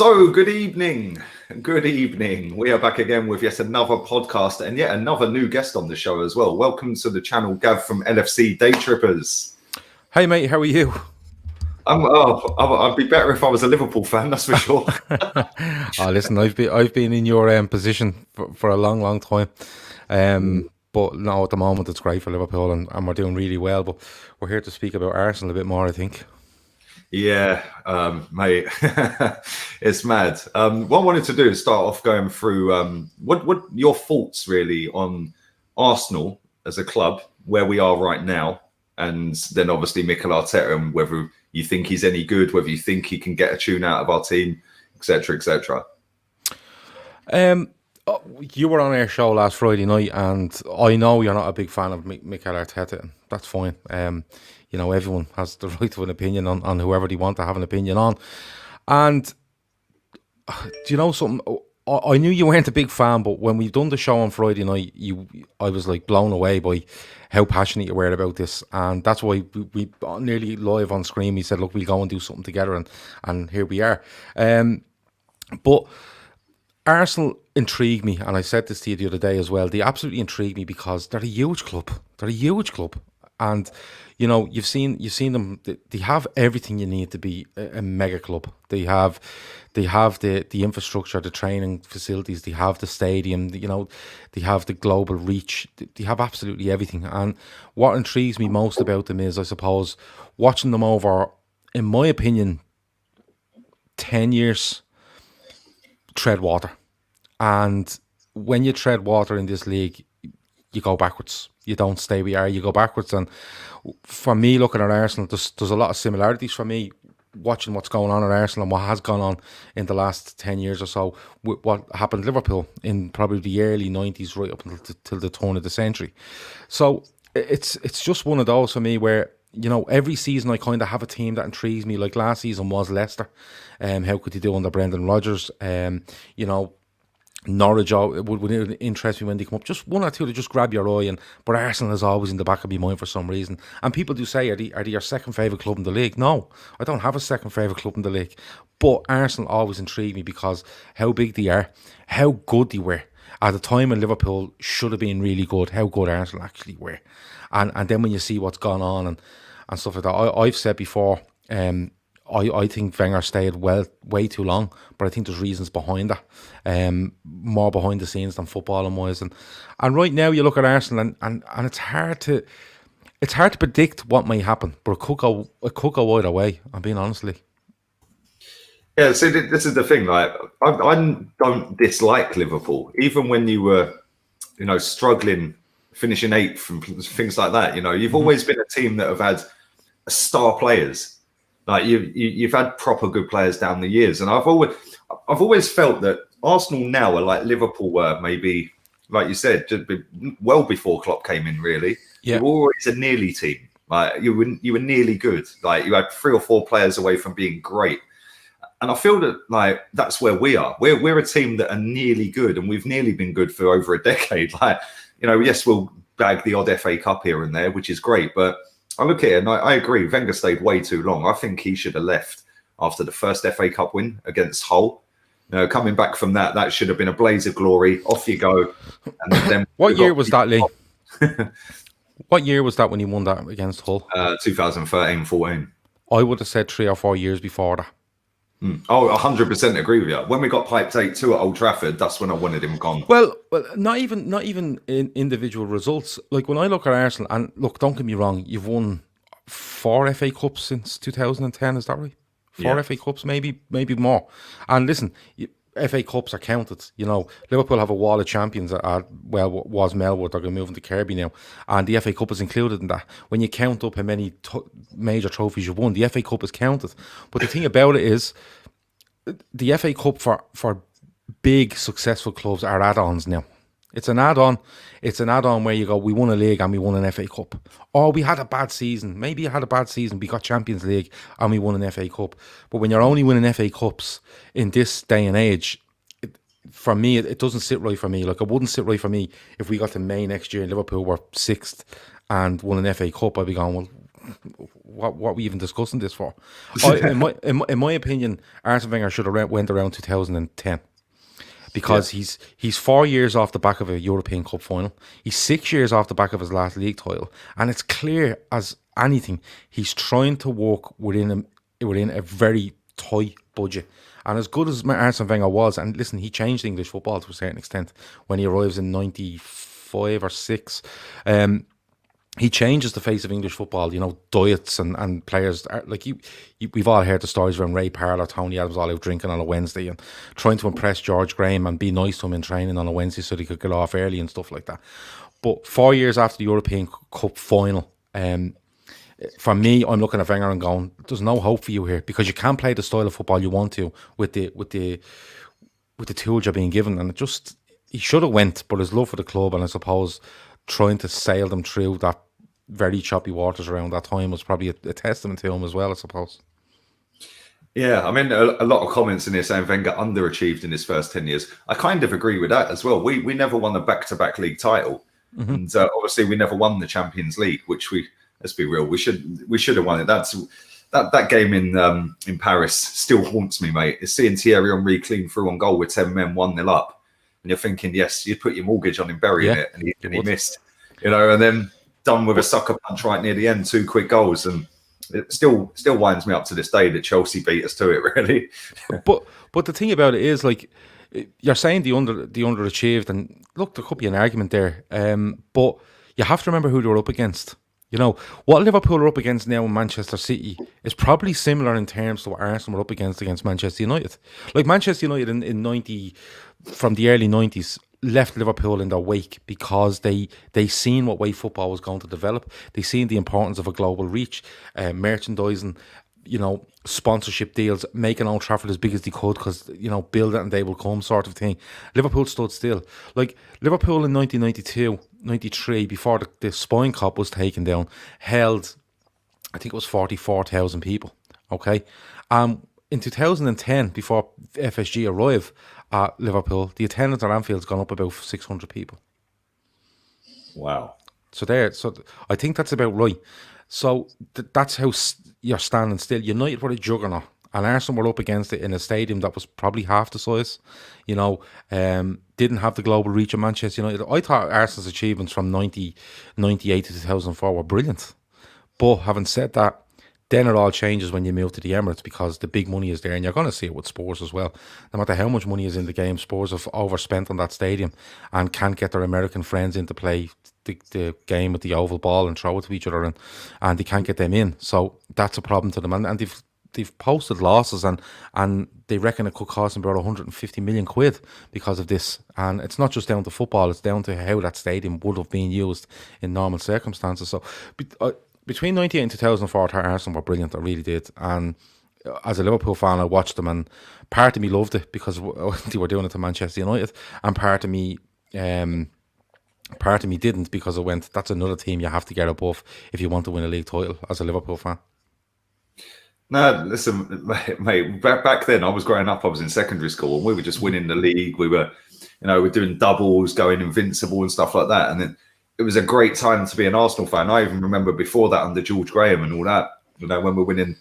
So, good evening. Good evening. We are back again with yet another podcast and yet another new guest on the show as well. Welcome to the channel, Gav from LFC Day Trippers. Hey, mate, how are you? I'd be better if I was a Liverpool fan, that's for sure. Listen, I've been in your position for a long time. But no, at the moment it's great for Liverpool and we're doing really well. But we're here to speak about Arsenal a bit more, I think. Yeah, mate, it's mad. What I wanted to do is start off going through what your thoughts really on Arsenal as a club, where we are right now, and then obviously Mikel Arteta and whether you think he's any good, whether you think he can get a tune out of our team, etc., etc. You were on our show last Friday night, and I know you're not a big fan of Mikel Arteta, and that's fine. You know, everyone has the right to an opinion on whoever they want to have an opinion on. And do you know something? I knew you weren't a big fan, but when we've done the show on Friday night, I was like blown away by how passionate you were about this, and that's why we nearly live on screen. We said, "Look, we'll go and do something together," and here we are. But Arsenal intrigue me, and I said this to you the other day as well. They absolutely intrigue me because they're a huge club. They're a huge club, and you know you've seen them. They have everything you need to be a mega club. They have the infrastructure, the training facilities. They have the stadium. You know, they have the global reach. They have absolutely everything. And what intrigues me most about them is, I suppose, watching them over, in my opinion, 10 years. Tread water, and when you tread water in this league, you go backwards. You don't stay where you are, you go backwards. And for me, looking at Arsenal, there's a lot of similarities for me watching what's going on at Arsenal and what has gone on in the last 10 years or so with what happened at Liverpool in probably the early 90s right up until the turn of the century. So it's just one of those for me where, you know, every season I kind of have a team that intrigues me. Like last season was Leicester. How could they do under Brendan Rodgers? You know, Norwich would interest me when they come up. Just one or two to just grab your eye. But Arsenal is always in the back of my mind for some reason. And people do say, are they your second favourite club in the league? No, I don't have a second favourite club in the league. But Arsenal always intrigue me because how big they are, how good they were. At the time when Liverpool should have been really good, how good Arsenal actually were. And then when you see what's gone on and stuff like that, I've said before, I think Wenger stayed way too long, but I think there's reasons behind that, more behind the scenes than footballing wise. And right now you look at Arsenal and it's hard to predict what may happen, but it could go either way. I'm being honestly. Yeah, so this is the thing. Like, I don't dislike Liverpool, even when you were, you know, struggling, finishing eighth and things like that. You know, you've always been a team that have had star players. Like you've had proper good players down the years, and I've always felt that Arsenal now are like Liverpool were maybe, like you said, well before Klopp came in. Really, yeah. You were always a nearly team. Like you were nearly good. Like you had 3 or 4 players away from being great. And I feel that like that's where we are. We're a team that are nearly good, and we've nearly been good for over a decade. Like, you know, yes, we'll bag the odd FA Cup here and there, which is great. But I look at it and I agree. Wenger stayed way too long. I think he should have left after the first FA Cup win against Hull. You know, coming back from that should have been a blaze of glory. Off you go. And then what year was that, Lee? What year was that when he won that against Hull? 2013-14. I would have said 3 or 4 years before that. Oh, 100% agree with you. When we got piped 8-2 at Old Trafford, that's when I wanted him gone. Well, not even in individual results. Like when I look at Arsenal, and look, don't get me wrong, you've won 4 FA Cups since 2010. Is that right? 4 FA Cups, maybe more. And listen, FA Cups are counted. You know, Liverpool have a wall of champions. Was Melwood, they're going to move into Kirby now, and the FA Cup is included in that. When you count up how many major trophies you've won, the FA Cup is counted. But the thing about it is, the FA Cup for big successful clubs are add-ons now. It's an add-on. It's an add-on where you go, we won a league and we won an FA Cup. Or we had a bad season. Maybe you had a bad season. We got Champions League and we won an FA Cup. But when you're only winning FA Cups in this day and age, for me, it doesn't sit right for me. Like, it wouldn't sit right for me if we got to May next year and Liverpool were 6th and won an FA Cup. I'd be going, well, what were we even discussing this for? In my opinion, Arsene Wenger should have went around 2010. Because he's 4 years off the back of a European Cup final. He's 6 years off the back of his last league title, and it's clear as anything he's trying to work within a very tight budget. And as good as Arsene Wenger was, and listen, he changed English football to a certain extent when he arrives in 95 or 6. He changes the face of English football, diets and players. We've all heard the stories around Ray Parlour, Tony Adams all out drinking on a Wednesday and trying to impress George Graham and be nice to him in training on a Wednesday so they could get off early and stuff like that. But 4 years after the European Cup final, for me, I'm looking at Wenger and going, there's no hope for you here, because you can't play the style of football you want to with the tools you're being given. And he should have went, but his love for the club and I suppose trying to sail them through that very choppy waters around that time was probably a testament to him as well, I suppose. Yeah, I mean, a lot of comments in here saying Wenger underachieved in his first 10 years. I kind of agree with that as well. We never won a back-to-back league title. Mm-hmm. And obviously we never won the Champions League, which let's be real, we should have won it. That game in Paris still haunts me, mate. It's seeing Thierry Henry clean through on goal with 10 men, 1-0 up. And you're thinking, yes, you'd put your mortgage on him burying it, and he missed. And then done with a sucker punch right near the end, 2 quick goals. And it still winds me up to this day that Chelsea beat us to it, really. But the thing about it is, like, you're saying the underachieved, and look, there could be an argument there. But you have to remember who they were up against. What Liverpool are up against now in Manchester City is probably similar in terms to what Arsenal were up against Manchester United. Like Manchester United in 90, from the early 90s, left Liverpool in their wake because they seen what way football was going to develop. They seen the importance of a global reach, merchandising, sponsorship deals, making Old Trafford as big as they could because, build it and they will come sort of thing. Liverpool stood still. Like Liverpool in 1992, 93, before the Spine Cop was taken down, held, I think it was 44,000 people. Okay. In 2010, before FSG arrived at Liverpool, the attendance at Anfield's gone up about 600 people. Wow. So I think that's about right. So that's how you're standing still. United were a juggernaut, and Arsenal were up against it in a stadium that was probably half the size. Didn't have the global reach of Manchester United. I thought Arsenal's achievements from 1998 to 2004 were brilliant. But having said that, then it all changes when you move to the Emirates because the big money is there, and you're going to see it with Spurs as well. No matter how much money is in the game, Spurs have overspent on that stadium and can't get their American friends in to play the game with the oval ball and throw it to each other, and they can't get them in. So that's a problem to them, and they've posted losses, and they reckon it could cost them about 150 million quid because of this. And it's not just down to football; it's down to how that stadium would have been used in normal circumstances. So between 98 and 2004, Arsenal were brilliant. I really did. And as a Liverpool fan, I watched them, and part of me loved it because they were doing it to Manchester United, and part of me didn't because it went, that's another team you have to get above if you want to win a league title as a Liverpool fan. No, listen, mate, back then I was growing up, I was in secondary school, and we were just winning the league. We were, we're doing doubles, going invincible and stuff like that. And then it was a great time to be an Arsenal fan. I even remember before that under George Graham and all that, when we're winning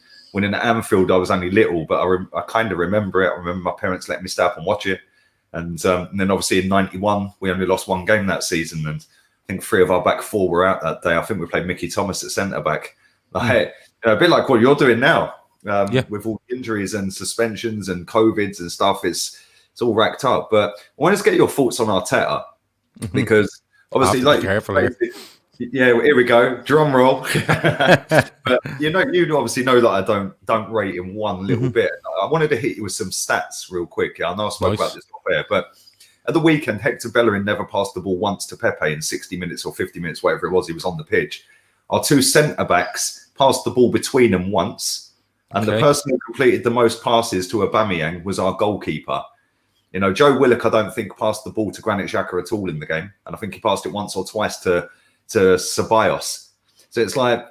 at Anfield, I was only little, but I kind of remember it. I remember my parents letting me stay up and watch it. And then obviously in 91, we only lost one game that season. And I think 3 of our back 4 were out that day. I think we played Mickey Thomas at centre-back. Like, a bit like what you're doing now. With all the injuries and suspensions and COVIDs and stuff, it's all racked up. But I wanted to get your thoughts on Arteta because obviously, here we go, drum roll. But you obviously know that I don't rate him one little bit. I wanted to hit you with some stats real quick. I know I spoke about this off air, but at the weekend, Hector Bellerin never passed the ball once to Pepe in 60 minutes or 50 minutes, whatever it was. He was on the pitch. Our 2 centre backs passed the ball between them once. And the person who completed the most passes to Aubameyang was our goalkeeper. Joe Willock, I don't think passed the ball to Granit Xhaka at all in the game. And I think he passed it once or twice to Ceballos. So it's like,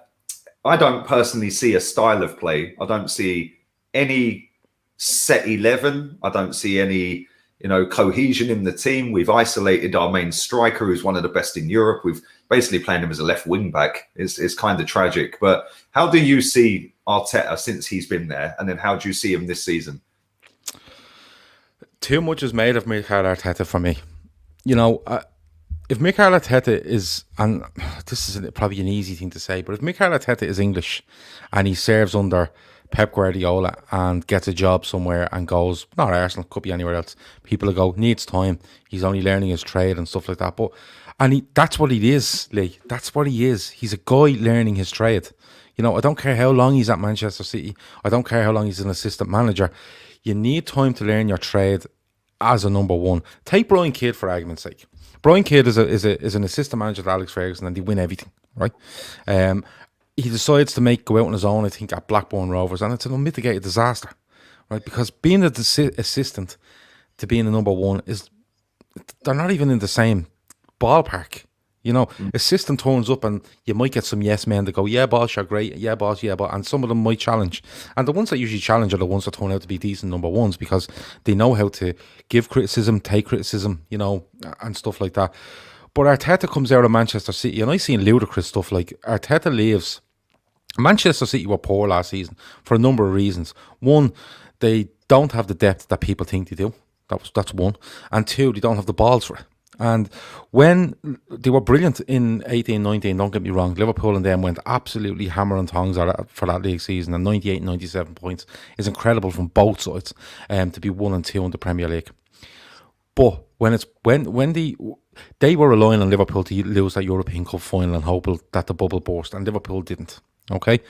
I don't personally see a style of play. I don't see any set 11. I don't see any, cohesion in the team. We've isolated our main striker, who's one of the best in Europe. We've basically playing him as a left wing back is kind of tragic. But how do you see Arteta since he's been there, and then how do you see him this season? Too much is made of Mikel Arteta for me. You know, if Mikel Arteta is, and this is probably an easy thing to say, but if Mikel Arteta is English and he serves under Pep Guardiola and gets a job somewhere and goes, not Arsenal, could be anywhere else, people will go, needs time, he's only learning his trade and stuff like that. But that's what he is, Lee. That's what he is. He's a guy learning his trade. You know, I don't care how long he's at Manchester City. I don't care how long he's an assistant manager. You need time to learn your trade as a number one. Take Brian Kidd for argument's sake. Brian Kidd is an assistant manager to Alex Ferguson, and they win everything, right? He decides to go out on his own, I think, at Blackburn Rovers, and it's an unmitigated disaster, right? Because being an assistant to being a number one they're not even in the same ballpark. You know, assistant turns up and you might get some yes men that go, yeah, boss, you're great. Yeah, boss, yeah, but, and some of them might challenge. And the ones that usually challenge are the ones that turn out to be decent number ones because they know how to give criticism, take criticism, you know, and stuff like that. But Arteta comes out of Manchester City, and I've seen ludicrous stuff like Arteta leaves. Manchester City were poor last season for a number of reasons. One, they don't have the depth that people think they do. That's one. And two, they don't have the balls for it. And when they were brilliant in 18-19, don't get me wrong, Liverpool and them went absolutely hammer and tongs for that league season, and 98 97 points is incredible from both sides, to be 1 and 2 in the Premier League. But when they were relying on Liverpool to lose that European Cup final and hope that the bubble burst, and Liverpool didn't. Okay,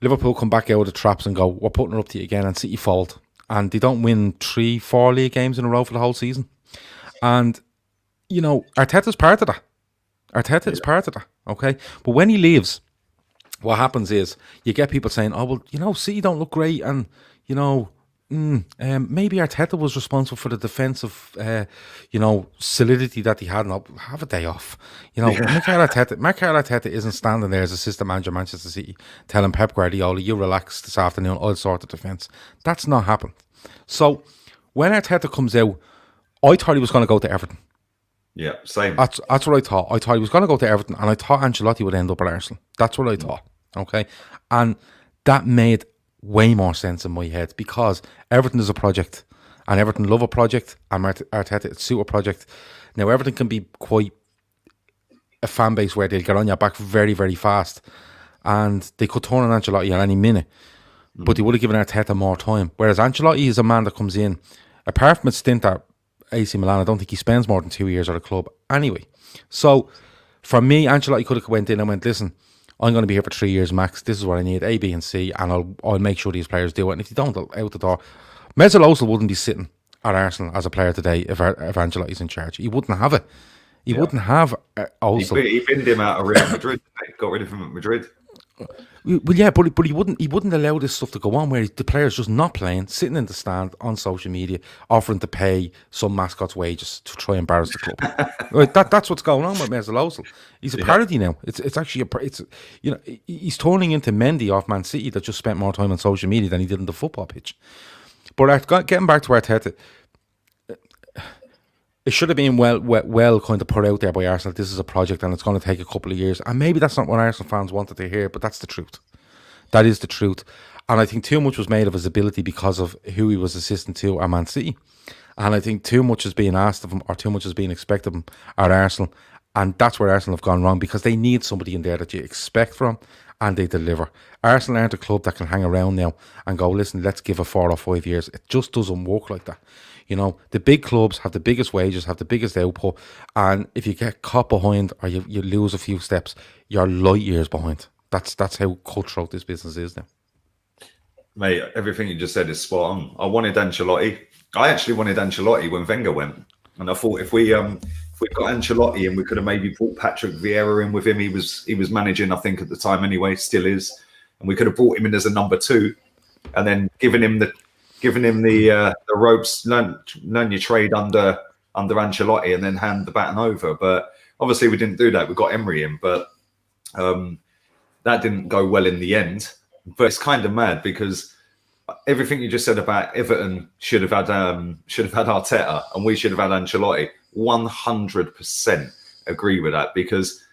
Liverpool come back out of the traps and go, we're putting it up to you again, and City fold, and they don't win 3-4 league games in a row for the whole season. And you know, Arteta's part of that. Arteta is part of that, okay? But when he leaves, what happens is you get people saying, oh, well, you know, City don't look great, and, you know, maybe Arteta was responsible for the defensive, you know, solidity that he had. And have a day off. You know, Mikel Arteta isn't standing there as assistant manager of Manchester City telling Pep Guardiola, you relax this afternoon, I'll sort the defence. That's not happened. So when Arteta comes out, I thought he was going to go to Everton. Yeah, same. That's what I thought. I thought he was going to go to Everton, and I thought Ancelotti would end up at Arsenal. That's what I thought. Okay, and that made way more sense in my head because Everton is a project, and Everton love a project, and Arteta it's suit a project. Now Everton can be quite a fan base where they'll get on your back very, very fast, and they could turn on Ancelotti at any minute, but they would have given Arteta more time. Whereas Ancelotti is a man that comes in, apart from a stint at AC Milan, I don't think he spends more than 2 years at a club anyway. So for me, Ancelotti could have went in and went, listen, I'm going to be here for 3 years max. This is what I need, A, B and C, and I'll make sure these players do it. And if they don't, they'll out the door. Mesut Ozil wouldn't be sitting at Arsenal as a player today if Ancelotti's in charge. He wouldn't have it. He wouldn't have Ozil. He binned him out of Real Madrid. Got rid of him at Madrid. Well, yeah, but he wouldn't allow this stuff to go on where the players just not playing, sitting in the stand on social media, offering to pay some mascot's wages to try and embarrass the club. Right, that's what's going on with Mesut Ozil. He's a parody now. It's actually you know, he's turning into Mendy off Man City that just spent more time on social media than he did on the football pitch. But getting back to Arteta, it should have been well kind of put out there by Arsenal. This is a project and it's going to take a couple of years. And maybe that's not what Arsenal fans wanted to hear, but that's the truth. That is the truth. And I think too much was made of his ability because of who he was assistant to at Man City. And I think too much is being asked of him or too much is being expected of him at Arsenal. And that's where Arsenal have gone wrong because they need somebody in there that you expect from and they deliver. Arsenal aren't a club that can hang around now and go, listen, let's give it 4 or 5 years. It just doesn't work like that. You know, the big clubs have the biggest wages, have the biggest output, and if you get caught behind or you lose a few steps, you're light years behind. That's how cutthroat this business is now. Mate, everything you just said is spot on. I wanted Ancelotti. I actually wanted Ancelotti when Wenger went, and I thought if we got Ancelotti and we could have maybe brought Patrick Vieira in with him. He was managing, I think, at the time anyway, still is, and we could have brought him in as a number 2, and then given him the ropes, learn your trade under Ancelotti, and then hand the baton over. But obviously, we didn't do that. We got Emery in, but that didn't go well in the end. But it's kind of mad because everything you just said about Everton should have had Arteta, and we should have had Ancelotti. 100% agree with that because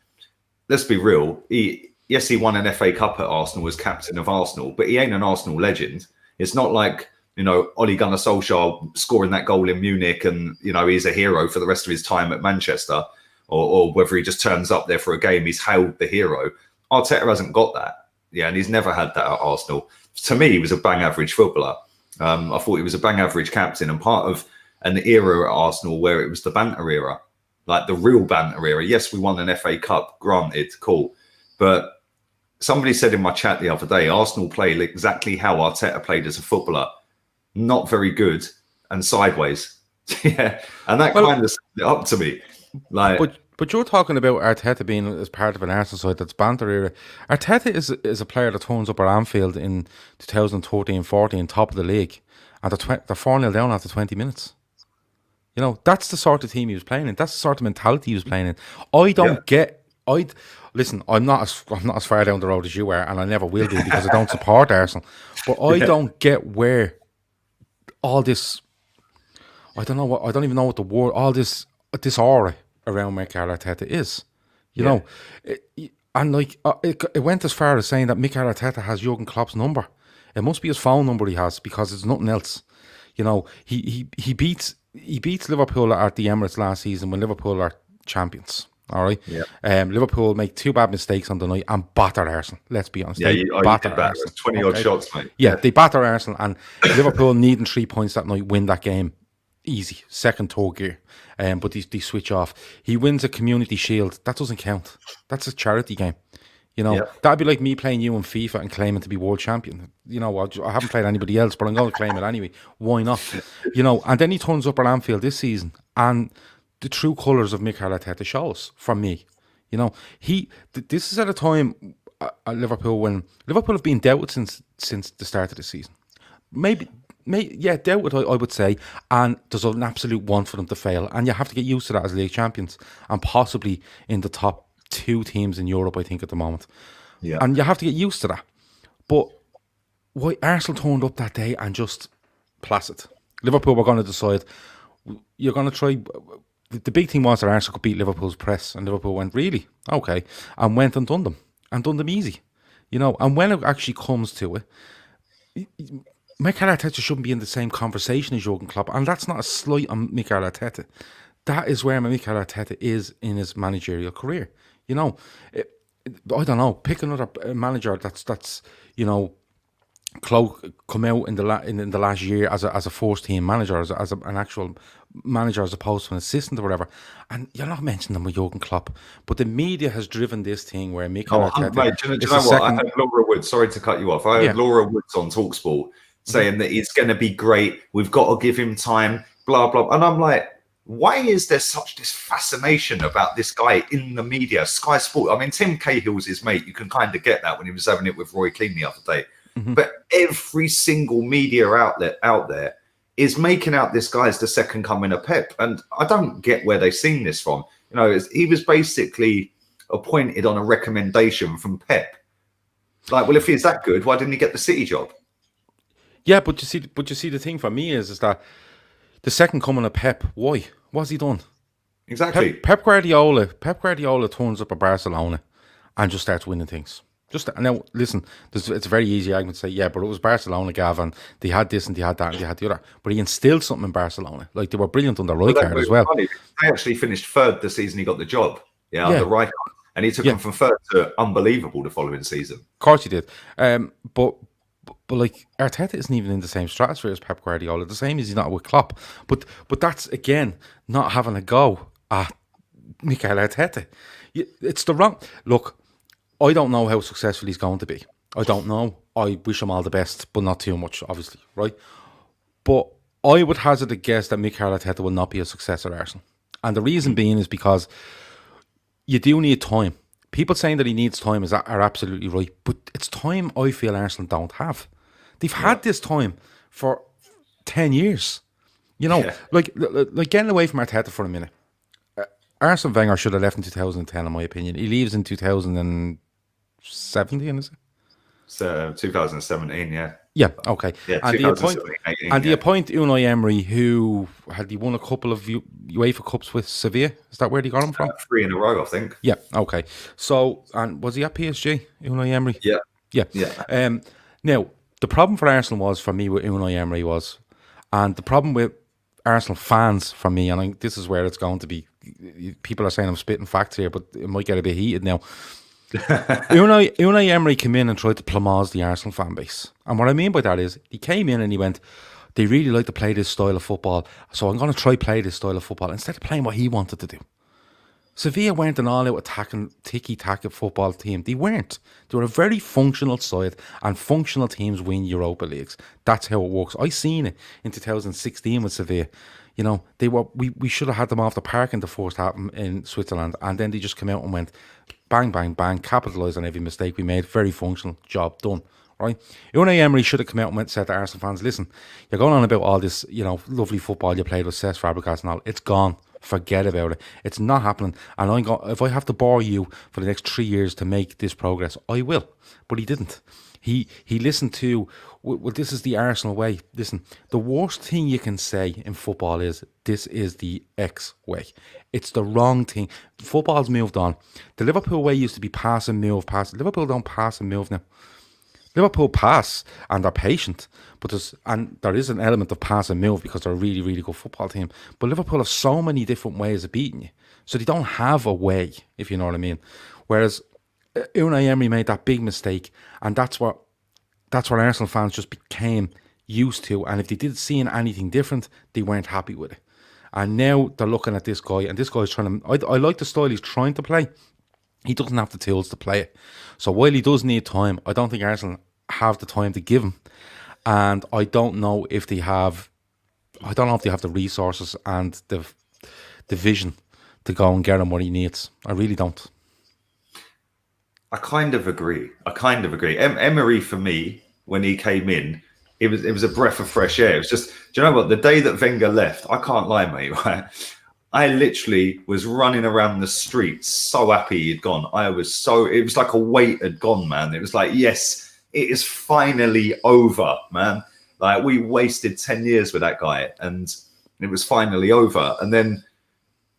let's be real. Yes, he won an FA Cup at Arsenal, was captain of Arsenal, but he ain't an Arsenal legend. It's not like, Ole Gunnar Solskjaer scoring that goal in Munich and, he's a hero for the rest of his time at Manchester, or whether he just turns up there for a game, he's hailed the hero. Arteta hasn't got that. Yeah, and he's never had that at Arsenal. To me, he was a bang average footballer. I thought he was a bang average captain and part of an era at Arsenal where it was the banter era, like the real banter era. Yes, we won an FA Cup, granted, cool. But somebody said in my chat the other day, Arsenal play exactly how Arteta played as a footballer. Not very good and sideways. Yeah. And that kind of summed it up to me. But you're talking about Arteta being as part of an Arsenal side that's banter era. Arteta is a player that turns up at Anfield in 2013-14, top of the league, and they're 4-0 down after 20 minutes. That's the sort of team he was playing in. That's the sort of mentality he was playing in. I don't get... Listen, I'm not as far down the road as you are, and I never will be because I don't support Arsenal. But I don't get where all this, I don't even know what the word, all this aura around Mikel Arteta is. It went as far as saying that Mikel Arteta has Jurgen Klopp's number. It must be his phone number he has, because it's nothing else. He beats Liverpool at the Emirates last season when Liverpool are champions. All right. Yeah. Liverpool make 2 bad mistakes on the night and batter Arsenal. Let's be honest. Yeah, they batter Arsenal. 20 odd shots, mate. Yeah, they batter Arsenal, and Liverpool needing 3 points that night, win that game easy, second toe gear. But they switch off. He wins a Community Shield. That doesn't count. That's a charity game. That'd be like me playing you in FIFA and claiming to be world champion. I haven't played anybody else, but I'm going to claim it anyway. Why not? And then he turns up at Anfield this season, and the true colours of Mikel Arteta shows from me. This is at a time at Liverpool when Liverpool have been doubted since the start of the season. Doubted, I would say, and there's an absolute want for them to fail, and you have to get used to that as league champions, and possibly in the top 2 teams in Europe, I think, at the moment. Yeah, and you have to get used to that. But why Arsenal turned up that day and just placid. Liverpool were going to decide, you're going to try. The big thing was that Arsenal could beat Liverpool's press, and Liverpool went, really? Okay. And went and done them easy. And when it actually comes to it, Mikel Arteta shouldn't be in the same conversation as Jurgen Klopp, and that's not a slight on Mikel Arteta. That is where Mikel Arteta is in his managerial career. I don't know, pick another manager that's come out in the last year as a first team manager, as an actual manager as opposed to an assistant or whatever, and you're not mentioning them with Jurgen Klopp. But the media has driven this thing where Mikel Arteta. Mate, do you know what? I had Laura Woods. Sorry to cut you off. I had Laura Woods on Talksport saying that it's going to be great. We've got to give him time. Blah blah. And I'm like, why is there such this fascination about this guy in the media? Sky Sport. I mean, Tim Cahill's his mate. You can kind of get that when he was having it with Roy Keane the other day. Mm-hmm. But every single media outlet out there is making out this guy as the second coming of Pep. And I don't get where they've seen this from. He was basically appointed on a recommendation from Pep. Like, well, if he's that good, why didn't he get the City job? Yeah, but you see, the thing for me is that the second coming of Pep, why? What's he done? Exactly. Pep Guardiola turns up at Barcelona and just starts winning things. Now, listen, it's a very easy argument to say, yeah, but it was Barcelona, Gavin. They had this and they had that and they had the other. But he instilled something in Barcelona. Like, they were brilliant under Rijkaard as well. Funny. They actually finished 3rd the season he got the job. Under Rijkaard. And he took them from 3rd to unbelievable the following season. Of course he did. But like, Arteta isn't even in the same stratosphere as Pep Guardiola. The same as he's not with Klopp. But that's, again, not having a go at Mikel Arteta. It's the wrong... Look, I don't know how successful he's going to be. I don't know. I wish him all the best, but not too much, obviously, right? But I would hazard a guess that Mikel Arteta will not be a success at Arsenal. And the reason being is because you do need time. People saying that he needs time are absolutely right. But it's time I feel Arsenal don't have. They've had this time for 10 years. Like getting away from Arteta for a minute. Arsene Wenger should have left in 2010, in my opinion. He leaves in 2017, is it? 2017, yeah. Yeah, okay. Yeah, And 2017-18. the appoint Unai Emery, who had he won a couple of UEFA Cups with Sevilla? Is that where he got him from? 3 in a row, I think. Yeah, okay. So, and was he at PSG, Unai Emery? Yeah, Yeah. yeah. Now, the problem for Arsenal was, for me, with Unai Emery was, and the problem with Arsenal fans, for me, and this is where it's going to be, people are saying I'm spitting facts here, but it might get a bit heated now. Unai Emery came in and tried to plumage the Arsenal fan base. And what I mean by that is, he came in and he went, they really like to play this style of football, so I'm going to try play this style of football, instead of playing what he wanted to do. Sevilla weren't an all-out attacking, ticky-tacky football team. They weren't. They were a very functional side, and functional teams win Europa Leagues. That's how it works. I seen it in 2016 with Sevilla. You know, we should have had them off the park in the first half in Switzerland, and then they just came out and went bang, bang, bang, capitalised on every mistake we made. Very functional, job done. Right? Unai Emery should have come out and said to Arsenal fans, listen, you're going on about all this, you know, lovely football you played with Cesc Fabregas and all. It's gone. Forget about it. It's not happening. And if I have to bore you for the next 3 years to make this progress, I will. But he didn't. He listened to, well, this is the Arsenal way. Listen, the worst thing you can say in football is, this is the X way. It's the wrong thing. Football's moved on. The Liverpool way used to be pass and move, pass. Liverpool don't pass and move now. Liverpool pass and they're patient, but there is an element of pass and move because they're a really, really good football team. But Liverpool have so many different ways of beating you, so they don't have a way, if you know what I mean. Whereas Unai Emery made that big mistake, and that's what Arsenal fans just became used to. And if they did see anything different, they weren't happy with it. And now they're looking at this guy, and this guy's trying to. I like the style he's trying to play. He doesn't have the tools to play it. So while he does need time, I don't think Arsenal have the time to give him. And I don't know if they have the resources and the vision to go and get him what he needs. I really don't. I kind of agree. Emery, for me, when he came in, it was a breath of fresh air. It was just, do you know what? The day that Wenger left, I can't lie, mate, right? I literally was running around the streets so happy he'd gone. It was like a weight had gone, man. It was like, yes, it is finally over, man. Like, we wasted 10 years with that guy and it was finally over. And then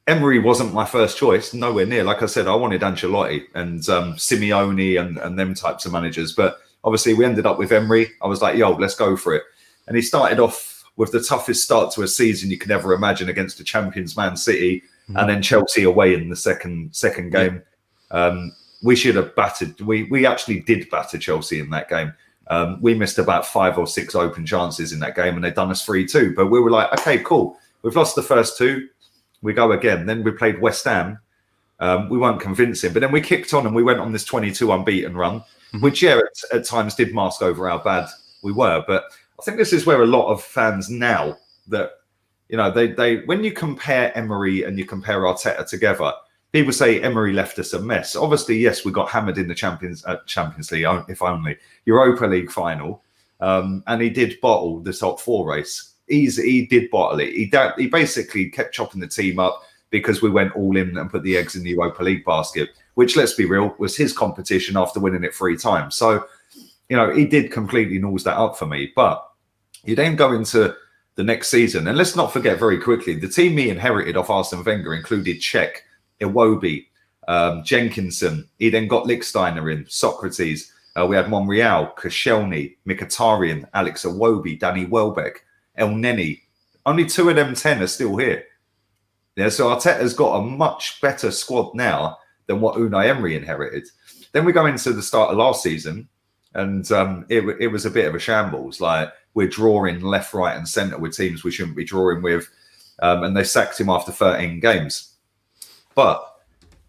Emery wasn't my first choice, nowhere near. Like I said, I wanted Ancelotti and Simeone and them types of managers. But obviously we ended up with Emery. I was like, yo, let's go for it. And he started off with the toughest start to a season you could ever imagine against the champions Man City, and then Chelsea away in the second game. We should have battered. We actually did batter Chelsea in that game. We missed about 5 or 6 open chances in that game, and they'd done us 3-2. But we were like, okay, cool. We've lost the first 2. We go again. Then we played West Ham. We weren't convincing, but then we kicked on and we went on this 22 unbeaten run, which, yeah, at times did mask over how bad we were. But I think this is where a lot of fans now, that, you know, they when you compare Emery and you compare Arteta together, people say Emery left us a mess. Obviously, yes, we got hammered in the Champions League, if only, Europa League final, and he did bottle the top 4 race. He did bottle it. He basically kept chopping the team up because we went all in and put the eggs in the Europa League basket, which, let's be real, was his competition after winning it 3 times. So, you know, he did completely nose that up for me. But you then go into the next season, and let's not forget very quickly, the team he inherited off Arsene Wenger included Cech, Iwobi, Jenkinson. He then got Lichtsteiner in, Socrates. We had Monreal, Koscielny, Mkhitaryan, Alex Iwobi, Danny Welbeck, El Neni. Only 2 of them 10 are still here. Yeah, so Arteta's got a much better squad now than what Unai Emery inherited. Then we go into the start of last season, and it was a bit of a shambles. Like, we're drawing left, right, and centre with teams we shouldn't be drawing with, and they sacked him after 13 games. But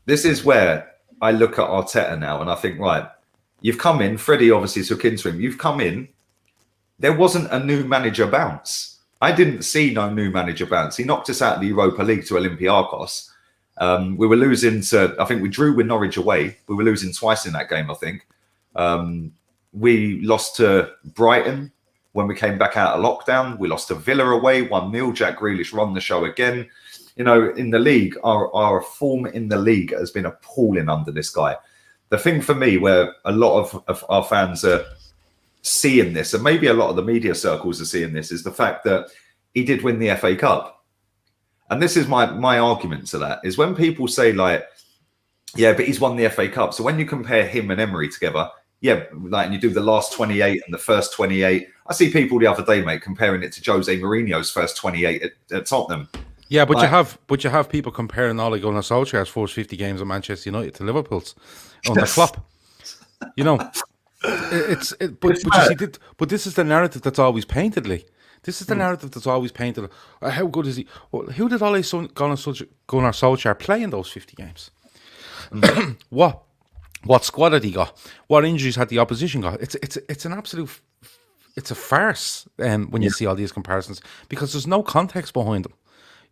this is where I look at Arteta now, and I think, right, you've come in. Freddie obviously took into him. You've come in. There wasn't a new manager bounce. I didn't see no new manager bounce. He knocked us out of the Europa League to Olympiacos. We were losing to, I think we drew with Norwich away. We were losing twice in that game, I think. We lost to Brighton when we came back out of lockdown. We lost to Villa away, 1-0. Jack Grealish run the show again. You know, in the league, our form in the league has been appalling under this guy. The thing for me where a lot of our fans are seeing this, and maybe a lot of the media circles are seeing this, is the fact that he did win the FA Cup. And this is my argument to that, is when people say like, yeah, but he's won the FA Cup. So when you compare him and Emery together, yeah, like, and you do the last 28 and the first 28, I see people the other day, mate, comparing it to Jose Mourinho's first 28 at Tottenham. Yeah, but like, you have people comparing Ole Gunnar Solskjaer's first 50 games at Manchester United to Liverpool's under Klopp. You know, but this is the narrative that's always painted, Lee. This is the narrative that's always painted. How good is he? Well, who did Ole Gunnar Solskjaer play in those 50 games? What squad had he got? What injuries had the opposition got? It's an absolute, it's a farce when you see all these comparisons, because there's no context behind them.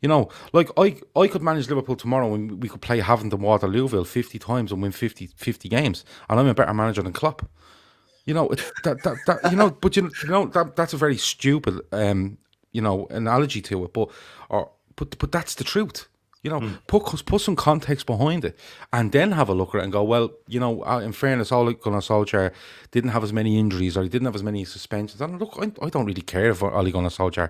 You know, like I could manage Liverpool tomorrow and we could play Havant and Waterlooville 50 times and win 50 games, and I'm a better manager than Klopp. You know, you know, but you know that's a very stupid you know, analogy to it, but that's the truth. You know, put some context behind it, and then have a look at it and go, well, you know, in fairness, Ole Gunnar Solskjaer didn't have as many injuries, or he didn't have as many suspensions. And look, I don't really care if Ole Gunnar Solskjaer.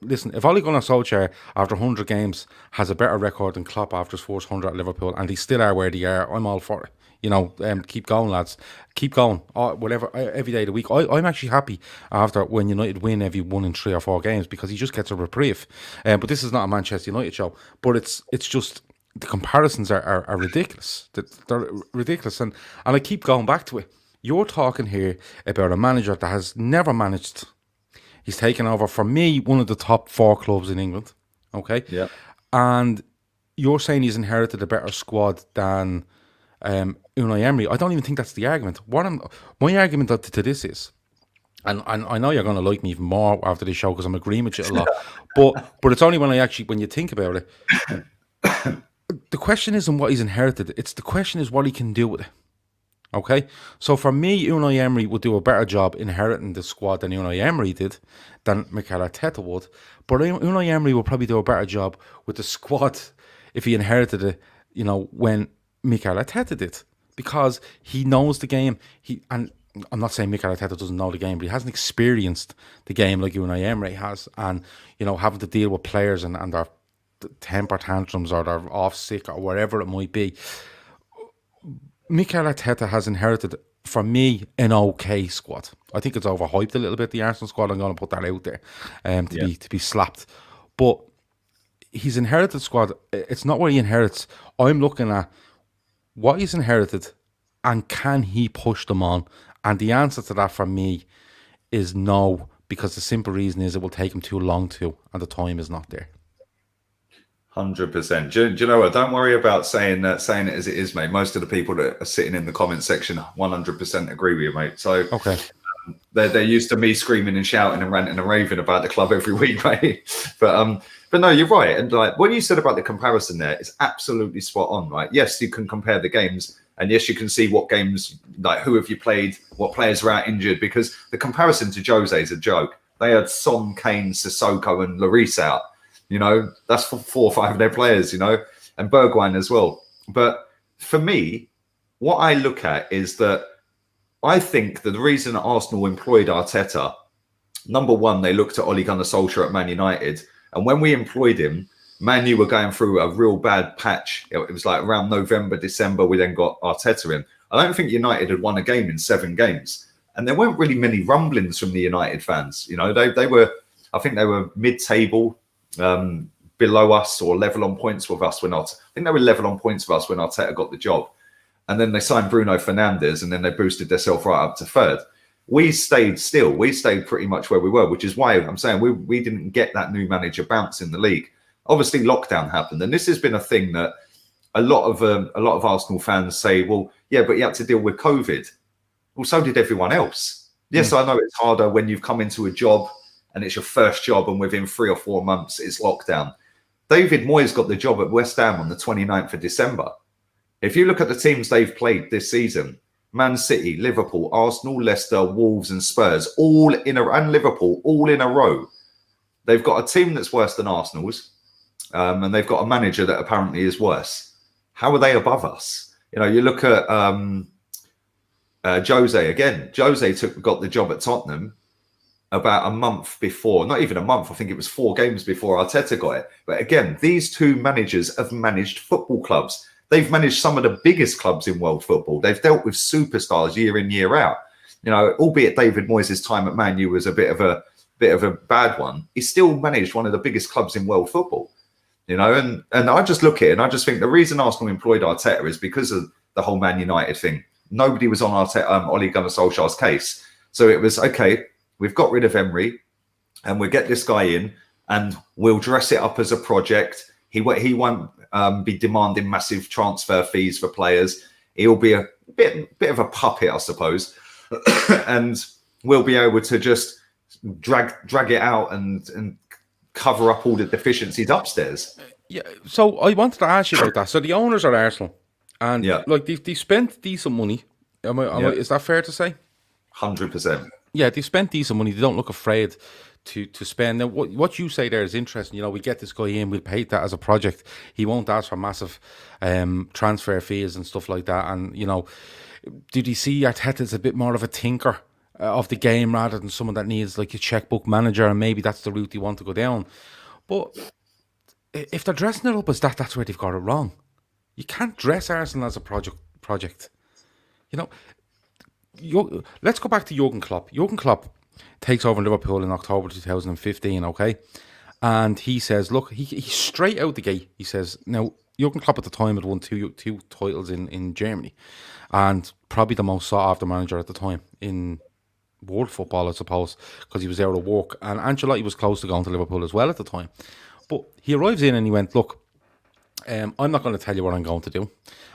Listen, if Ole Gunnar Solskjaer after 100 games has a better record than Klopp after his first 100 at Liverpool, and they still are where they are, I'm all for it. You know, keep going, lads. Keep going. Whatever, every day of the week. I'm actually happy after when United win every 1 in 3 or 4 games, because he just gets a reprieve. But this is not a Manchester United show. But it's just, the comparisons are ridiculous. They're ridiculous. And I keep going back to it. You're talking here about a manager that has never managed. He's taken over, for me, one of the top 4 clubs in England. Okay? Yeah. And you're saying he's inherited a better squad than Unai Emery. I don't even think that's the argument. My argument to this is, and I know you're going to like me even more after this show because I'm agreeing with you a lot, but it's only when you think about it. The question isn't what he's inherited. It's the question is what he can do with it. Okay? So for me, Unai Emery would do a better job inheriting the squad than Unai Emery did, than Mikel Arteta would. But Unai Emery will probably do a better job with the squad if he inherited it, you know, when Mikel Arteta did, because he knows the game. And I'm not saying Mikel Arteta doesn't know the game, but he hasn't experienced the game like Unai Emery has, and you know, having to deal with players and their temper tantrums, or they're off sick, or whatever it might be. Mikel Arteta has inherited, for me, an okay squad. I think it's overhyped a little bit, the Arsenal squad. I'm going to put that out there, to be slapped. But he's inherited squad. It's not what he inherits. I'm looking at what he's inherited, and can he push them on? And the answer to that for me is no, because the simple reason is it will take him too long to, and the time is not there. 100%. Do you know what? Don't worry about saying it as it is, mate. Most of the people that are sitting in the comment section 100% agree with you, mate. So okay, they're used to me screaming and shouting and ranting and raving about the club every week, mate. But no, you're right. And like what you said about the comparison there is absolutely spot on, right? Yes, you can compare the games, and yes, you can see what games, like who have you played, what players are out injured, because the comparison to Jose is a joke. They had Son, Kane, Sissoko, and Lloris out. You know, that's for 4 or 5 of their players, you know, and Bergwijn as well. But for me, what I look at is that I think that the reason Arsenal employed Arteta, number one, they looked at Ole Gunnar Solskjaer at Man United. And when we employed him, Man U were going through a real bad patch. It was like around November, December, we then got Arteta in. I don't think United had won a game in 7 games. And there weren't really many rumblings from the United fans. You know, they were, I think they were mid-table, below us, or level on points with us when I think they were level on points with us when Arteta got the job. And then they signed Bruno Fernandes, and then they boosted themselves right up to 3rd. We stayed still. We stayed pretty much where we were, which is why I'm saying we didn't get that new manager bounce in the league. Obviously, lockdown happened, and this has been a thing that a lot of Arsenal fans say, well, yeah, but you had to deal with COVID. Well, so did everyone else. Yes, I know it's harder when you've come into a job and it's your first job, and within 3 or 4 months it's lockdown. David Moyes got the job at West Ham on the 29th of December. If you look at the teams they've played this season, Man City, Liverpool, Arsenal, Leicester, Wolves and Spurs, and Liverpool, all in a row. They've got a team that's worse than Arsenal's, and they've got a manager that apparently is worse. How are they above us? You know, you look at Jose again. Jose got the job at Tottenham about a month before, not even a month. I think it was 4 games before Arteta got it. But again, these two managers have managed football clubs. They've managed some of the biggest clubs in world football. They've dealt with superstars year in, year out. You know, albeit David Moyes' time at Man U was a bit of a bad one, he still managed one of the biggest clubs in world football. You know, and I just look at it and I just think the reason Arsenal employed Arteta is because of the whole Man United thing. Nobody was on Ole Gunnar Solskjaer's case. So it was, okay, we've got rid of Emery and we'll get this guy in and we'll dress it up as a project. He won't be demanding massive transfer fees for players. He'll be a bit of a puppet, I suppose. And we'll be able to just drag it out and cover up all the deficiencies upstairs. Yeah, so I wanted to ask you about that. So the owners are Arsenal. And like they spent decent money. Is that fair to say? 100%. Yeah, they spent decent money. They don't look afraid to spend. Now, what you say there is interesting. You know, we get this guy in, we'll pay that as a project. He won't ask for massive transfer fees and stuff like that. And, you know, did you see Arteta as a bit more of a tinker of the game rather than someone that needs like a checkbook manager, and maybe that's the route they want to go down? But if they're dressing it up as that, that's where they've got it wrong. You can't dress Arsenal as a project. You know, let's go back to Jurgen Klopp. Jurgen Klopp takes over Liverpool in October 2015, okay? And he says, look, he's straight out the gate. He says, now, Jurgen Klopp at the time had won two titles in Germany and probably the most sought-after manager at the time in world football, I suppose, because he was out of work. And Ancelotti was close to going to Liverpool as well at the time. But he arrives in and he went, look, I'm not going to tell you what I'm going to do,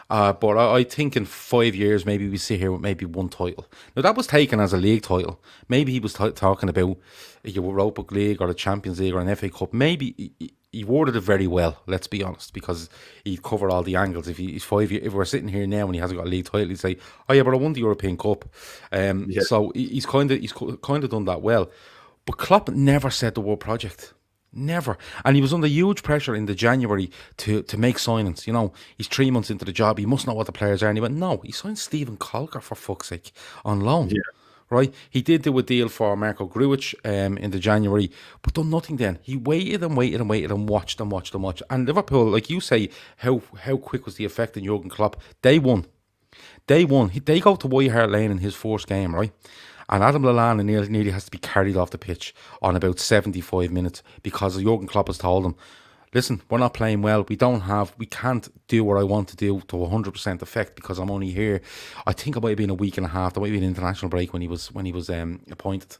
but I think in 5 years, maybe we sit here with maybe one title. Now, that was taken as a league title. Maybe he was talking about a Europa League or a Champions League or an FA Cup. Maybe he worded it very well, let's be honest, because he covered all the angles. If he's 5 years, if we're sitting here now and he hasn't got a league title, he'd say, oh yeah, but I won the European Cup. So he's kind of done that well. But Klopp never said the word project. Never. And he was under huge pressure in the January to make signings. You know, he's 3 months into the job. He must know what the players are. And he went, no, he signed Steven Colker, for fuck's sake, on loan. Yeah. Right? He did do a deal for Marco Grujic in the January, but done nothing then. He waited and watched. And Liverpool, like you say, how quick was the effect on Jurgen Klopp? They won. They go to White Hart Lane in his first game, right? And Adam Lallana nearly has to be carried off the pitch on about 75 minutes because Jurgen Klopp has told him, listen, we're not playing well. We can't do what I want to do to 100% effect because I'm only here. I think it might have been a week and a half. There might be an international break when he was appointed.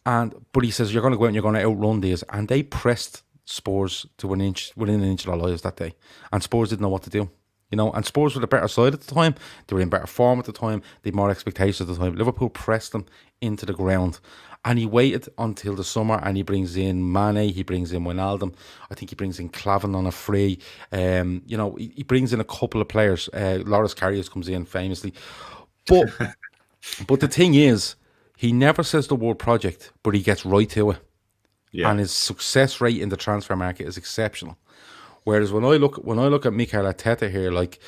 But he says, you're going to go out and you're going to outrun these. And they pressed Spurs to within an inch of their lives that day. And Spurs didn't know what to do. You know, and Spurs were the better side at the time. They were in better form at the time. They had more expectations at the time. Liverpool pressed them into the ground. And he waited until the summer and he brings in Mane, he brings in Wijnaldum. I think he brings in Clavin on a free. You know, he brings in a couple of players. Loris Karius comes in famously. But the thing is, he never says the word project, but he gets right to it. Yeah. And his success rate in the transfer market is exceptional. Whereas when I look at Mikel Arteta here, like,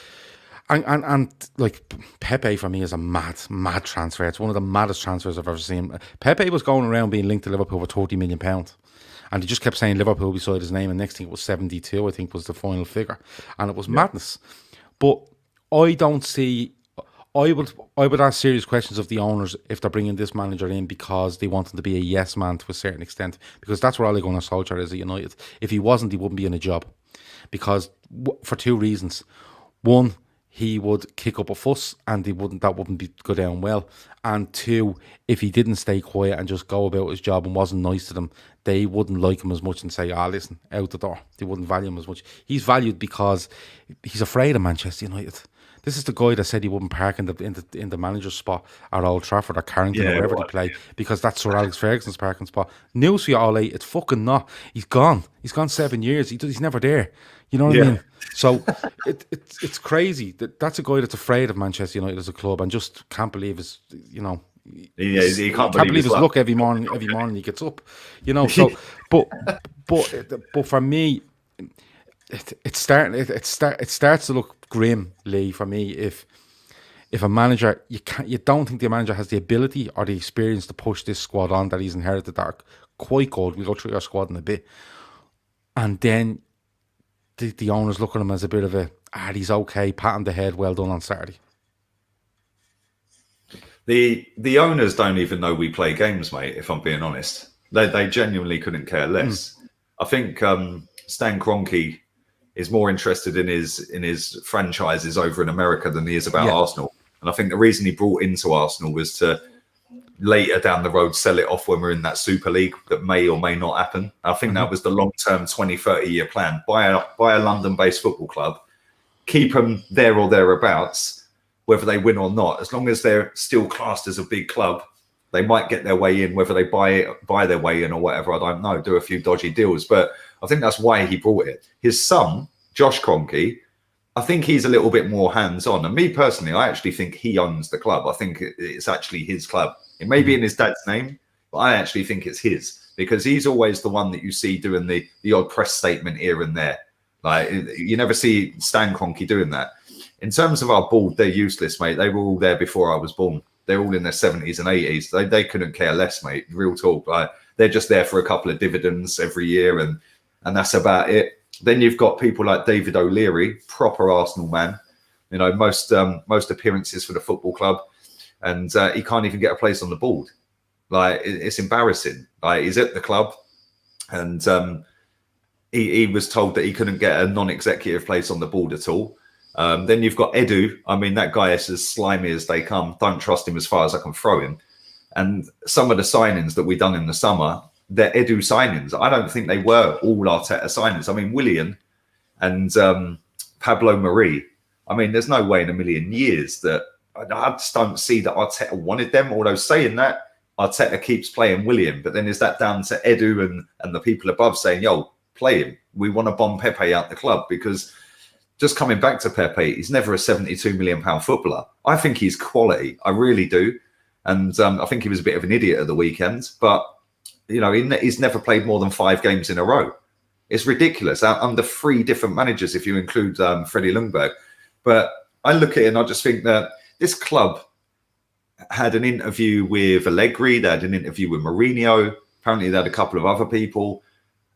and like Pepe for me is a mad transfer. It's one of the maddest transfers I've ever seen. Pepe was going around being linked to Liverpool for £30 million, and he just kept saying Liverpool beside his name. And next thing it was 72, I think was the final figure, and it was madness. But I don't see. I would ask serious questions of the owners if they're bringing this manager in because they want him to be a yes man to a certain extent, because that's where Ole Gunnar Solskjaer is at United. If he wasn't, he wouldn't be in a job. Because for 2 reasons. One, he would kick up a fuss and that wouldn't go down well. And 2, if he didn't stay quiet and just go about his job and wasn't nice to them, they wouldn't like him as much and say, listen, out the door. They wouldn't value him as much. He's valued because he's afraid of Manchester United. This is the guy that said he wouldn't park in the manager's spot at Old Trafford or Carrington or wherever they play because that's Sir Alex Ferguson's parking spot. News for you, Ole, it's fucking not. He's gone. He's gone 7 years. He's never there. You know what I mean? So it's crazy. That's a guy that's afraid of Manchester United as a club and just can't believe his, you know. He can't believe his luck every morning he gets up. You know, so but for me, it starts to look grim, Lee, for me, if if a manager, you don't think the manager has the ability or the experience to push this squad on that he's inherited that are quite good. We'll go through your squad in a bit. And then the owners look at him as a bit of he's okay, pat on the head, well done on Saturday. The owners don't even know we play games, mate, if I'm being honest. They genuinely couldn't care less. I think Stan Kroenke is more interested in his franchises over in America than he is about Arsenal. And I think the reason he brought into Arsenal was to later down the road sell it off when we're in that Super League that may or may not happen. I think that was the long-term 20, 30-year plan. Buy a London-based football club, keep them there or thereabouts, whether they win or not. As long as they're still classed as a big club, they might get their way in, whether they buy their way in or whatever, I don't know, do a few dodgy deals. But I think that's why he brought it. His son, Josh Kroenke, I think he's a little bit more hands-on. And me personally, I actually think he owns the club. I think it's actually his club. It may be in his dad's name, but I actually think it's his, because he's always the one that you see doing the odd press statement here and there. Like, you never see Stan Kroenke doing that. In terms of our board, they're useless, mate. They were all there before I was born. They're all in their 70s and 80s. They couldn't care less, mate. Real talk. Like, they're just there for a couple of dividends every year, and that's about it. Then you've got people like David O'Leary, proper Arsenal man. You know, most appearances for the football club, and he can't even get a place on the board. Like, it's embarrassing. Like, he's at the club, and he was told that he couldn't get a non-executive place on the board at all. Then you've got Edu. I mean, that guy is as slimy as they come. Don't trust him as far as I can throw him. And some of the signings that we done in the summer, they're Edu signings. I don't think they were all Arteta signings. I mean, Willian and Pablo Marie. I mean, there's no way in a million years that I just don't see that Arteta wanted them. Although saying that, Arteta keeps playing Willian. But then is that down to Edu and the people above saying, yo, play him? We want to bomb Pepe out the club? Because just coming back to Pepe, he's never a £72 million footballer. I think he's quality. I really do. And I think he was a bit of an idiot at the weekend. But, you know, he's never played more than 5 games in a row. It's ridiculous. Under 3 different managers, if you include Freddie Ljungberg. But I look at it and I just think that this club had an interview with Allegri. They had an interview with Mourinho. Apparently, they had a couple of other people.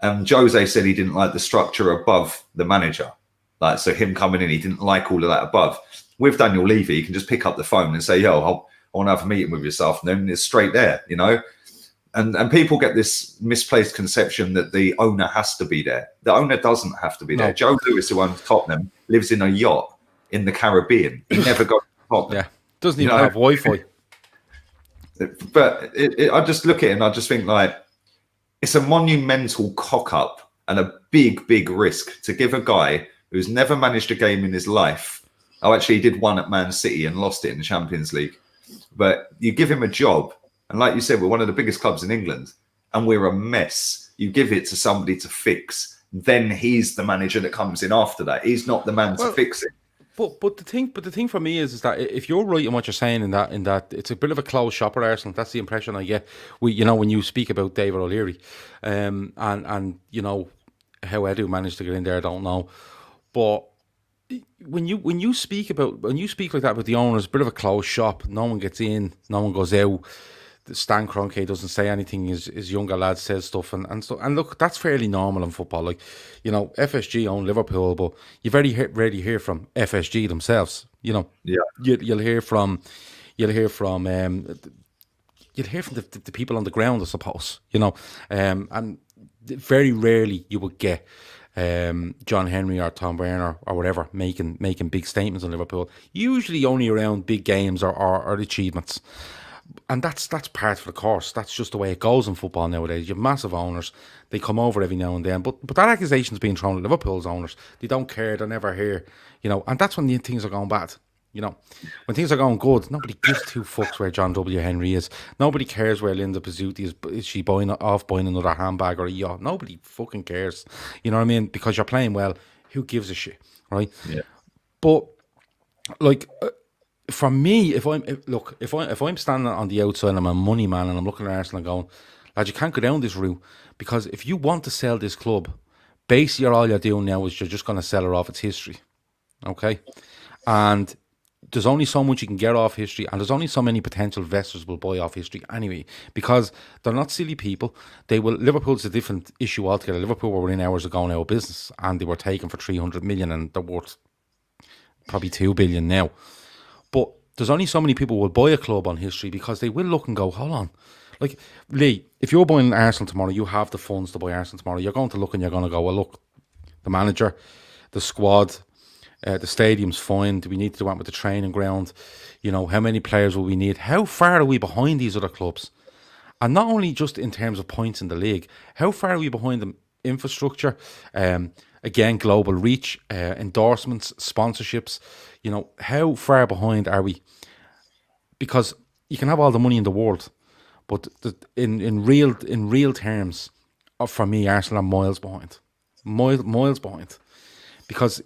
And Jose said he didn't like the structure above the manager. Like, so him coming in, he didn't like all of that above. With Daniel Levy, you can just pick up the phone and say, yo, I want to have a meeting with you this afternoon. And it's straight there, you know. And people get this misplaced conception that the owner has to be there. The owner doesn't have to be there. Joe Lewis, who owns Tottenham, lives in a yacht in the Caribbean. He never got to Tottenham. Yeah, doesn't even have Wi-Fi. But I just look at it and I just think, like, it's a monumental cock-up and a big, big risk to give a guy who's never managed a game in his life. Oh, actually, he did one at Man City and lost it in the Champions League. But you give him a job, and like you said, we're one of the biggest clubs in England, and we're a mess. You give it to somebody to fix, then he's the manager that comes in after that. He's not the man to fix it. But the thing for me is that if you're right in what you're saying in that it's a bit of a closed shop at Arsenal. That's the impression I get. When you speak about David O'Leary, and you know how Edu managed to get in there, I don't know. But when you speak like that about the owners, a bit of a closed shop. No one gets in, no one goes out. Stan Kroenke doesn't say anything. His younger lad says stuff, and look, that's fairly normal in football. Like, you know, FSG own Liverpool, but you very rarely hear from FSG themselves. You know, you'll hear from the people on the ground, I suppose. You know, and very rarely you would get John Henry or Tom Werner or whatever making big statements on Liverpool. Usually only around big games or achievements. And that's part of the course. That's just the way it goes in football nowadays. You have massive owners. They come over every now and then. But that accusation's being thrown at Liverpool's owners. They don't care. They never hear. You know, and that's when things are going bad. You know, when things are going good, nobody gives 2 fucks where John W. Henry is. Nobody cares where Linda Pizzuti is. Is she buying another handbag or a yacht? Nobody fucking cares. You know what I mean? Because you're playing well. Who gives a shit, right? Yeah. But like, for me, if I'm standing on the outside and I'm a money man and I'm looking at Arsenal and going, lad, you can't go down this route, because if you want to sell this club, basically all you're doing now is you're just going to sell it off its history, okay? And there's only so much you can get off history, and there's only so many potential investors will buy off history anyway, because they're not silly people. They will. Liverpool's a different issue altogether. Liverpool were within hours of going out of business, and they were taken for 300 million, and they're worth probably 2 billion now. But there's only so many people will buy a club on history, because they will look and go, hold on. Like, Lee, if you're buying Arsenal tomorrow, you have the funds to buy Arsenal tomorrow. You're going to look and you're going to go, well, look, the manager, the squad, the stadium's fine. Do we need to do that with the training ground? You know, how many players will we need? How far are we behind these other clubs? And not only just in terms of points in the league, how far are we behind them? Infrastructure, again, global reach, endorsements, sponsorships. You know, how far behind are we? Because you can have all the money in the world, but in real terms, for me, Arsenal are miles behind, miles behind. Because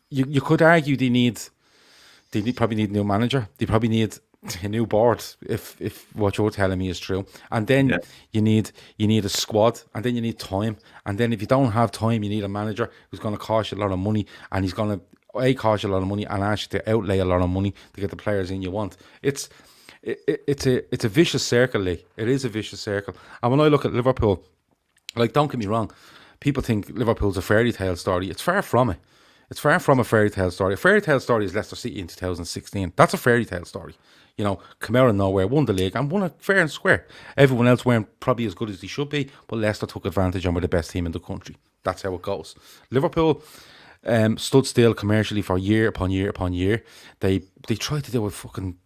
you could argue they probably need a new manager. They probably need a new board, if what you're telling me is true. And then you need a squad, and then you need time. And then if you don't have time, you need a manager who's going to cost you a lot of money, and he's going to cost you a lot of money and ask you to outlay a lot of money to get the players in you want. It's a vicious circle, Lee. It is a vicious circle. And when I look at Liverpool, like, don't get me wrong, people think Liverpool's a fairy tale story. It's far from it. It's far from a fairy tale story. A fairy tale story is Leicester City in 2016. That's a fairy tale story. You know, come out of nowhere, won the league, and won it fair and square. Everyone else weren't probably as good as they should be, but Leicester took advantage and were the best team in the country. That's how it goes. Liverpool stood still commercially for year upon year upon year. They tried to do a fucking,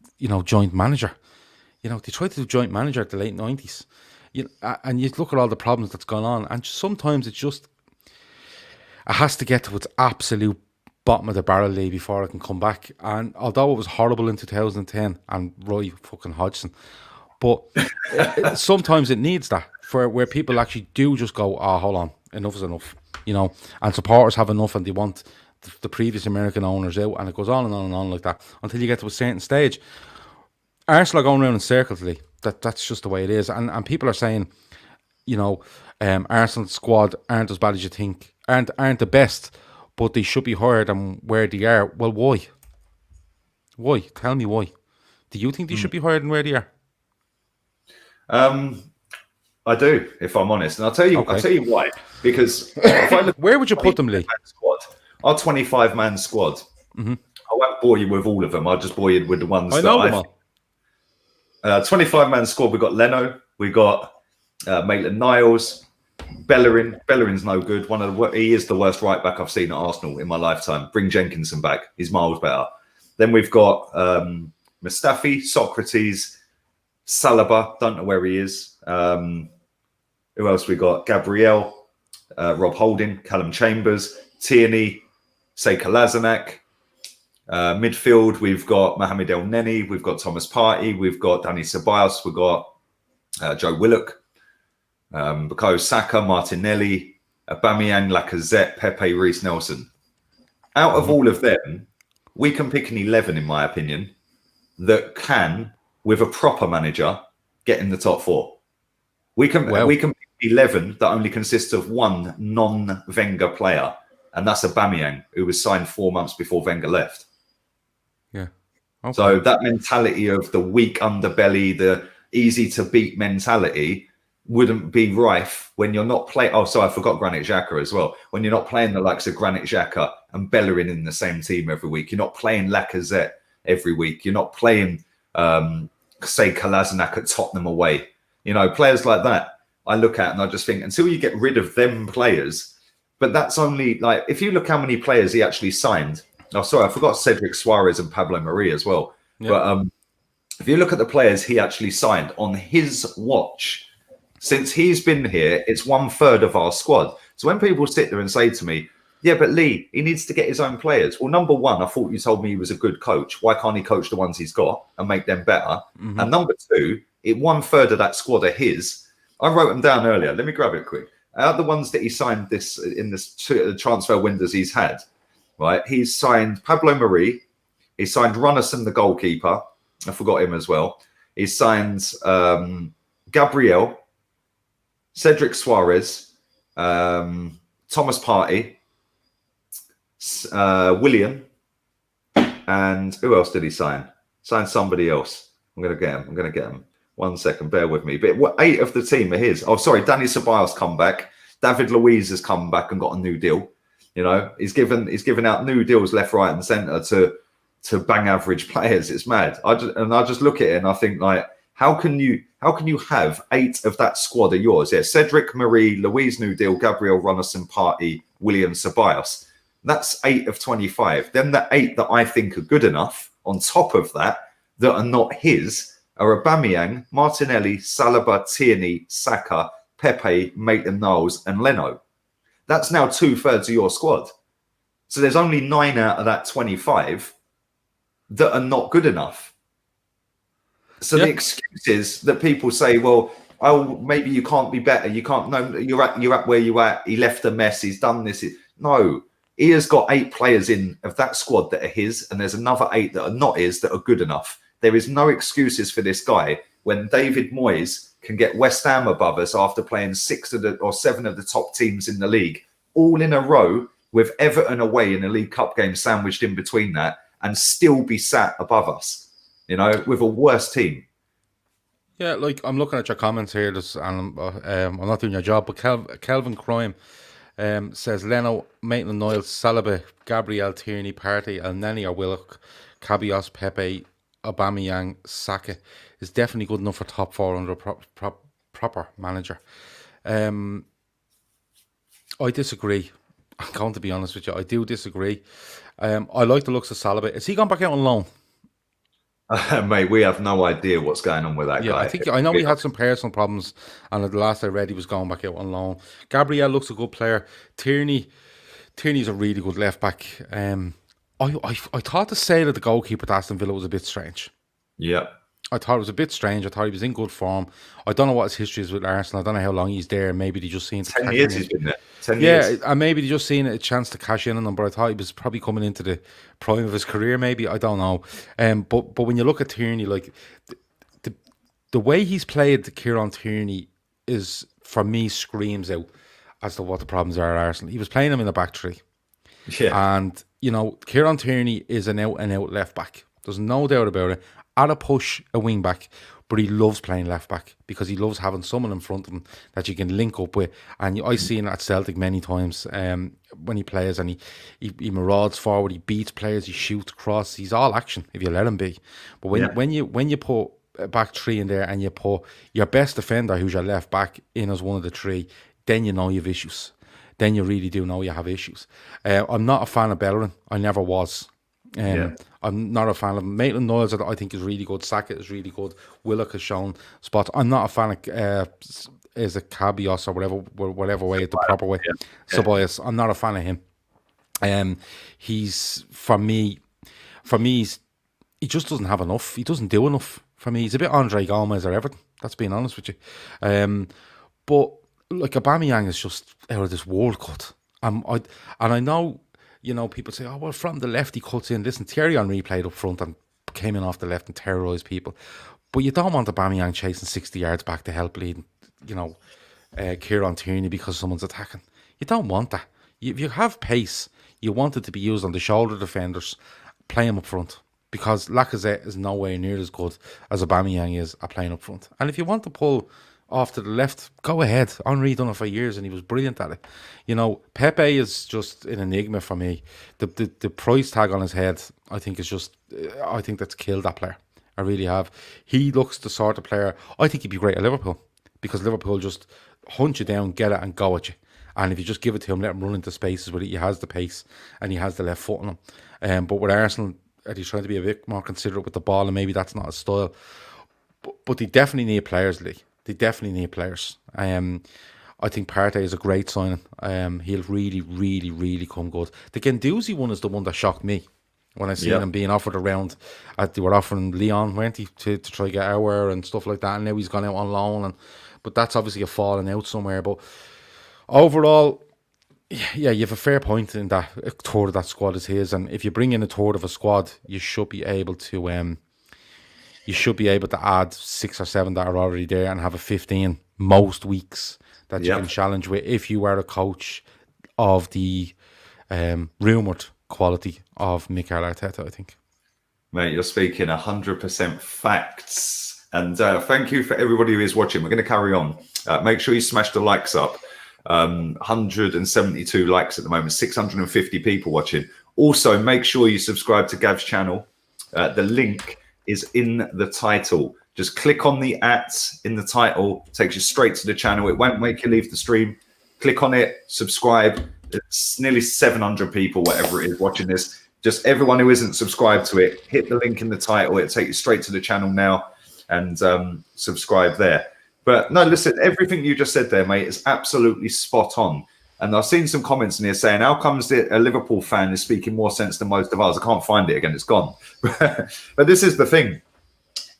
joint manager. They tried to do joint manager at the late 90s. And you look at all the problems that's gone on, and sometimes it has to get to its absolute bottom of the barrel, Lee, before it can come back. And although it was horrible in 2010, and Roy fucking Hodgson, but sometimes it needs that, where people actually do just go, hold on, enough is enough, and supporters have enough, and they want the previous American owners out, and it goes on and on and on like that until you get to a certain stage. Arsenal are going around in circles, Lee. That's just the way it is. And people are saying, Arsenal's squad aren't as bad as you think, aren't the best, but they should be higher than where they are. Well, why? Why? Tell me why. Do you think they should be higher than where they are? I do, if I'm honest. And I'll tell you why. Because if I look where would you put them, Lee? Squad, our 25-man squad. Mm-hmm. I won't bore you with all of them. I'll just bore you with the ones that I know. 25-man squad. We've got Leno. We've got Maitland-Niles. Bellerin. Bellerin's no good. He is the worst right back I've seen at Arsenal in my lifetime. Bring Jenkinson back. He's miles better. Then we've got Mustafi, Socrates, Saliba. Don't know where he is. Who else we got? Gabriel, Rob Holding, Callum Chambers, Tierney, Kolasinac. Midfield, we've got Mohamed El Neni, we've got Thomas Partey, we've got Dani Ceballos, we've got Joe Willock, Bukayo Saka, Martinelli, Aubameyang, Lacazette, Pepe, Reece Nelson. Out of all of them, we can pick an 11, in my opinion, that can, with a proper manager, get in the top four. We can pick 11 that only consists of one non-Wenger player, and that's Aubameyang, who was signed 4 months before Wenger left. Yeah. Okay. So that mentality of the weak underbelly, the easy to beat mentality wouldn't be rife when you're not playing. Oh, sorry, I forgot Granit Xhaka as well. When you're not playing the likes of Granit Xhaka and Bellerin in the same team every week, you're not playing Lacazette every week. You're not playing, Kolasinac at Tottenham away. Players like that, I look at and I just think until you get rid of them players, but that's only like, if you look how many players he actually signed. Oh, sorry, I forgot Cedric Suarez and Pablo Mari as well. Yeah. But if you look at the players he actually signed on his watch, since he's been here, it's 1/3 of our squad. So when people sit there and say to me, yeah, but Lee, he needs to get his own players. Well, number one, I thought you told me he was a good coach. Why can't he coach the ones he's got and make them better? Mm-hmm. And number two, 1/3 of that squad are his. I wrote them down earlier. Let me grab it quick. Out of the ones that he signed in this transfer windows he's had, right? He's signed Pablo Mari. He signed Runnison, the goalkeeper. I forgot him as well. He signed Gabriel, Cedric Suarez, Thomas Partey, William, And who else did he sign? Signed somebody else. I'm going to get him. 1 second, bear with me. But 8 of the team are his. Oh, sorry, Danny Ceballos come back. David Luiz has come back and got a new deal. You know, he's given out new deals left, right, and centre to bang average players. It's mad. I just look at it and I think, like, how can you have 8 of that squad are yours? Yeah, Cedric, Marie, Luiz New Deal, Gabriel Runnison, Partey, William Ceballos. That's 8 of 25. Then the 8 that I think are good enough on top of that are not his are Aubameyang, Martinelli, Saliba, Tierney, Saka, Pepe, Maitland-Niles, and Leno. That's now 2/3 of your squad. So there's only 9 out of that 25 that are not good enough. So the excuses that people say, well, oh, maybe you can't be better. You can't. No, you're at where you at. He left a mess. He's done this. No, he has got 8 players in of that squad that are his, and there's another 8 that are not his that are good enough. There is no excuses for this guy when David Moyes can get West Ham above us after playing 7 of the top teams in the league, all in a row with Everton away in a League Cup game sandwiched in between that, and still be sat above us, you know, with a worse team. Yeah, like, I'm looking at your comments here, and I'm not doing your job, but Kelvin Crime says Leno, Maitland-Niles, Saliba, Gabriel, Tierney, Partey, El Neni or Willock, Cabios, Pepe, Aubameyang, Saka is definitely good enough for top 4 under a proper manager. I disagree. I'm going to be honest with you. I do disagree. I like the looks of Saliba. Is he gone back out on loan? Mate, we have no idea what's going on with that guy. I know he had some personal problems, and at the last I read he was going back out on loan. Gabriel looks a good player. Tierney's a really good left back. I thought the sale of the goalkeeper to Aston Villa was a bit strange. Yeah. I thought it was a bit strange. I thought he was in good form. I don't know what his history is with Arsenal. I don't know how long he's there. Maybe they just seen 10 years he's been there. 10 years. Yeah, and maybe they just seen a chance to cash in on him. But I thought he was probably coming into the prime of his career. Maybe, I don't know. But when you look at Tierney, like the way he's played, Kieran Tierney is, for me, screams out as to what the problems are at Arsenal. He was playing him in the back three. Yeah. And, you know, Kieran Tierney is an out-and-out left-back. There's no doubt about it. At a push, a wing-back, but he loves playing left-back because he loves having someone in front of him that you can link up with. And I've seen it at Celtic many times when he plays, and he marauds forward, he beats players, he shoots across. He's all action if you let him be. But when you put a back three in there and you put your best defender, who's your left-back, in as one of the 3, then you know you have issues. Then you really do know you have issues. I'm not a fan of Bellerin. I never was. I'm not a fan of Maitland-Niles. I think is really good. Saka is really good. Willock has shown spots. I'm not a fan of is it Cabios or whatever way, the proper way. Ceballos. I'm not a fan of him. He's for me, he just doesn't have enough. He doesn't do enough for me. He's a bit Andre Gomez or Everton. That's being honest with you. But like Aubameyang is just out of this world cut. I know. You know, people say, oh, well, from the left he cuts in. Listen, Thierry Henry played up front and came in off the left and terrorised people. But you don't want Aubameyang chasing 60 yards back to help lead, you know, Kieran Tierney because someone's attacking. You don't want that. If you have pace, you want it to be used on the shoulder defenders, play him up front. Because Lacazette is nowhere near as good as Aubameyang is at playing up front. And if you want to pull off to the left, go ahead. Henry done it for years and he was brilliant at it. You know, Pepe is just an enigma for me. The price tag on his head, I think, is just, I think that's killed that player. I really have. He looks the sort of player, I think he'd be great at Liverpool, because Liverpool just hunt you down, get it and go at you. And if you just give it to him, let him run into spaces where he has the pace and he has the left foot on him. But with Arsenal, he's trying to be a bit more considerate with the ball, and maybe that's not his style. But they definitely need players, Lee. They definitely need players. I think Partey is a great signing. He'll really, really, really come good. The Guendouzi one is the one that shocked me when I seen him being offered around. They were offering Leon, weren't they, to try to get our and stuff like that. And now he's gone out on loan. But that's obviously a falling out somewhere. But overall, yeah, you have a fair point in that a third of that squad is his. And if you bring in a third of a squad, you should be able to add 6 or 7 that are already there and have a 15 most weeks that you can challenge with if you are a coach of the rumoured quality of Mikel Arteta, I think. Mate, you're speaking 100% facts. And thank you for everybody who is watching. We're going to carry on. Make sure you smash the likes up. 172 likes at the moment, 650 people watching. Also, make sure you subscribe to Gav's channel. The link is in the title. Just click on the @ in the title. It takes you straight to the channel. It won't make you leave the stream. Click on it, subscribe. It's nearly 700 people, whatever it is, watching this. Just everyone who isn't subscribed to it, hit the link in the title. It'll take you straight to the channel now and subscribe there. But no, listen, everything you just said there, mate, is absolutely spot on. And I've seen some comments in here saying, how comes a Liverpool fan is speaking more sense than most of ours? I can't find it again. It's gone. But this is the thing.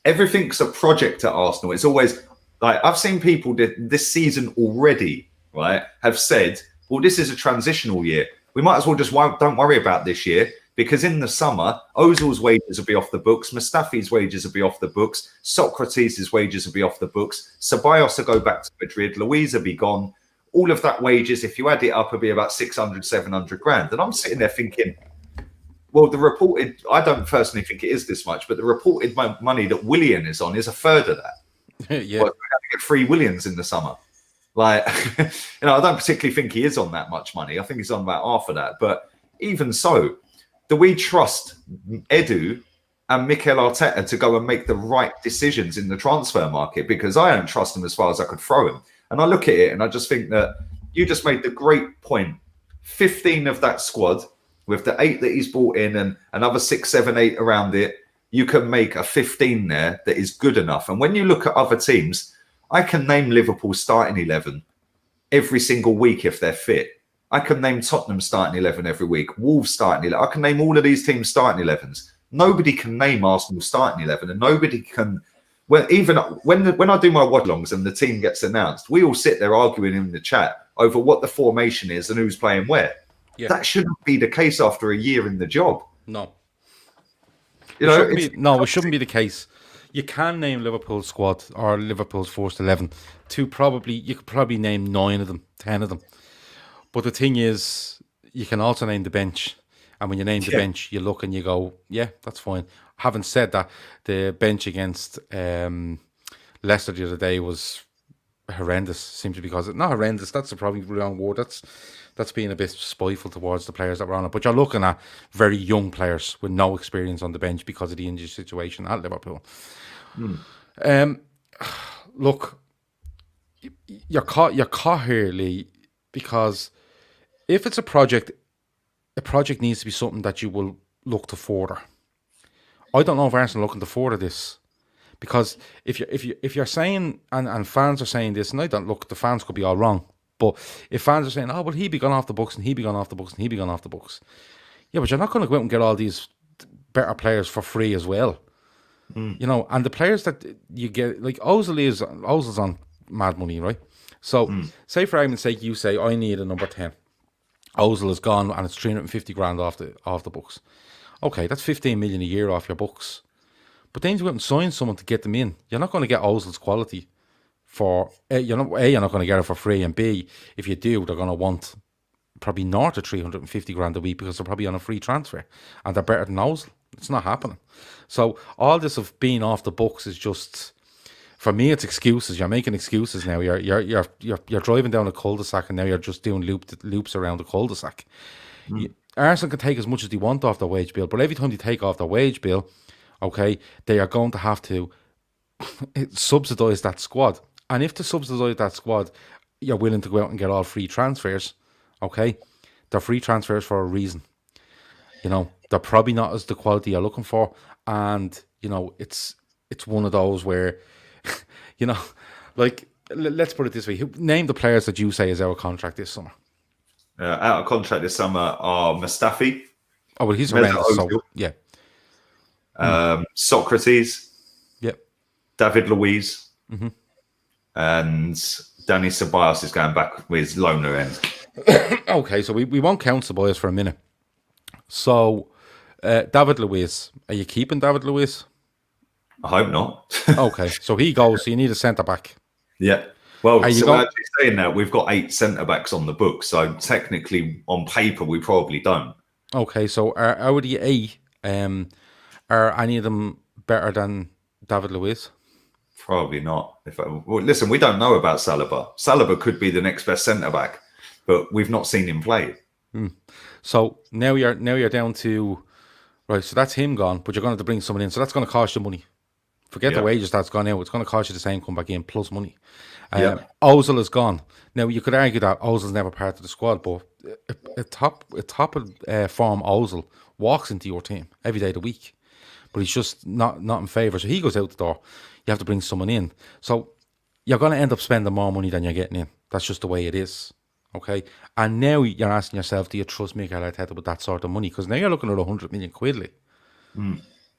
Everything's a project at Arsenal. It's always like I've seen people this season already, right, have said, well, this is a transitional year. We might as well just don't worry about this year. Because in the summer, Ozil's wages will be off the books, Mustafi's wages will be off the books, Socrates' wages will be off the books, Ceballos will go back to Madrid, Luiz will be gone. All of that wages, if you add it up, will be about 600, 700 grand. And I'm sitting there thinking, well, the reported, I don't personally think it is this much, but the reported money that Willian is on is a third of that. Yeah. Well, we're going to get 3 Willians in the summer. Like, I don't particularly think he is on that much money. I think he's on about half of that. But even so, do we trust Edu and Mikel Arteta to go and make the right decisions in the transfer market? Because I don't trust them as far as I could throw him. And I look at it and I just think that you just made the great point. 15 of that squad, with the 8 that he's brought in and another 6, 7, 8 around it, you can make a 15 there that is good enough. And when you look at other teams, I can name Liverpool starting 11 every single week if they're fit. I can name Tottenham starting 11 every week, Wolves starting 11. I can name all of these teams starting 11s. Nobody can name Arsenal starting 11, and nobody can. Well, even when I do my watchalongs and the team gets announced, we all sit there arguing in the chat over what the formation is and who's playing where. Yeah. That shouldn't be the case after a year in the job. No, it shouldn't be the case. You can name Liverpool's squad or Liverpool's first 11. You could probably name 9 of them, 10 of them. But the thing is, you can also name the bench. And when you name the bench, you look and you go, yeah, that's fine. Having said that, the bench against Leicester the other day was horrendous, simply because not horrendous, that's probably the wrong word. That's being a bit spiteful towards the players that were on it. But you're looking at very young players with no experience on the bench because of the injury situation at Liverpool. Look, you're caught here, Lee, because if it's a project needs to be something that you will look to further. I don't know if Arsenal are looking to further this, because if you're saying and fans are saying this, and I don't look, the fans could be all wrong, but if fans are saying, oh, well, he'd be gone off the books and he'd be gone off the books and he'd be gone off the books, yeah, but you're not going to go out and get all these better players for free as well, and the players that you get, like Ozil's on mad money, right? So say for argument's sake, you say I need a number 10. Ozil is gone and it's 350 grand off the books. Okay, that's 15 million a year off your books. But then you go out and sign someone to get them in. You're not going to get Ozil's quality for you're not going to get it for free, and B, if you do, they're going to want probably north of 350 grand a week because they're probably on a free transfer and they're better than Ozil. It's not happening. So all this of being off the books is just, for me, it's excuses. You're making excuses now. You're driving down a cul-de-sac and now you're just doing loops around the cul-de-sac. Arsenal can take as much as they want off their wage bill, but every time they take off their wage bill, okay, they are going to have to subsidise that squad. And if to subsidise that squad, you're willing to go out and get all free transfers, okay, they're free transfers for a reason. They're probably not as the quality you're looking for, and it's one of those where, like, let's put it this way: name the players that you say is out of contract this summer. Out of contract this summer are Mustafi. Oh well, he's horrendous. So, yeah. Socrates. Yep. David Luiz. And Danny Ceballos is going back with his loaner end. Okay, so we won't count Ceballos for a minute. So, David Luiz, are you keeping David Luiz? I hope not. Okay, so he goes. So you need a centre back. Yeah. Well, so actually saying that, we've got 8 centre backs on the book, so technically, on paper, we probably don't. Okay, so out of the 8, Are any of them better than David Luiz? Probably not. Well, listen, we don't know about Saliba. Saliba could be the next best centre back, but we've not seen him play. So now you're down to right. So that's him gone, but you're going to have to bring someone in. So that's going to cost you money. Forget the wages that's gone out. It's going to cost you the same come back in plus money. Ozil is gone. Now you could argue that Ozil's never part of the squad, but a top of form Ozil walks into your team every day of the week, but he's just not in favour. So he goes out the door. You have to bring someone in. So you're going to end up spending more money than you're getting in. That's just the way it is. Okay, and now you're asking yourself, do you trust Mikel Arteta with that sort of money? Because now you're looking at 100 million quid. Like.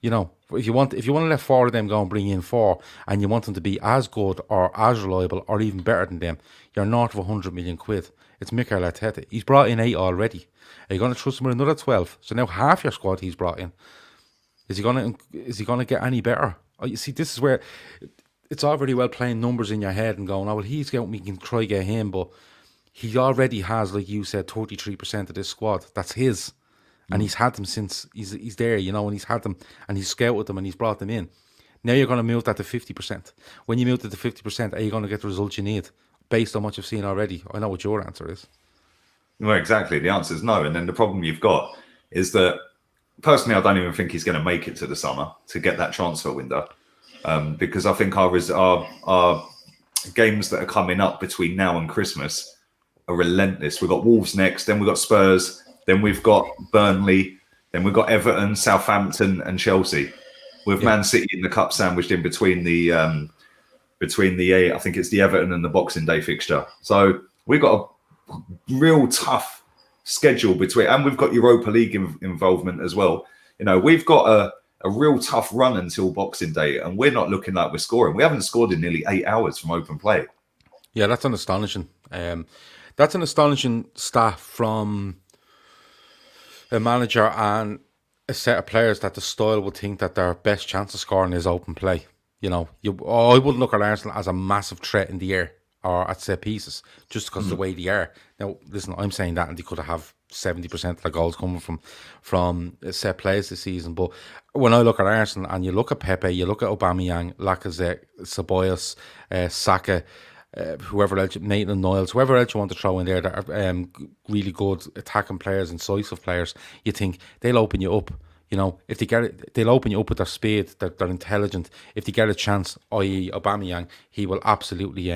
You know, if you want to let 4 of them go and bring in 4, and you want them to be as good or as reliable or even better than them, you're north of 100 million quid. It's Mikel Arteta. He's brought in 8 already. Are you going to trust him with another 12? So now half your squad he's brought in. Is he going to get any better? Oh, you see, this is where it's all very well playing numbers in your head and going, oh well, he's got me, can try get him, but he already has, like you said, 33% of this squad. That's his. And he's had them since he's there, you know, and he's had them and he's scouted them and he's brought them in. Now you're going to move that to 50%. When you move to the 50%, are you going to get the results you need based on what you've seen already? I know what your answer is. Well, exactly. The answer is no. And then the problem you've got is that personally, I don't even think he's going to make it to the summer to get that transfer window, because I think our games that are coming up between now and Christmas are relentless. We've got Wolves next, then we've got Spurs. Then we've got Burnley. Then we've got Everton, Southampton, and Chelsea, with Man City in the cup sandwiched in between the I think it's the Everton and the Boxing Day fixture. So we've got a real tough schedule between, and we've got Europa League involvement as well. You know, we've got a real tough run until Boxing Day, and we're not looking like we're scoring. We haven't scored in nearly 8 hours from open play. Yeah, that's an astonishing. That's an astonishing stat from a manager and a set of players that the style would think that their best chance of scoring is open play. You know, I wouldn't look at Arsenal as a massive threat in the air or at set pieces just because of the way they are. Now, listen, I'm saying that and they could have 70% of the goals coming from set plays this season. But when I look at Arsenal and you look at Pepe, you look at Aubameyang, Lacazette, Ceballos, Saka, whoever else, Nathan Niles, whoever else you want to throw in there that are really good attacking players, incisive players, you think they'll open you up. You know, if they get it, they'll open you up with their speed, they're intelligent. If they get a chance, i.e. Aubameyang, he will absolutely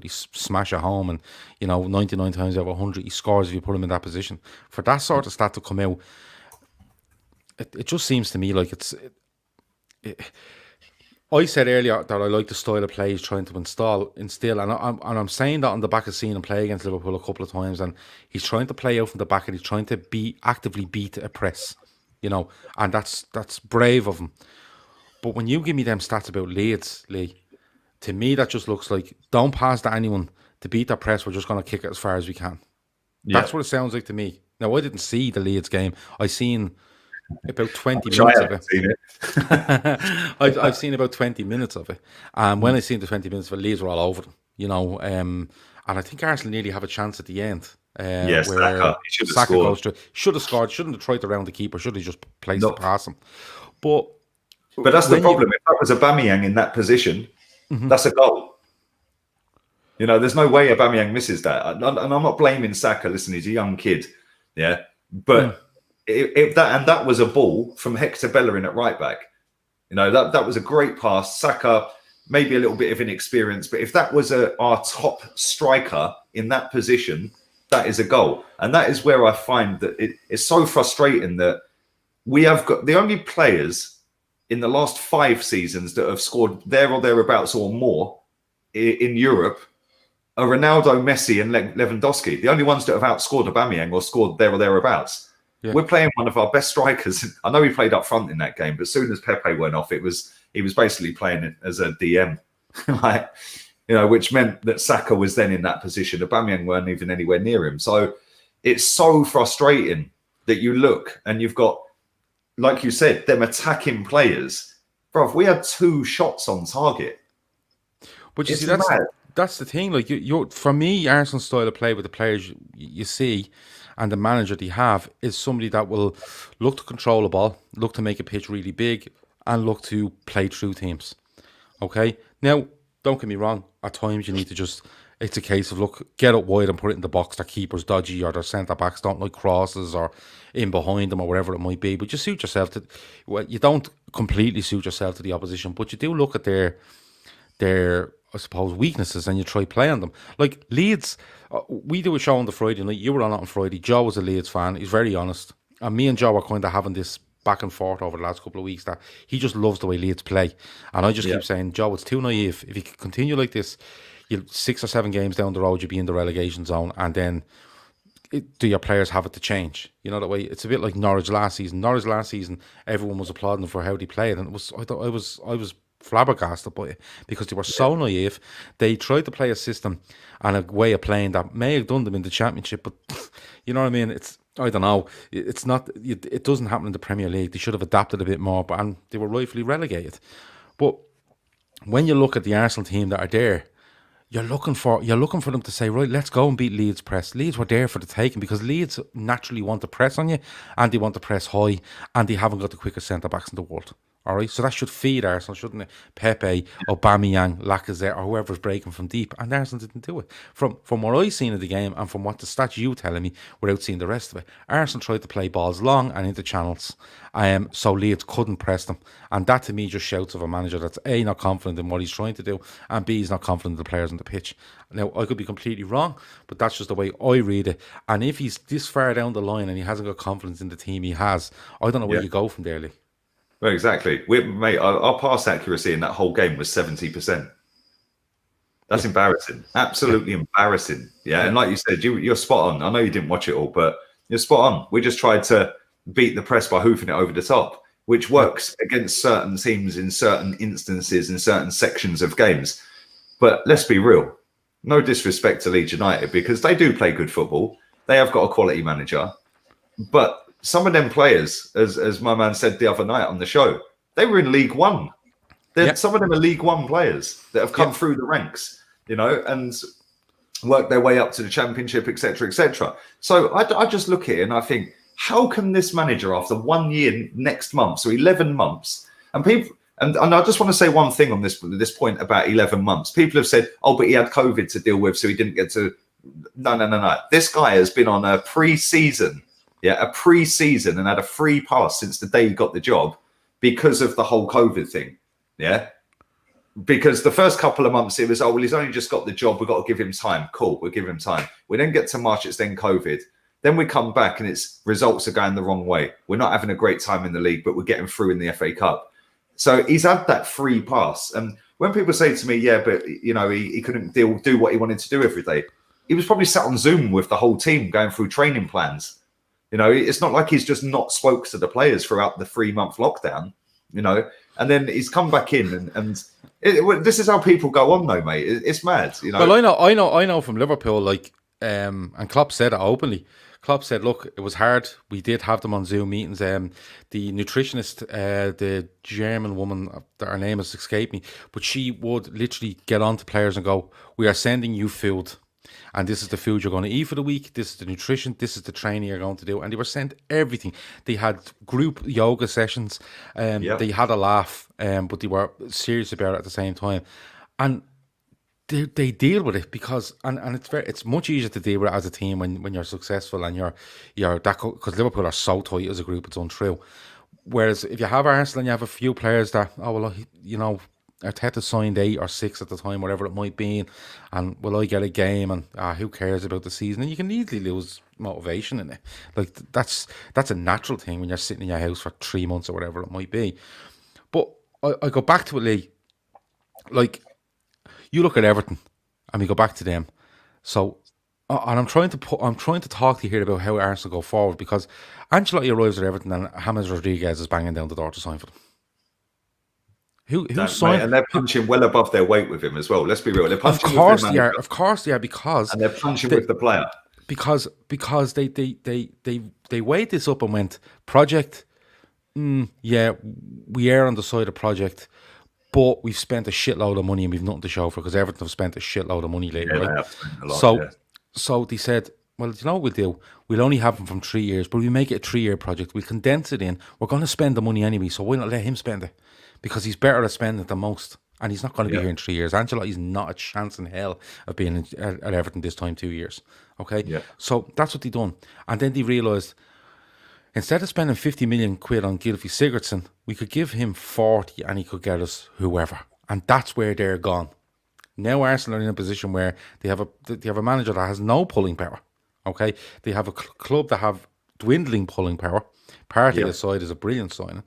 smash it home. And, you know, 99 times out of 100, he scores if you put him in that position. For that sort of stat to come out, it just seems to me like I said earlier that I like the style of play he's trying to instill, and I'm saying that on the back of seeing him play against Liverpool a couple of times, and he's trying to play out from the back and he's trying to actively beat a press, you know, and that's brave of him. But when you give me them stats about Leeds, Lee, to me that just looks like don't pass to anyone to beat that press. We're just going to kick it as far as we can. Yeah. That's what it sounds like to me. Now I didn't see the Leeds game. I seen about 20 minutes of it. I've seen about 20 minutes of it. And when I seen the 20 minutes of it, Leeds were all over them, you know. And I think Arsenal nearly have a chance at the end. Yes, where Saka goes through. Should have scored, shouldn't have tried to round the keeper, should have just placed it past him. But that's the problem. If that was Aubameyang in that position, that's a goal. You know, there's no way Aubameyang misses that. And I'm not blaming Saka. Listen, he's a young kid. Yeah. But if that was a ball from Hector Bellerin at right back, you know, that was a great pass. Saka, maybe a little bit of inexperience, but if that was our top striker in that position, that is a goal. And that is where I find that it's so frustrating that we have got the only players in the last 5 seasons that have scored there or thereabouts or more in Europe are Ronaldo, Messi and Lewandowski. The only ones that have outscored Aubameyang or scored there or thereabouts. Yeah. We're playing one of our best strikers. I know he played up front in that game, but as soon as Pepe went off, he was basically playing it as a DM, like, you know, which meant that Saka was then in that position. Aubameyang weren't even anywhere near him. So it's so frustrating that you look and you've got, like you said, them attacking players. Bro, we had 2 shots on target. But you see, that's mad. that's the thing. Like you for me, Arsenal's style of play with the players you see, and the manager they have is somebody that will look to control the ball, look to make a pitch really big, and look to play through teams. Okay. Now, don't get me wrong. At times, you need to just. It's a case of look, get up wide and put it in the box. Their keeper's dodgy, or their centre backs don't like crosses, or in behind them, or whatever it might be. But you suit yourself to. Well, you don't completely suit yourself to the opposition, but you do look at their I suppose weaknesses, and you try playing them. Like Leeds, we do a show on the Friday night. You were on it on Friday. Joe was a Leeds fan. He's very honest, and me and Joe are kind of having this back and forth over the last couple of weeks that he just loves the way Leeds play, and I just keep saying, Joe, it's too naive. If you continue like this, you'll 6 or 7 games down the road, you'll be in the relegation zone, and then do your players have it to change? You know that way. It's a bit like Norwich last season. Norwich last season, everyone was applauding them for how they played, and it was I was flabbergasted by it because they were so naive. They tried to play a system and a way of playing that may have done them in the Championship, but you know what I mean. It's I don't know. It's not. It doesn't happen in the Premier League. They should have adapted a bit more, and they were rightfully relegated. But when you look at the Arsenal team that are there, you're looking for them to say, right, let's go and beat Leeds press. Leeds were there for the taking because Leeds naturally want to press on you, and they want to press high, and they haven't got the quickest centre backs in the world. All right, so that should feed Arsenal, shouldn't it? Pepe, Aubameyang, Lacazette, or whoever's breaking from deep, and Arsenal didn't do it. From what I've seen of the game, and from what the stats you telling me, without seeing the rest of it, Arsenal tried to play balls long and into channels, so Leeds couldn't press them, and that to me just shouts of a manager that's A, not confident in what he's trying to do, and B, is not confident in the players on the pitch. Now, I could be completely wrong, but that's just the way I read it. And if he's this far down the line and he hasn't got confidence in the team he has, I don't know where you go from there, Lee. Well, exactly. Mate, our pass accuracy in that whole game was 70%. That's embarrassing. Absolutely embarrassing. Yeah. And like you said, you're spot on. I know you didn't watch it all, but you're spot on. We just tried to beat the press by hoofing it over the top, which works against certain teams in certain instances, in certain sections of games. But let's be real. No disrespect to Leeds United, because they do play good football. They have got a quality manager. But some of them players, as my man said the other night on the show, they were in League One. Some of them are League One players that have come through the ranks, and worked their way up to the Championship, etc., etc. So I just look at it and I think, how can this manager, after 1 year next month, so 11 months, and people, and I just want to say one thing on this point about 11 months. People have said, oh, but he had COVID to deal with, so he didn't get to. No. This guy has been on a pre-season. A pre-season, and had a free pass since the day he got the job because of the whole COVID thing. Yeah. Because the first couple of months it was, oh, well, he's only just got the job. We've got to give him time. Cool. We'll give him time. We then get to March. It's then COVID. Then we come back and its results are going the wrong way. We're not having a great time in the league, but we're getting through in the FA Cup. So he's had that free pass. And when people say to me, yeah, but, he couldn't do what he wanted to do every day. He was probably sat on Zoom with the whole team going through training plans. It's not like he's just not spoke to the players throughout the 3-month lockdown, and then he's come back in and this is how people go on though, mate. It's mad, Well, I know from Liverpool, like, and Klopp said it openly. Klopp said, look, it was hard. We did have them on Zoom meetings. The nutritionist, the German woman, her name has escaped me, but she would literally get on to players and go, we are sending you food. And this is the food you're going to eat for the week. This is the nutrition. This is the training you're going to do. And they were sent everything. They had group yoga sessions. They had a laugh, but they were serious about it at the same time. And they deal with it because, and it's much easier to deal with it as a team when you're successful and you're that, because Liverpool are so tight as a group, it's untrue. Whereas if you have Arsenal and you have a few players that, Arteta signed 8 or 6 at the time, whatever it might be, and will I get a game? And who cares about the season? And you can easily lose motivation in it. Like that's a natural thing when you're sitting in your house for 3 months or whatever it might be. But I go back to it, Lee. Like, you look at Everton, and we go back to them. So, and I'm trying to talk to you here about how Arsenal go forward, because Ancelotti arrives at Everton and James Rodriguez is banging down the door to sign for them. Who signed? And they're punching well above their weight with him as well. Let's be real. They're punching of course they are. Of course they are, because and they're punching with the player. Because they weighed this up and went, project. We are on the side of project, But we've spent a shitload of money and we've nothing to show for, because Everton have spent a shitload of money lately, Yeah, right? they have spent a lot, So they said, well, you know what we'll do? We'll only have him from 3 years, but we make it a 3-year project. We'll condense it in. We're going to spend the money anyway, so why not let him spend it? Because he's better at spending it than most. And he's not going to be here in 3 years. Ancelotti's not a chance in hell of being at Everton this time 2 years. Okay? Yeah. So that's what they done. And then they realised, instead of spending 50 million quid on Gylfi Sigurdsson, we could give him 40 and he could get us whoever. And that's where they're gone. Now Arsenal are in a position where they have a manager that has no pulling power. Okay? They have a club that have dwindling pulling power. Partey aside is a brilliant signing.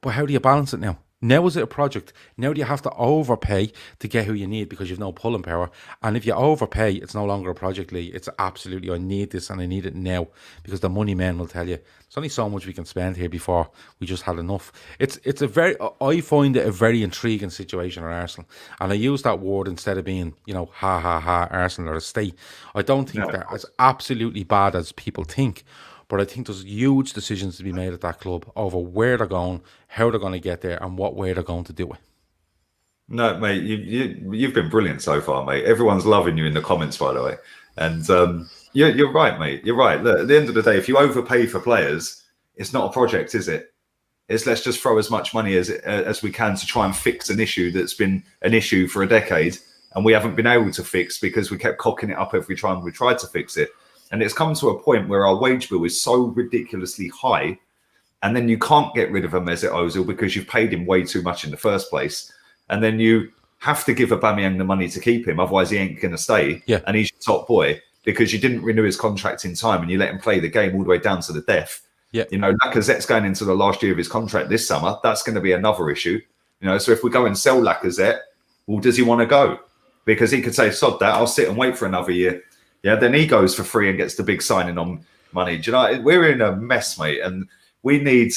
But how do you balance it now? Now is it a project? Now do you have to overpay to get who you need because you've no pulling power? And if you overpay, it's no longer a project, Lee. It's absolutely, I need this and I need it now, because the money men will tell you there's only so much we can spend here before we just had enough. It's a very, I find it a very intriguing situation at Arsenal. And I use that word instead of being, ha ha ha, Arsenal are a state. I don't think they're as absolutely bad as people think. But I think there's huge decisions to be made at that club over where they're going, how they're going to get there, and what way they're going to do it. No, mate, you've been brilliant so far, mate. Everyone's loving you in the comments, by the way. And you're right, mate. You're right. Look, at the end of the day, if you overpay for players, it's not a project, is it? It's let's just throw as much money as we can to try and fix an issue that's been an issue for a decade, and we haven't been able to fix because we kept cocking it up every time we tried to fix it. And it's come to a point where our wage bill is so ridiculously high, and then you can't get rid of a Mesut Ozil because you've paid him way too much in the first place. And then you have to give Aubameyang the money to keep him, otherwise he ain't going to stay. Yeah. And he's your top boy because you didn't renew his contract in time and you let him play the game all the way down to the death. Yeah. Lacazette's going into the last year of his contract this summer. That's going to be another issue. So if we go and sell Lacazette, well, does he want to go? Because he could say, sod that, I'll sit and wait for another year. Yeah, then he goes for free and gets the big signing on money. Do you know, we're in a mess, mate, and we need.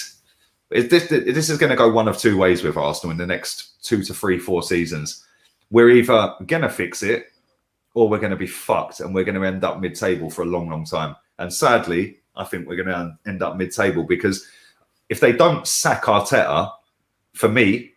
This is going to go one of two ways with Arsenal in the next 2 to 3, 4 seasons. We're either going to fix it, or we're going to be fucked, and we're going to end up mid-table for a long, long time. And sadly, I think we're going to end up mid-table because if they don't sack Arteta, for me,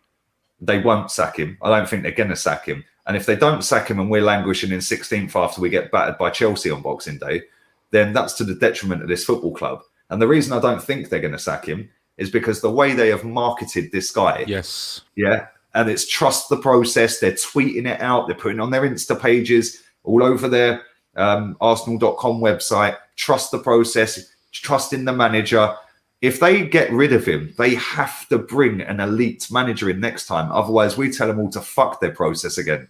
they won't sack him. I don't think they're going to sack him. And if they don't sack him and we're languishing in 16th after we get battered by Chelsea on Boxing Day, then that's to the detriment of this football club. And the reason I don't think they're going to sack him is because the way they have marketed this guy. Yes. Yeah. And it's trust the process. They're tweeting it out. They're putting it on their Insta pages, all over their Arsenal.com website. Trust the process. Trust in the manager. If they get rid of him, they have to bring an elite manager in next time. Otherwise, we tell them all to fuck their process again.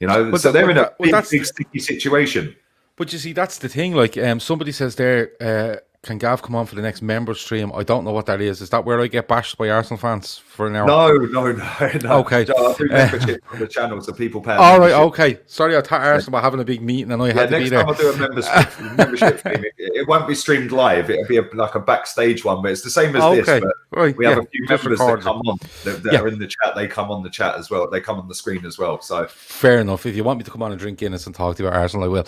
So they're in a big sticky situation. But you see, that's the thing. Like, somebody says there, can Gav come on for the next member stream? I don't know what that is. Is that where I get bashed by Arsenal fans for an hour? No. Okay. I do membership on the channel, so people pay. All right, okay. Sorry, I thought Arsenal were having a big meeting and I had to be there. Next time I'll do a membership stream. It won't be streamed live. It'll be like a backstage one, but it's the same as this. But right. We have a few members that come on that are in the chat. They come on the chat as well. They come on the screen as well. So fair enough. If you want me to come on and drink Guinness and talk to you about Arsenal, I will.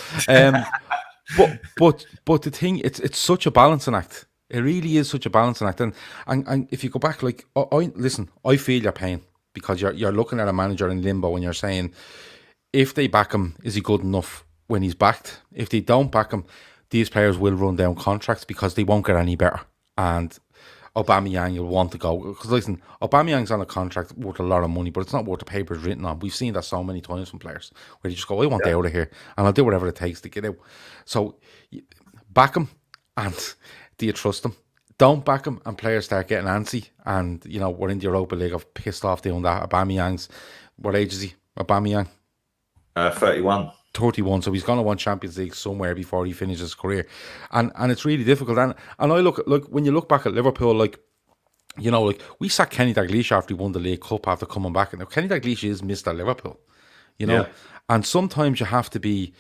But the thing, it's such a balancing act. It really is such a balancing act. And if you go back, like, I feel your pain because you're looking at a manager in limbo and you're saying, if they back him, is he good enough when he's backed? If they don't back him, these players will run down contracts because they won't get any better. And Aubameyang, you'll want to go. Because listen, Aubameyang's on a contract worth a lot of money, but it's not worth the paper it's written on. We've seen that so many times from players where they just go, I want out of here and I'll do whatever it takes to get out. So back him, and do you trust him? Don't back him and players start getting antsy and, we're in the Europa League. I've pissed off doing that. Aubameyang's, what age is he? Aubameyang? 31. 31, so he's going to want Champions League somewhere before he finishes his career, and it's really difficult. And I look when you look back at Liverpool, we sacked Kenny Dalglish after he won the League Cup after coming back, and now Kenny Dalglish is Mr. Liverpool, and sometimes you have to be.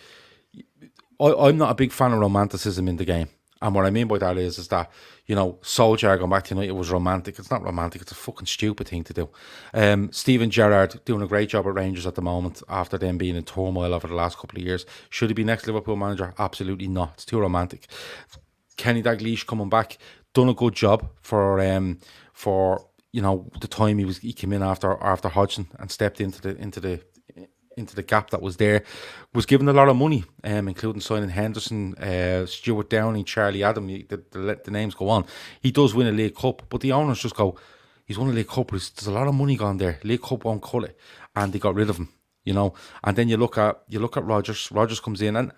I'm not a big fan of romanticism in the game. And what I mean by that is that, Solskjaer going back to United was romantic. It's not romantic. It's a fucking stupid thing to do. Steven Gerrard doing a great job at Rangers at the moment after them being in turmoil over the last couple of years. Should he be next Liverpool manager? Absolutely not. It's too romantic. Kenny Dalglish coming back, done a good job for you know, the time he came in after Hodgson and stepped into the gap that was there, was given a lot of money, including signing Henderson, Stuart Downing, Charlie Adam. The names go on. He does win a League Cup, but the owners just go, he's won a League Cup, but there's a lot of money gone there. League Cup won't cut it, and they got rid of him. You know, and then you look at Rodgers. Rodgers comes in, and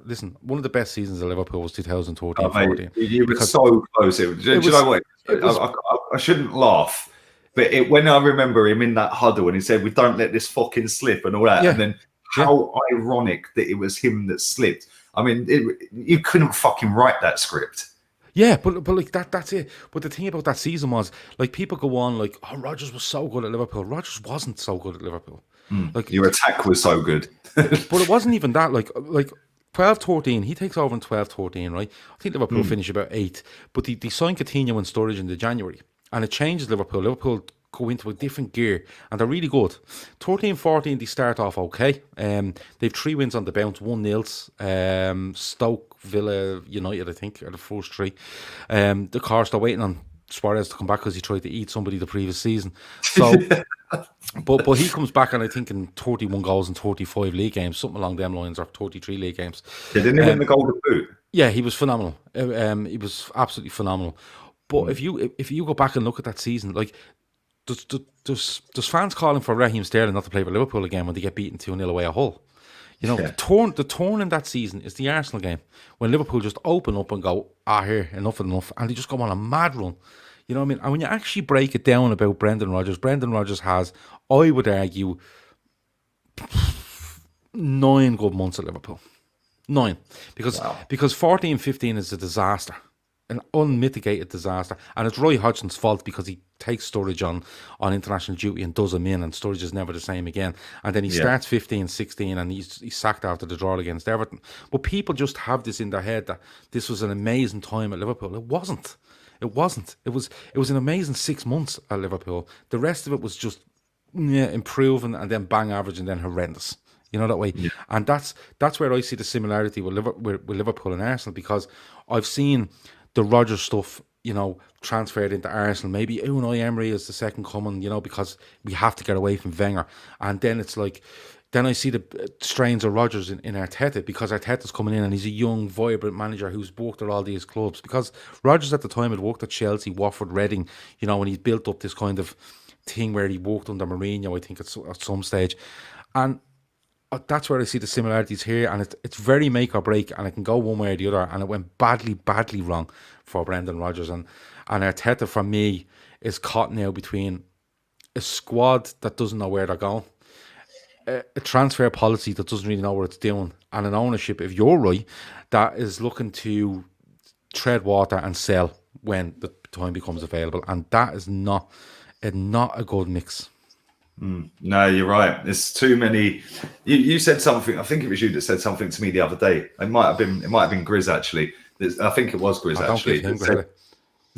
listen, one of the best seasons of Liverpool was 2013-14. You were so close. Do you know what? I shouldn't laugh, but when I remember him in that huddle and he said, "We don't let this fucking slip," and all that, and then how ironic that it was him that slipped. I mean, you couldn't fucking write that script. Yeah, but like that's it. But the thing about that season was, like, people go on like, "Oh, Rodgers was so good at Liverpool." Rodgers wasn't so good at Liverpool. Like, your attack was so good. but it wasn't even that. Like 12-13, he takes over in 12-13, right? I think Liverpool finish about 8th, but they sign Coutinho and Sturridge in the January, and it changes Liverpool. Liverpool go into a different gear, and they're really good. 13-14, they start off okay. They've 3 wins on the bounce, 1-0. Stoke, Villa, United, I think, are the first 3. The cars, they're waiting on Suarez to come back because he tried to eat somebody the previous season. So, but he comes back, and I think in 31 goals in 35 league games, something along them lines, or 33 league games. Didn't he win the Golden Boot? Yeah, he was phenomenal. He was absolutely phenomenal. But if you go back and look at that season, like, there's fans calling for Raheem Sterling not to play for Liverpool again when they get beaten 2-0 away at Hull. You know, the turn in that season is the Arsenal game when Liverpool just open up and go, here, enough, and they just go on a mad run. You know what I mean? And when you actually break it down about Brendan Rodgers has, I would argue, 9 good months at Liverpool. 9. Because 14-15 is a disaster. An unmitigated disaster. And it's Roy Hodgson's fault because he takes Sturridge on international duty and does him in, and Sturridge is never the same again. And then he starts 15-16 and he's sacked after the draw against Everton. But people just have this in their head that this was an amazing time at Liverpool. It wasn't. It was an amazing 6 months at Liverpool. The rest of it was just improving and then bang average and then horrendous. You know that way. Yeah. And that's where I see the similarity with Liverpool and Arsenal, because I've seen the Rodgers stuff, transferred into Arsenal. Maybe Unai Emery is the second coming, because we have to get away from Wenger. And then it's like, then I see the strains of Rodgers in Arteta, because Arteta's coming in and he's a young, vibrant manager who's worked at all these clubs. Because Rodgers at the time had worked at Chelsea, Watford, Reading, and he's built up this kind of thing where he worked under Mourinho, I think, at some stage. And that's where I see the similarities here, and it's very make or break, and it can go one way or the other, and it went badly wrong for Brendan Rodgers, and Arteta, for me, is caught now between a squad that doesn't know where they're going, a transfer policy that doesn't really know what it's doing, and an ownership, if you're right, that is looking to tread water and sell when the time becomes available, and that is not a good mix. No, you're right. There's too many. You said something. I think it was you that said something to me the other day. It might have been Grizz, actually. I think it was Grizz, actually.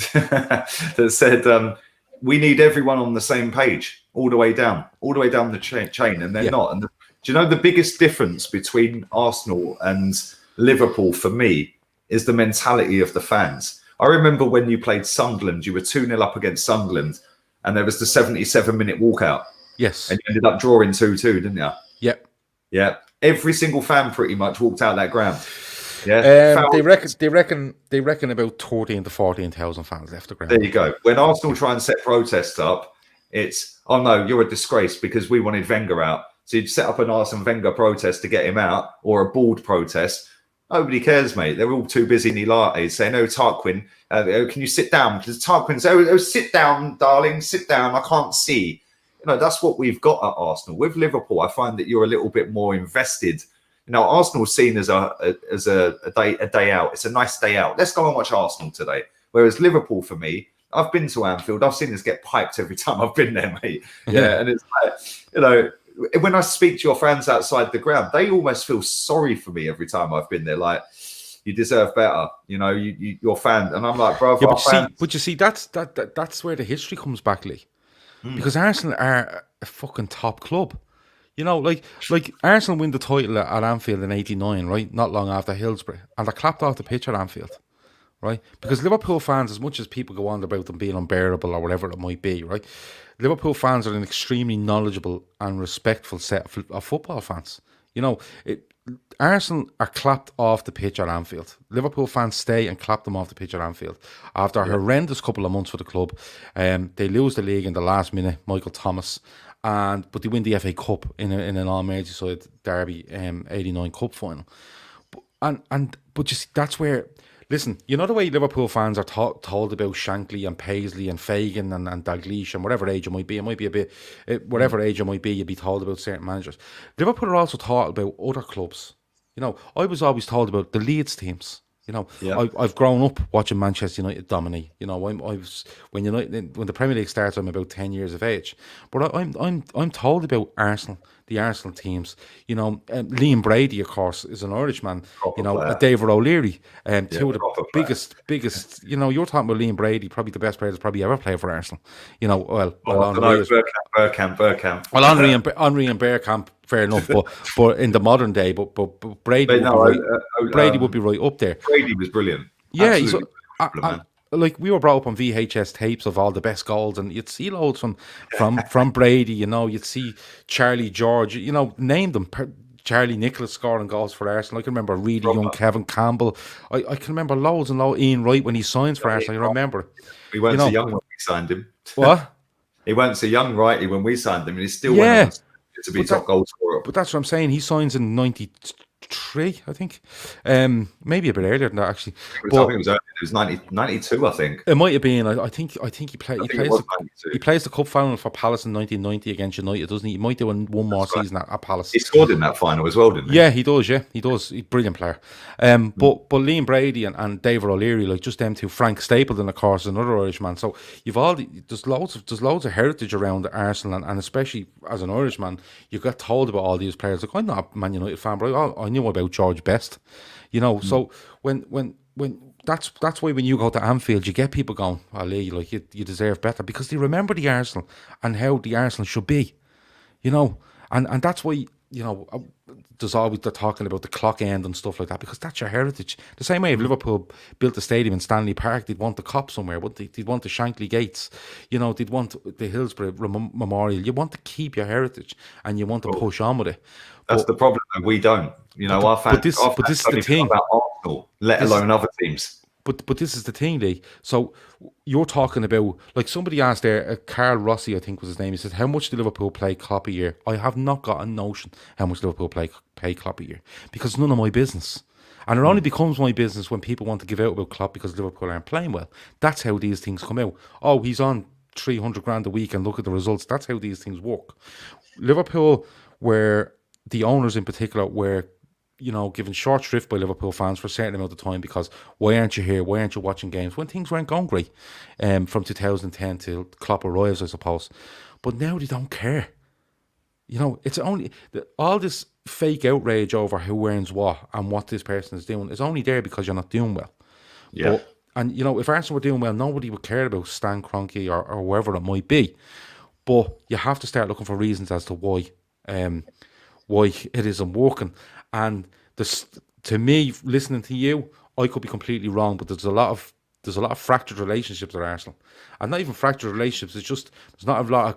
That said, we need everyone on the same page all the way down the chain, and they're not. And do you know the biggest difference between Arsenal and Liverpool for me is the mentality of the fans. I remember when you played Sunderland, you were 2-0 up against Sunderland, and there was the 77-minute walkout. Yes. And you ended up drawing 2-2, didn't you? Yep. Yeah. Every single fan pretty much walked out that ground. Yeah. They reckon about 13,000 to 14,000 fans left the ground. There you go. When Arsenal try and set protests up, it's, oh no, you're a disgrace because we wanted Wenger out. So you'd set up an Arsene Wenger protest to get him out, or a board protest. Nobody cares, mate. They're all too busy Nilates saying, "Oh, Tarquin, can you sit down?" Because Tarquin's, "Oh, sit down, darling, sit down. I can't see." That's what we've got at Arsenal. With Liverpool, I find that you're a little bit more invested. Arsenal's seen as a day out. It's a nice day out. Let's go and watch Arsenal today. Whereas Liverpool, for me, I've been to Anfield. I've seen us get piped every time I've been there, mate. Yeah, and it's like, when I speak to your fans outside the ground, they almost feel sorry for me every time I've been there. Like, you deserve better. Your fan, and I'm like, bro. Yeah, but you see, that's where the history comes back, Lee. Because Arsenal are a fucking top club. Like Arsenal win the title at Anfield in '89, right? Not long after Hillsborough. And they're clapped off the pitch at Anfield. right? Because Liverpool fans, as much as people go on about them being unbearable or whatever it might be, right? Liverpool fans are an extremely knowledgeable and respectful set of football fans. You know, Arsenal are clapped off the pitch at Anfield. Liverpool fans stay and clap them off the pitch at Anfield. After a horrendous couple of months for the club, they lose the league in the last minute, Michael Thomas, but they win the FA Cup in an all-Merseyside derby 89 cup final. But you see, that's where, listen, you know the way Liverpool fans are told about Shankly and Paisley and Fagan and Dalglish and whatever age it might be a bit, whatever age it might be, you'd be told about certain managers. Liverpool are also taught about other clubs. You know, I was always told about the Leeds teams. You know, I've grown up watching Manchester United dominate. You know, when the Premier League starts, I'm about 10 years of age. But I'm told about Arsenal, the Arsenal teams. You know, Liam Brady, of course, is an Irishman. Proper you know, player. David O'Leary, two of the proper biggest. You know, you're talking about Liam Brady, probably the best player that's probably ever played for Arsenal. You know, I don't know, Bergkamp. Well, Henry and Bergkamp, fair enough, but in the modern day, but Brady Brady would be right up there. Brady was brilliant. Yeah, Absolutely brilliant, man. like we were brought up on VHS tapes of all the best goals, and you'd see loads from Brady. You know, you'd see Charlie George. You know, name them. Charlie Nicholas scoring goals for Arsenal. I can remember really young Kevin Campbell. I can remember loads and loads. Ian Wright when he signs for Arsenal. I remember. We weren't so young when we signed him. What? He weren't so young, righty, when we signed him, and he's still went on to be top goal scorer. But that's what I'm saying. He signs in 93, I think. Maybe a bit earlier than that, actually. I think it was 92, I think. It might have been. I think he plays the cup final for Palace in 1990 against United, doesn't he? He might do one more season at Palace. He scored in that final as well, didn't he? Yeah, he does. Yeah, he does. He's a brilliant player. But Liam Brady and David O'Leary, like just them two. Frank Stapleton, of course, another Irishman. So there's loads of heritage around Arsenal, and especially as an Irishman, you got told about all these players. Like, I'm not a Man United fan, but I knew about George Best. You know, so when that's why when you go to Anfield, you get people going, "Oh, Lee, like you deserve better," because they remember the Arsenal and how the Arsenal should be. You know, and that's why, you know, there's always they're talking about the clock end and stuff like that, because that's your heritage. The same way if Liverpool built a stadium in Stanley Park, they'd want the Kop somewhere, wouldn't they? They'd want the Shankly Gates, you know, they'd want the Hillsborough Memorial. You want to keep your heritage and you want to push on with it. That's the problem, and we don't. You know, our fans this is the thing about Arsenal, let alone other teams. But this is the thing, Lee. So you're talking about, like somebody asked there, Carl Rossi, I think was his name. He said, "How much do Liverpool play Klopp a year?" I have not got a notion how much Liverpool pay Klopp a year, because it's none of my business. And it only becomes my business when people want to give out about Klopp because Liverpool aren't playing well. That's how these things come out. Oh, he's on 300 grand a week and look at the results. That's how these things work. Liverpool, where the owners in particular were, you know, given short shrift by Liverpool fans for a certain amount of time, because why aren't you here? Why aren't you watching games? When things weren't going great, from 2010 till Klopp arrives, I suppose. But now they don't care. You know, it's only all this fake outrage over who earns what and what this person is doing is only there because you're not doing well. Yeah. And you know, if Arsenal were doing well, nobody would care about Stan Kroenke or whoever it might be. But you have to start looking for reasons as to why it isn't working. And to me, listening to you, I could be completely wrong, but there's a lot of fractured relationships at Arsenal, and not even fractured relationships. It's just there's not a lot of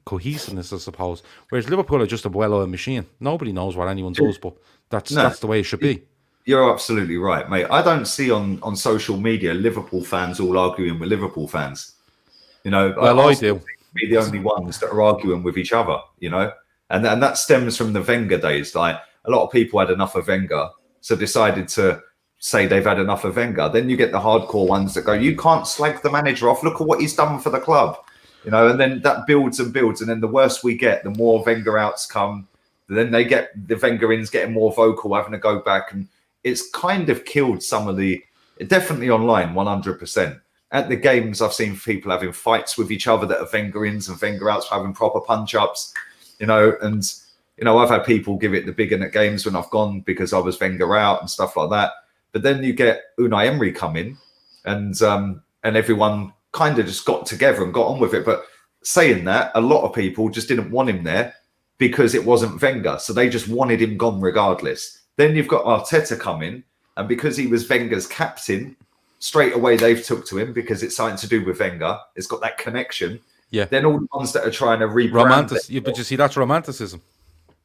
cohesiveness, I suppose. Whereas Liverpool are just a well-oiled machine. Nobody knows what anyone does, but that's the way it should be. You're absolutely right, mate. I don't see on social media Liverpool fans all arguing with Liverpool fans. You know, well, I do. Be the only ones that are arguing with each other. You know, and that stems from the Wenger days. Like, a lot of people had enough of Wenger, so decided to say they've had enough of Wenger. Then you get the hardcore ones that go, "You can't slag the manager off. Look at what he's done for the club." You know, and then that builds and builds, and then the worse we get, the more Wenger outs come. Then they get the Wenger-ins getting more vocal, having to go back, and it's kind of killed some of the. Definitely online, 100%. At the games, I've seen people having fights with each other that are Wenger-ins and Wenger-outs, having proper punch-ups. You know, and you know, I've had people give it the big in at games when I've gone because I was Wenger out and stuff like that. But then you get Unai Emery come in, and everyone kind of just got together and got on with it. But saying that, a lot of people just didn't want him there because it wasn't Wenger. So they just wanted him gone regardless. Then you've got Arteta come in, and because he was Wenger's captain, straight away they've took to him because it's something to do with Wenger. It's got that connection. Yeah. Then all the ones that are trying to rebrand. But you see, that's romanticism.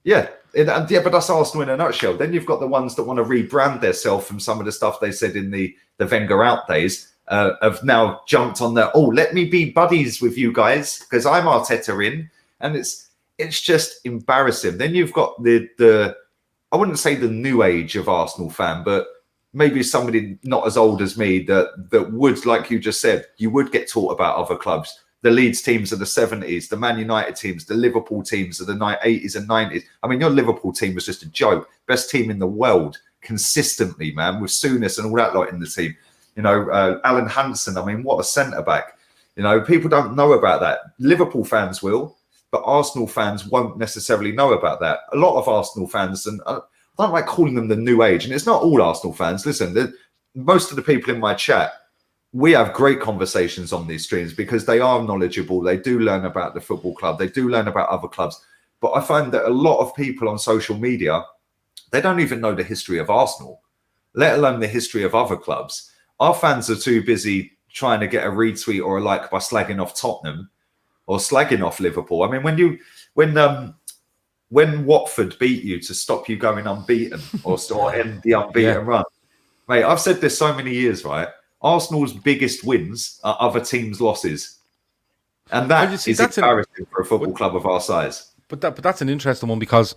Yeah. But that's Arsenal in a nutshell. Then you've got the ones that want to rebrand themselves from some of the stuff they said in the Wenger out days, have now jumped on the, let me be buddies with you guys because I'm Arteta in. And it's just embarrassing. Then you've got the I wouldn't say the new age of Arsenal fan, but maybe somebody not as old as me that would, like you just said, you would get taught about other clubs. The Leeds teams of the 70s, the Man United teams, the Liverpool teams of the 80s and 90s. I mean, your Liverpool team was just a joke. Best team in the world consistently, man, with Souness and all that lot in the team. Alan Hansen, I mean, what a centre-back. People don't know about that. Liverpool fans will. But Arsenal fans won't necessarily know about that. A lot of Arsenal fans, and I don't like calling them the new age, and it's not all Arsenal fans. Listen, most of the people in my chat, we have great conversations on these streams because they are knowledgeable. They do learn about the football club. They do learn about other clubs. But I find that a lot of people on social media, they don't even know the history of Arsenal, let alone the history of other clubs. Our fans are too busy trying to get a retweet or a like by slagging off Tottenham or slagging off Liverpool. I mean, when Watford beat you to stop you going unbeaten or end the unbeaten run, mate, I've said this so many years, right? Arsenal's biggest wins are other teams' losses, and that's embarrassing for a football club of our size. But that's an interesting one because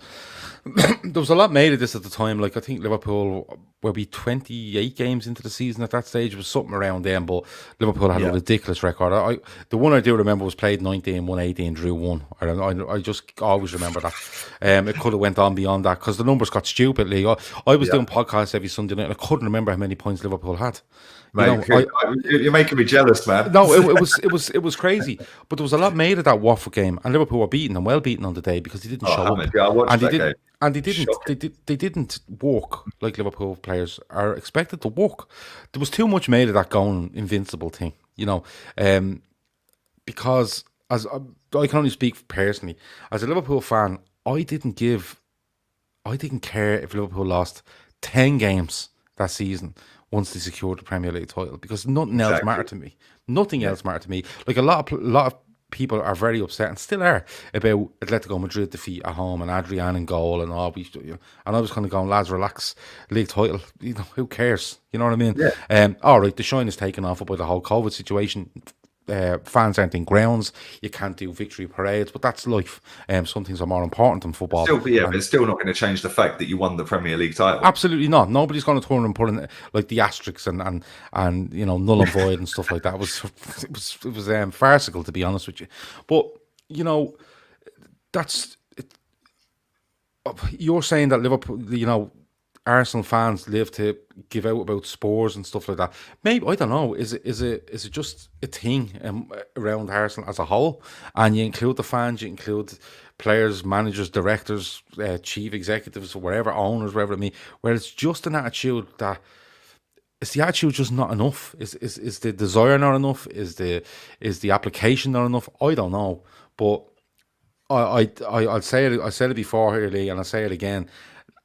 there was a lot made of this at the time. Like, I think Liverpool were 28 games into the season at that stage. It was something around then, but Liverpool had a ridiculous record. The one I do remember was played 19, won 18, drew 1. I just always remember that. It could have went on beyond that because the numbers got stupidly. I was doing podcasts every Sunday night and I couldn't remember how many points Liverpool had. Mate, you're making me jealous, man. No, it was crazy. But there was a lot made of that Watford game, and Liverpool were beaten and well beaten on the day because they didn't show up. Yeah, I watched that game. And they didn't walk like Liverpool players are expected to walk. There was too much made of that going invincible thing, because as I can only speak personally as a Liverpool fan, I didn't care if Liverpool lost 10 games that season once they secured the Premier League title because nothing else mattered to me. Nothing else mattered to me. Like a lot of people are very upset and still are about Atletico Madrid defeat at home and Adrian in goal and all. And I was kind of going, lads, relax, league title. Who cares? You know what I mean? Yeah. All right, the shine is taken off by the whole COVID situation. Fans aren't in grounds. You can't do victory parades, but that's life. Some things are more important than football. But it's still not going to change the fact that you won the Premier League title. Absolutely not. Nobody's going to turn and put in like the asterisks and null and void and stuff like that. It was farcical, to be honest with you. But that's it. You're saying that Liverpool, Arsenal fans live to give out about Spurs and stuff like that. Maybe, I don't know. Is it just a thing around Arsenal as a whole? And you include the fans, you include players, managers, directors, chief executives, or whatever, owners, whatever it may. Where it's just an attitude that is the attitude just not enough? Is the desire not enough? Is the application not enough? I don't know, but I'll say it. I said it before here, Lee, and I'll say it again.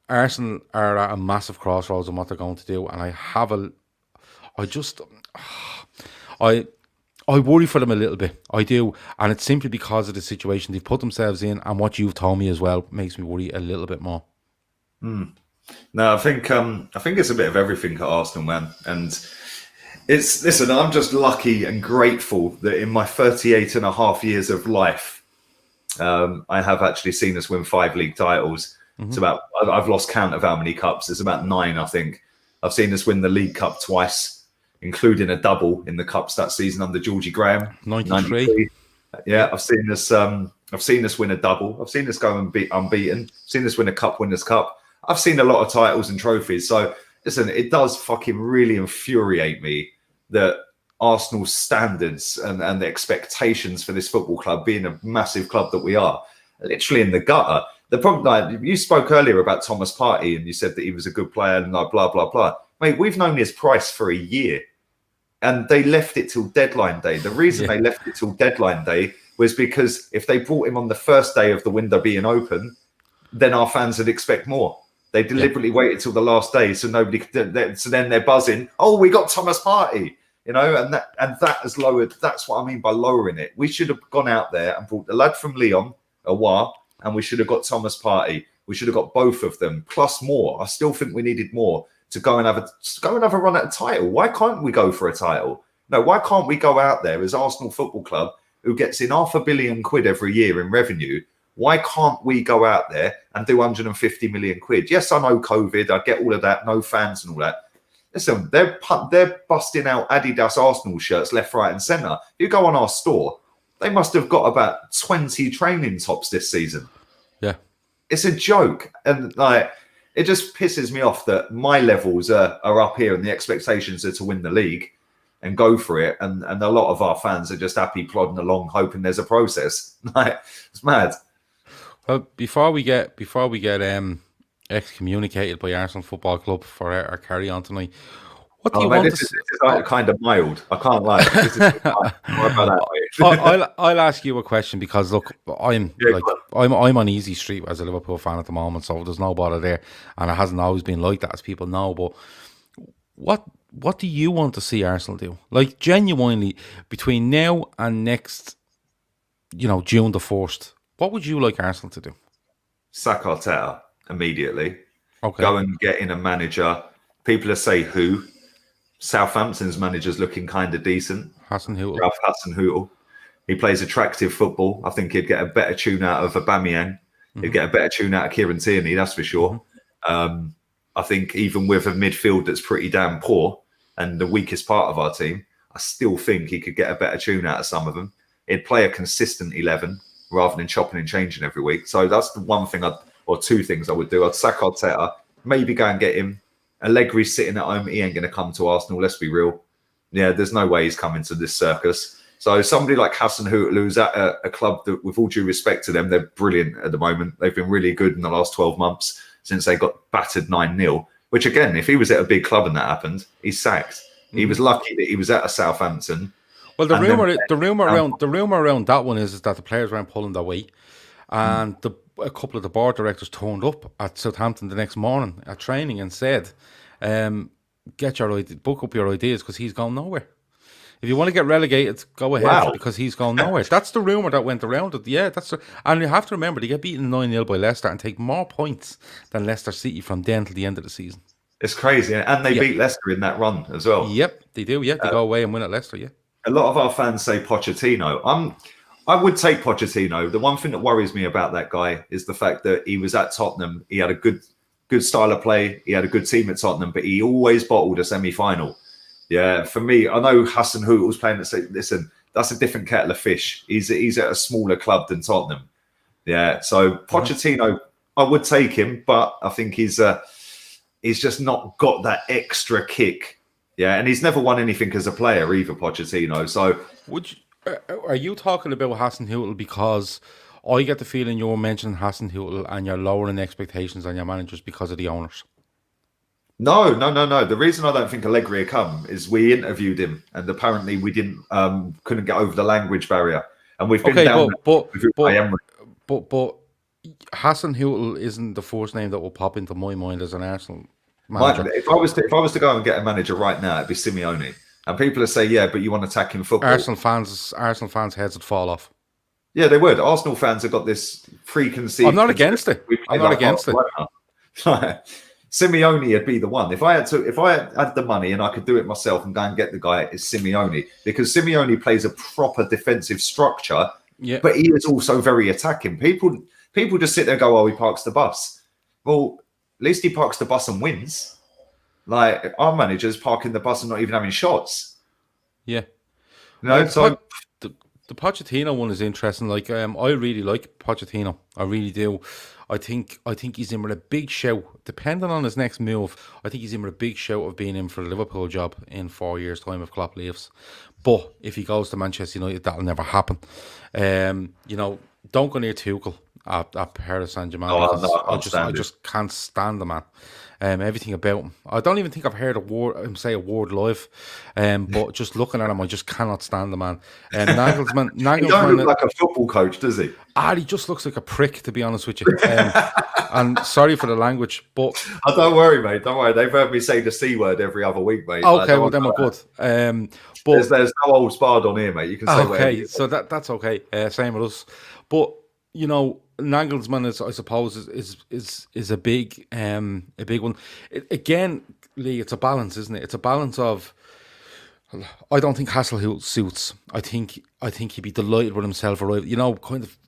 Arsenal are at a massive crossroads on what they're going to do, and I worry for them a little bit. I do, and it's simply because of the situation they've put themselves in, and what you've told me as well makes me worry a little bit more. No, I think it's a bit of everything at Arsenal, man, and listen. I'm just lucky and grateful that in my 38 and a half years of life, I have actually seen us win 5 league titles. It's about, I've lost count of how many cups. It's about 9, I think. I've seen us win the League Cup twice, including a double in the cups that season under Georgie Graham. 93. Yeah, I've seen us win a double. I've seen us go and beat unbeaten. I've seen us win a Cup Winners' Cup. I've seen a lot of titles and trophies. So listen, it does fucking really infuriate me that Arsenal's standards and the expectations for this football club, being a massive club that we are, literally in the gutter. The problem, like, you spoke earlier about Thomas Partey and you said that he was a good player and like blah, blah, blah. Mate, we've known his price for a year and they left it till deadline day. The reason they left it till deadline day was because if they brought him on the first day of the window being open, then our fans would expect more. They deliberately waited till the last day so nobody could. So then they're buzzing. Oh, we got Thomas Partey, you know, and that has lowered. That's what I mean by lowering it. We should have gone out there and brought the lad from Lyon, Aouar, and we should have got Thomas Partey. We should have got both of them plus more. I still think we needed more to go and have a run at a title. Why can't we go for a title? No, why can't we go out there as Arsenal Football Club, who gets in £500 million every year in revenue? Why can't we go out there and do 150 million quid? Yes, I know COVID. I get all of that. No fans and all that. Listen, they're busting out Adidas Arsenal shirts left, right, and centre. You go on our store, they must have got about 20 training tops this season. Yeah, it's a joke, and like it just pisses me off that my levels are up here and the expectations are to win the league and go for it, and a lot of our fans are just happy plodding along, hoping there's a process. Like, it's mad. Well, before we get excommunicated by Arsenal Football Club for our carry on tonight, what do you want this is like kind of mild. I can't lie. This is more about that. I'll ask you a question because look, I'm on easy street as a Liverpool fan at the moment, so there's no bother there, and it hasn't always been like that, as people know. But what do you want to see Arsenal do? Like, genuinely, between now and next, June the 1st, what would you like Arsenal to do? Sack Arteta immediately. Okay. Go and get in a manager. People are saying who. Southampton's manager's looking kind of decent. Hasenhüttl. Ralph Hasenhüttl. He plays attractive football. I think he'd get a better tune out of Aubameyang. Mm-hmm. He'd get a better tune out of Kieran Tierney, that's for sure. Mm-hmm. I think even with a midfield that's pretty damn poor and the weakest part of our team, I still think he could get a better tune out of some of them. He'd play a consistent 11 rather than chopping and changing every week. So that's the one thing or two things I would do. I'd sack Arteta, maybe go and get him. Allegri's sitting at home. He ain't going to come to Arsenal. Let's be real. Yeah, there's no way he's coming to this circus. So somebody like Hasenhüttl, who's at a club that, with all due respect to them, they're brilliant at the moment. They've been really good in the last 12 months since they got battered 9-0, which again, if he was at a big club and that happened, he's sacked. Mm-hmm. He was lucky that he was at a Southampton. Well, the rumor around that one is that the players weren't pulling their weight, and a couple of the board directors turned up at Southampton the next morning at training and said, book up your ideas because he's going nowhere. If you want to get relegated, go ahead because he's going nowhere. That's the rumour that went around it. Yeah, and you have to remember, they get beaten 9-0 by Leicester and take more points than Leicester City from then till the end of the season. It's crazy. And they beat Leicester in that run as well. Yep, they do. Yeah, they go away and win at Leicester, yeah. A lot of our fans say Pochettino. I would take Pochettino. The one thing that worries me about that guy is the fact that he was at Tottenham. He had a good style of play. He had a good team at Tottenham, but he always bottled a semi-final. Yeah, for me, I know Hasenhüttl was playing. Listen, that's a different kettle of fish. He's at a smaller club than Tottenham. Yeah, so Pochettino, I would take him, but I think he's just not got that extra kick. Yeah, and he's never won anything as a player either, Pochettino. So, are you talking about Hasenhüttl because I get the feeling you're mentioning Hasenhüttl and you're lowering expectations on your managers because of the owners? No. The reason I don't think Allegri had come is we interviewed him, and apparently we couldn't get over the language barrier, and we've been down. But Hasenhüttl isn't the first name that will pop into my mind as an Arsenal manager. If I was to go and get a manager right now, it'd be Simeone. And people are saying, yeah, but you want attacking football. Arsenal fans' heads would fall off. Yeah, they would. Arsenal fans have got this preconceived. I'm not against it. Simeone would be the one. If I had the money and I could do it myself and go and get the guy, it's Simeone, because Simeone plays a proper defensive structure, but he is also very attacking. People just sit there and go, oh, he parks the bus. Well, at least he parks the bus and wins. Like, our managers parking the bus and not even having shots. Yeah. So the Pochettino one is interesting. Like, I really like Pochettino. I really do. I think he's in with a big shout. Depending on his next move, I think he's in with a big shout of being in for the Liverpool job in 4 years' time if Klopp leaves. But if he goes to Manchester United, that'll never happen. Don't go near Tuchel at Paris Saint-Germain. I just can't stand the man. Everything about him. I don't even think I've heard him say a word live. But just looking at him, I just cannot stand the man. Nagelsmann, He don't look like a football coach, does he? He just looks like a prick, to be honest with you. And sorry for the language, but oh, don't worry, mate. Don't worry. They've heard me say the C word every other week, mate. Okay, well then we're good. But there's no old spard on here, mate. You can say okay, so that's okay. Same with us. But you know, Nagelsmann is, I suppose, is a big one. Again, Lee, it's a balance, isn't it? It's a balance of. I don't think Hasselhout suits. I think he'd be delighted with himself arriving. You know, kind of,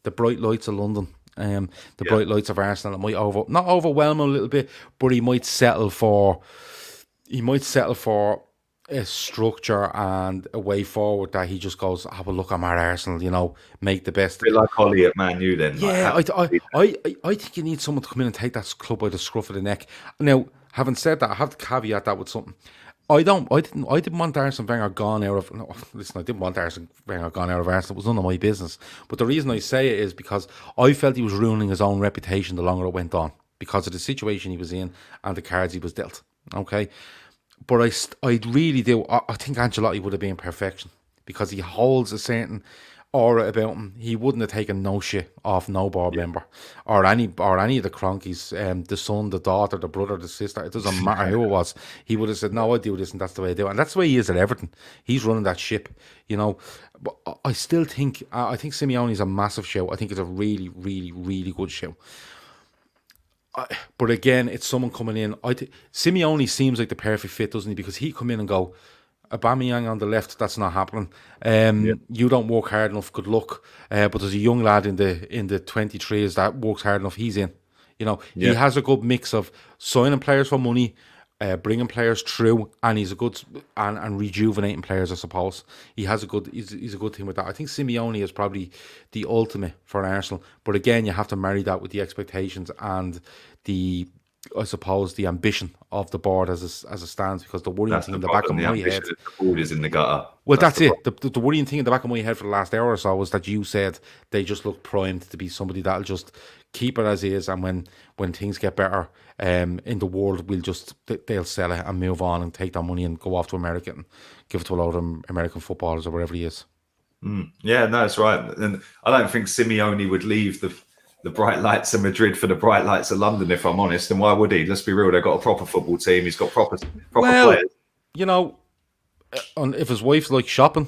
the bright lights of London. The bright lights of Arsenal. It might not overwhelm him a little bit, but he might settle for a structure and a way forward that he just goes, have a look, I'm at Arsenal, you know, make the best. A bit like Ollie at Man U then. Yeah, I think you need someone to come in and take that club by the scruff of the neck. Now, having said that, I have to caveat that with something. I didn't want Arsene Wenger gone out of. No, listen, I didn't want Arsene Wenger gone out of Arsenal. It was none of my business. But the reason I say it is because I felt he was ruining his own reputation the longer it went on because of the situation he was in and the cards he was dealt. Okay, but I really do. I think Ancelotti would have been perfection because he holds a certain aura about him. He wouldn't have taken no shit off no board member or any of the cronkies, the son, the daughter, the brother, the sister. It doesn't matter who it was. He would have said, "No, I do this, and that's the way I do it." And that's the way he is at Everton. He's running that ship, you know. But I still think I think Simeone's a massive show. I think it's a really, really, really good show. But again, it's someone coming in. Simeone seems like the perfect fit, doesn't he? Because he come in and go, Aubameyang on the left, that's not happening. You don't work hard enough. Good luck. But there's a young lad in the 23s that works hard enough. He's in. You know, he has a good mix of signing players for money, bringing players through, and he's a good and rejuvenating players. I suppose he's a good thing with that. I think Simeone is probably the ultimate for Arsenal. But again, you have to marry that with the expectations and the ambition of the board as it stands, because the worrying thing in the back of my head, the board is in the gutter. Well, that's it. The worrying thing in the back of my head for the last hour or so was that you said they just look primed to be somebody that'll just keep it as is, and when things get better in the world, they'll sell it and move on and take that money and go off to America and give it to a lot of American footballers or wherever he is. Yeah, no, that's right. And I don't think Simeone would leave the bright lights of Madrid for the bright lights of London, if I'm honest. And why would he? Let's be real. They've got a proper football team. He's got proper players. You know, if his wife likes shopping,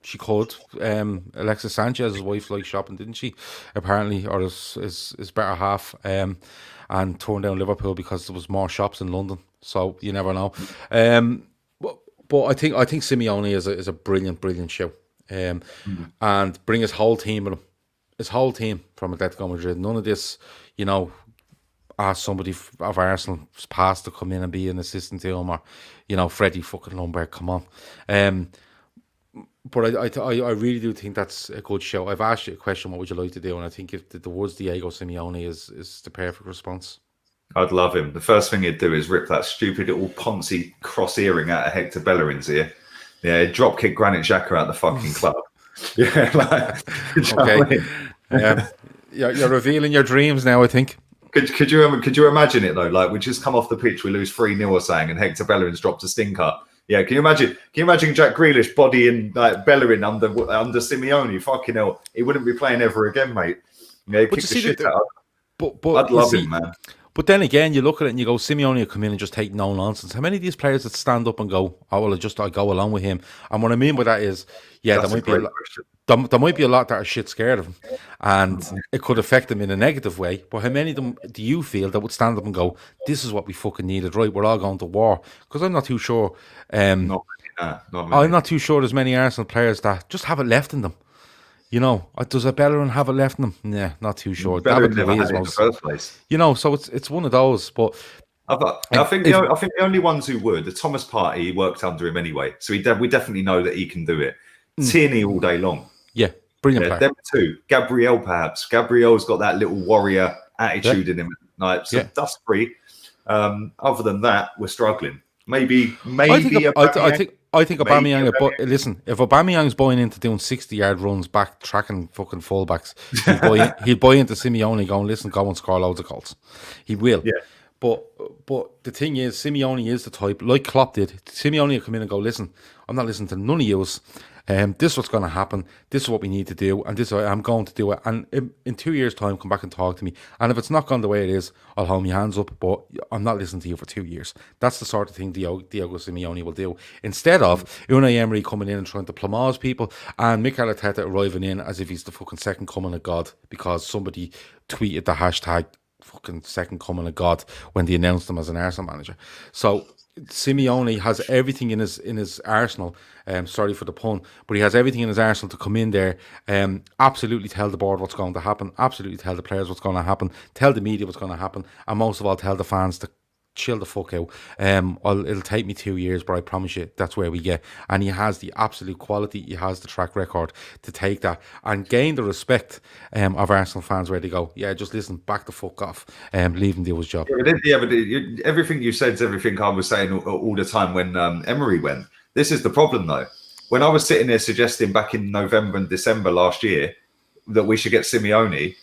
she could. Alexis Sanchez's wife likes shopping, didn't she? Apparently, or his better half. And turned down Liverpool because there was more shops in London. So you never know. But I think Simeone is a brilliant show. And bring his whole team with him. His whole team from Atletico Madrid. None of this, you know, ask somebody of Arsenal's past to come in and be an assistant to him, or, you know, Freddie fucking Lundberg, come on. But I really do think that's a good show. I've asked you a question, what would you like to do? And I think if the words Diego Simeone is the perfect response. I'd love him. The first thing he'd do is rip that stupid little Ponzi cross earring out of Hector Bellerin's ear. Yeah, drop kick Granit Xhaka out the fucking club. Yeah, okay. You're revealing your dreams now, I think. Could you imagine it though? Like, we just come off the pitch, we lose 3-0 or something, and Hector Bellerin's dropped a stinker. Yeah, can you imagine Jack Grealish bodying like Bellerin under Simeone? Fucking hell, he wouldn't be playing ever again, mate. Yeah, kick the shit out. But I'd love him, man. But then again, you look at it and you go, Simeone will come in and just take no nonsense. How many of these players that stand up and go, oh, well, I go along with him? And what I mean by that is, there might be a lot that are shit scared of him, and it could affect them in a negative way. But how many of them do you feel that would stand up and go, this is what we fucking needed, right? We're all going to war. Because I'm not too sure. I'm not too sure there's many Arsenal players that just have it left in them. You know, does a Bellerin have it left in him? Yeah, not too sure. Bellerin never had it in the first place. You know, so it's one of those. But I think the only ones who would, the Thomas Partey, he worked under him anyway, so we definitely know that he can do it. Tierney all day long. Yeah, brilliant player. Them two. Gabriel, perhaps. Gabriel's got that little warrior attitude in him. Like, so dust free. Other than that, we're struggling. Maybe. I I think maybe Aubameyang. But listen, if Aubameyang's buying into doing 60-yard runs back tracking fucking fullbacks, he'll buy into Simeone going, listen, go and score loads of goals. He will. Yeah. But the thing is, Simeone is the type, like Klopp did. Simeone will come in and go, listen, I'm not listening to none of yous. This is what's going to happen. This is what we need to do, and this is what I'm going to do it. And in 2 years' time, come back and talk to me. And if it's not gone the way it is, I'll hold my hands up. But I'm not listening to you for 2 years. That's the sort of thing Diego Simeone will do. Instead of Unai Emery coming in and trying to plumage people, and Mikel Arteta arriving in as if he's the fucking second coming of God because somebody tweeted the hashtag fucking second coming of God when they announced him as an Arsenal manager. So Simeone has everything in his arsenal. Sorry for the pun, but he has everything in his arsenal to come in there, absolutely tell the board what's going to happen, absolutely tell the players what's going to happen, tell the media what's going to happen, and most of all tell the fans to chill the fuck out. It'll take me 2 years, but I promise you that's where we get. And he has the absolute quality, he has the track record to take that and gain the respect of Arsenal fans, where they go, yeah, just listen, back the fuck off, leave him do his job. Everything you said is everything I was saying all the time when Emery went. This is the problem, though. When I was sitting there suggesting back in November and December last year that we should get Simeone,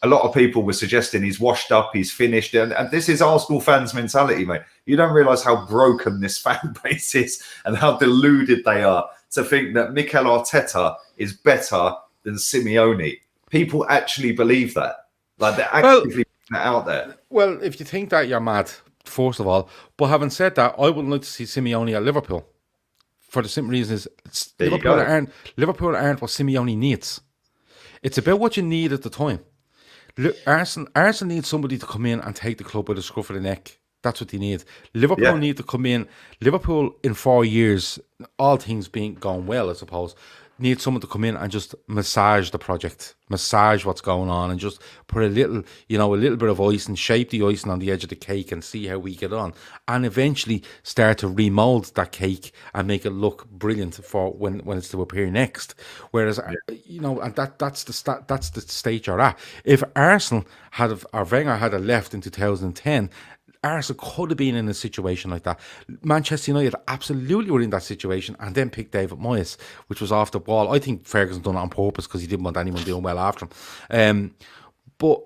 a lot of people were suggesting he's washed up, he's finished. And this is Arsenal fans' mentality, mate. You don't realise how broken this fan base is and how deluded they are to think that Mikel Arteta is better than Simeone. People actually believe that. Like, they're actively putting that out there. Well, if you think that, you're mad, first of all. But having said that, I wouldn't like to see Simeone at Liverpool. For the simple reason is Liverpool aren't what Simeone needs. It's about what you need at the time. Arsenal needs somebody to come in and take the club by the scruff of the neck. That's what they need. Liverpool need to come in. Liverpool in 4 years, all things being gone well, I suppose, need someone to come in and just massage the project, massage what's going on, and just put a little bit of ice and shape the icing on the edge of the cake and see how we get on, and eventually start to remold that cake and make it look brilliant for when it's to appear next. Whereas and that's the stage you're at. If Arsenal or Wenger had left in 2010, Arsenal could have been in a situation like that. Manchester United absolutely were in that situation and then picked David Moyes, which was off the wall. I think Ferguson done it on purpose because he didn't want anyone doing well after him. But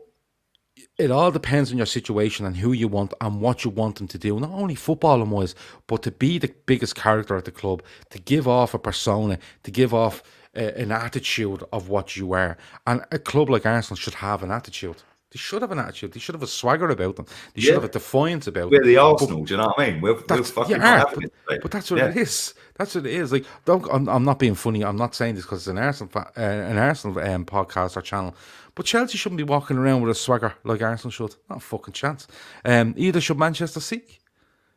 it all depends on your situation and who you want and what you want them to do. Not only footballing wise, but to be the biggest character at the club, to give off a persona, to give off an attitude of what you are. And a club like Arsenal should have an attitude. They should have an attitude. They should have a swagger about them. They should have a defiance about them. We're the Arsenal, do you know what I mean? We're fucking but that's what it is. That's what it is. Like, I'm not being funny. I'm not saying this because it's an Arsenal podcast or channel. But Chelsea shouldn't be walking around with a swagger like Arsenal should. Not a fucking chance. Either should Manchester City.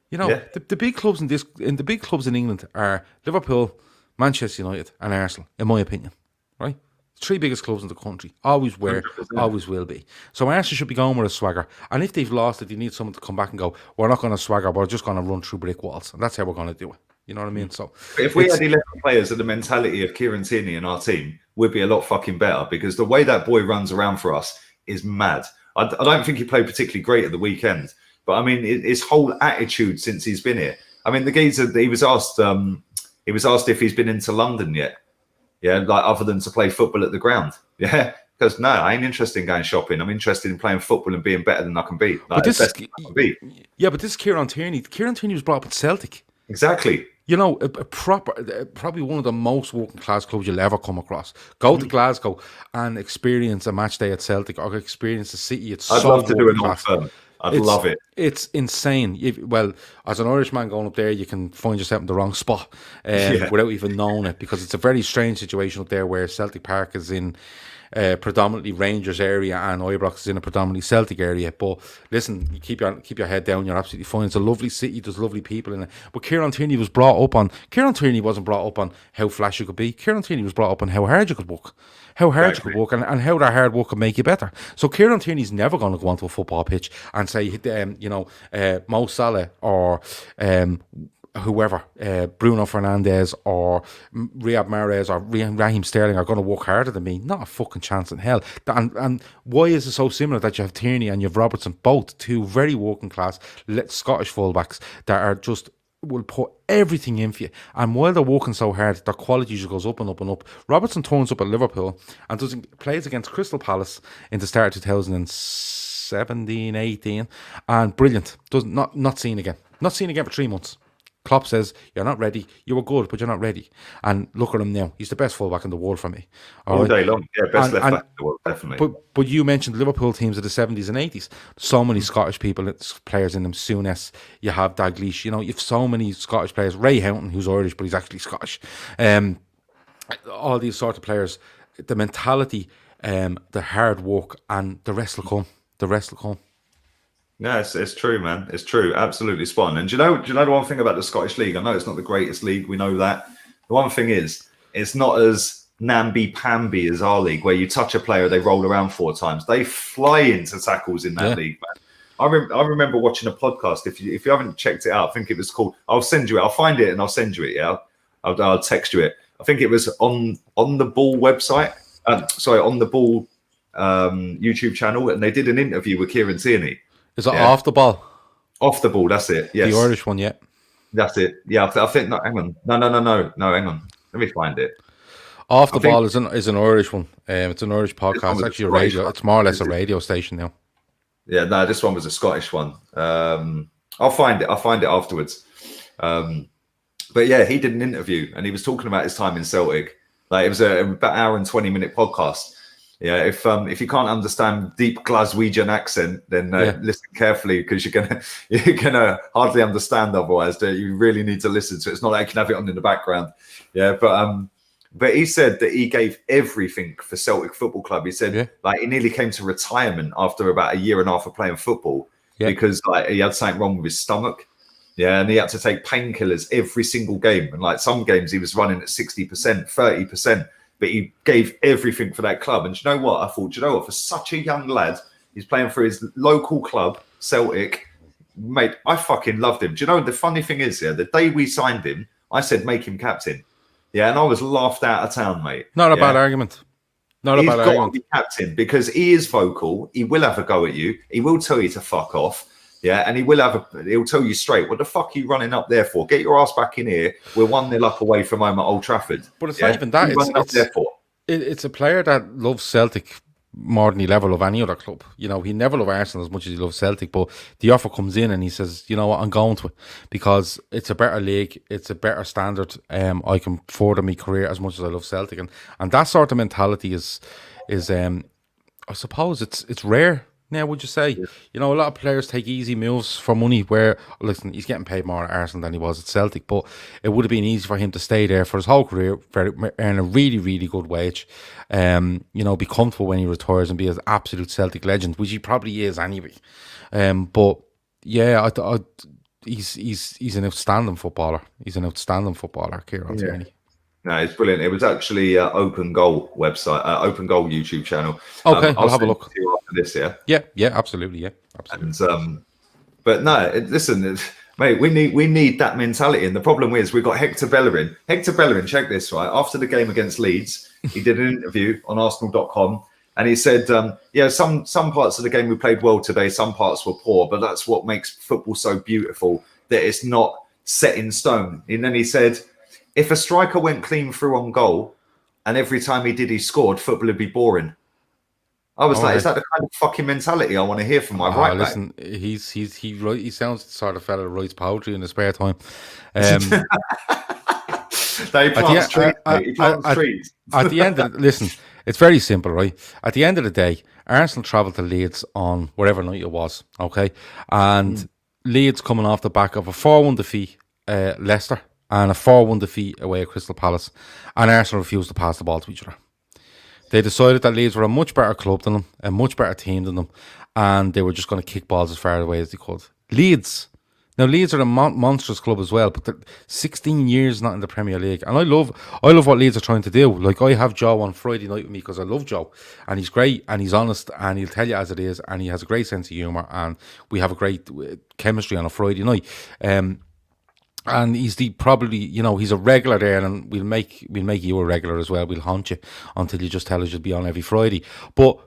The big clubs the big clubs in England are Liverpool, Manchester United, and Arsenal, in my opinion. Right? 3 biggest clubs in the country. Always were, 100%. Always will be. So Arsenal should be going with a swagger. And if they've lost it, they need someone to come back and go, we're not going to swagger, we're just going to run through brick walls. And that's how we're going to do it. You know what I mean? So if we had 11 players with the mentality of Kieran Tierney in our team, we'd be a lot fucking better, because the way that boy runs around for us is mad. I don't think he played particularly great at the weekend, but I mean, his whole attitude since he's been here. I mean, the geezer, he was asked if he's been into London yet. Yeah, like other than to play football at the ground. Yeah, because no, I ain't interested in going shopping. I'm interested in playing football and being better than I can be. Like, but this is Kieran Tierney. Kieran Tierney was brought up at Celtic. Exactly. You know, probably one of the most working class clubs you'll ever come across. Go to Glasgow and experience a match day at Celtic, or experience the city. I'd love to do an old firm. I'd love it. It's insane. Well, as an Irishman going up there, you can find yourself in the wrong spot without even knowing it, because it's a very strange situation up there where Celtic Park is in predominantly Rangers area and Ibrox is in a predominantly Celtic area. But listen, you keep your head down, you're absolutely fine. It's a lovely city, there's lovely people in it. But Kieran Tierney wasn't brought up on how flash you could be. Kieran Tierney was brought up on how hard you could work. You could work, and how that hard work could make you better. So Kieran Tierney's never going to go onto a football pitch and say, Mo Salah or whoever, Bruno Fernandes or Riyad Mahrez or Raheem Sterling are going to work harder than me. Not a fucking chance in hell. And why is it so similar that you have Tierney and you have Robertson, both two very working class Scottish fullbacks that are just will put everything in for you. And while they're working so hard, their quality just goes up and up and up. Robertson turns up at Liverpool and plays against Crystal Palace in the start of 2017, 18, and brilliant. Not seen again. Not seen again for 3 months. Klopp says, you're not ready. You were good, but you're not ready. And look at him now. He's the best fullback in the world for me. All day long. Yeah, best left back in the world, definitely. But you mentioned Liverpool teams of the 70s and 80s. So many Scottish players in them. Souness, you have Dalglish. You have so many Scottish players. Ray Houghton, who's Irish, but he's actually Scottish. All these sort of players. The mentality, the hard work, and the rest will come. The rest will come. Yeah, it's true, man. It's true. Absolutely spot on. And do you know the one thing about the Scottish League? I know it's not the greatest league. We know that. The one thing is, it's not as namby-pamby as our league, where you touch a player, they roll around 4 times. They fly into tackles in that league, man. I remember watching a podcast. If you haven't checked it out, I think it was called. I'll send you it. I'll find it and I'll send you it. Yeah, I'll text you it. I think it was on the Ball website. On the Ball YouTube channel, and they did an interview with Kieran Tierney. Is it off the ball? Off the ball, that's it. Yes. The Irish one, yeah. That's it. Yeah, I think, no, hang on. No, hang on. Let me find it. Off the ball is an Irish one. It's an Irish podcast. It's actually a radio. It's more or less a radio station now. Yeah, no, this one was a Scottish one. I'll find it afterwards. But yeah, he did an interview and he was talking about his time in Celtic. Like, it was about hour and 20-minute podcast. Yeah, if you can't understand deep Glaswegian accent, then listen carefully, because you're gonna hardly understand otherwise. You really need to listen to it. It's not like you can have it on in the background. Yeah, but he said that he gave everything for Celtic Football Club. He said like he nearly came to retirement after about a year and a half of playing football because like he had something wrong with his stomach. Yeah, and he had to take painkillers every single game, and like some games he was running at 60%, 30%. But he gave everything for that club. And do you know what? I thought, for such a young lad, he's playing for his local club, Celtic. Mate, I fucking loved him. Do you know, the funny thing is, the day we signed him, I said, make him captain. Yeah, and I was laughed out of town, mate. Not a bad argument. He's got to be captain because he is vocal. He will have a go at you. He will tell you to fuck off. Yeah, and he'll tell you straight, what the fuck are you running up there for? Get your ass back in here. We're 1-0 up away from home at Old Trafford. But it's not even that. It's a player that loves Celtic more than he'll ever love any other club. He never loved Arsenal as much as he loves Celtic, but the offer comes in and he says, you know what, I'm going to it because it's a better league, it's a better standard. I can further my career as much as I love Celtic. And that sort of mentality is I suppose it's rare. Now, would you say, a lot of players take easy moves for money where, listen, he's getting paid more at Arsenal than he was at Celtic, but it would have been easy for him to stay there for his whole career, earn a really, really good wage, be comfortable when he retires and be an absolute Celtic legend, which he probably is anyway. But yeah, he's an outstanding footballer. Kieran Tierney. No, it's brilliant. It was actually Open Goal website, Open Goal YouTube channel. Okay, I'll have a look. After this, yeah, absolutely. And, but no, listen, mate, we need that mentality. And the problem is we've got Hector Bellerin. Hector Bellerin, check this, right? After the game against Leeds, he did an interview on Arsenal.com, and he said, some parts of the game we played well today, some parts were poor, but that's what makes football so beautiful, that it's not set in stone. And then he said, if a striker went clean through on goal and every time he did, he scored, football would be boring. I was is that the kind of fucking mentality I want to hear from my right back? Listen, he sounds the sort of fella who writes poetry in his spare time. He plants trees. At the end of listen, it's very simple, right? At the end of the day, Arsenal travelled to Leeds on whatever night it was, okay? And Leeds coming off the back of a 4-1 defeat, Leicester, and a 4-1 defeat away at Crystal Palace, and Arsenal refused to pass the ball to each other. They decided that Leeds were a much better club than them, a much better team than them, and they were just going to kick balls as far away as they could. Leeds are a monstrous club as well, but they're 16 years not in the Premier League, and I love what Leeds are trying to do. Like, I have Joe on Friday night with me because I love Joe, and he's great, and he's honest, and he'll tell you as it is, and he has a great sense of humour, and we have a great chemistry on a Friday night. And he's he's a regular there, and we'll make you a regular as well. We'll haunt you until you just tell us you'll be on every Friday. But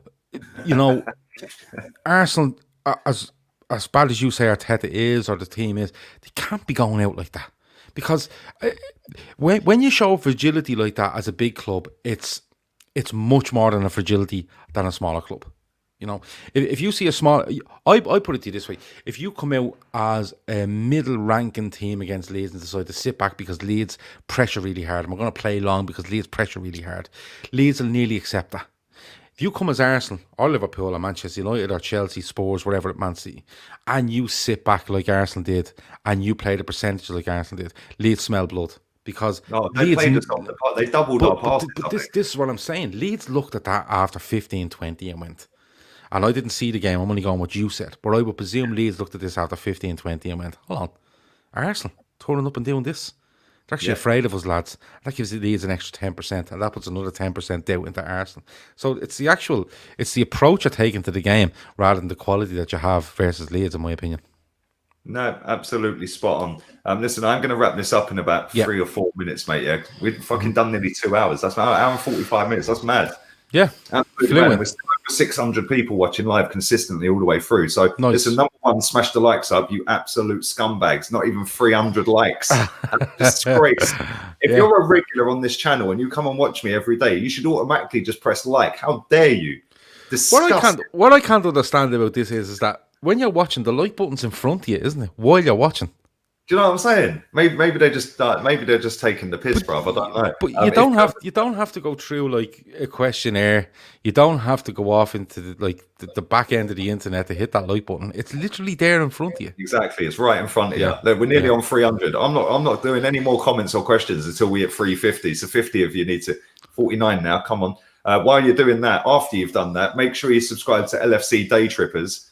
Arsenal, as as bad as you say Arteta is or the team is, they can't be going out like that. Because when you show fragility like that as a big club, it's much more than a fragility than a smaller club. You know, if you see a small, I put it to you this way: if you come out as a middle-ranking team against Leeds and decide to sit back because Leeds pressure really hard, and we're going to play long because Leeds pressure really hard, Leeds will nearly accept that. If you come as Arsenal or Liverpool or Manchester United or Chelsea, Spurs, whatever at Man City, and you sit back like Arsenal did, and you play the percentage like Arsenal did, Leeds smell blood. Because they played us off the part. They doubled our passes. But this is what I'm saying. Leeds looked at that after 15-20 and went, and I didn't see the game, I'm only going what you said, but I would presume Leeds looked at this after 15-20 and went, hold on, Arsenal turning up and doing this? They're actually afraid of us, lads. That gives Leeds an extra 10%, and that puts another 10% doubt into Arsenal. So it's the approach you're taking to the game rather than the quality that you have versus Leeds, in my opinion. No, absolutely spot on. Listen, I'm going to wrap this up in about 3 or 4 minutes, mate. Yeah, we've fucking done nearly 2 hours. That's an hour and 45 minutes. That's mad. Yeah, absolutely mad. We're still over 600 people watching live consistently all the way through. So listen, number one, smash the likes up, you absolute scumbags. Not even 300 likes. Disgrace. If you're a regular on this channel and you come and watch me every day, you should automatically just press like. How dare you? Disgusting. What I can't understand about this is that when you're watching, the like button's in front of you, isn't it? While you're watching. Do you know what I'm saying? Maybe they're just taking the piss, bruv. I don't know. But you don't have to go through like a questionnaire. You don't have to go off into the back end of the internet to hit that like button. It's literally there in front of you. Exactly, it's right in front of you. Look, we're nearly on 300. I'm not doing any more comments or questions until we hit 350. So 50 of you need to 49 now. Come on. While you're doing that, after you've done that, make sure you subscribe to LFC Day Trippers.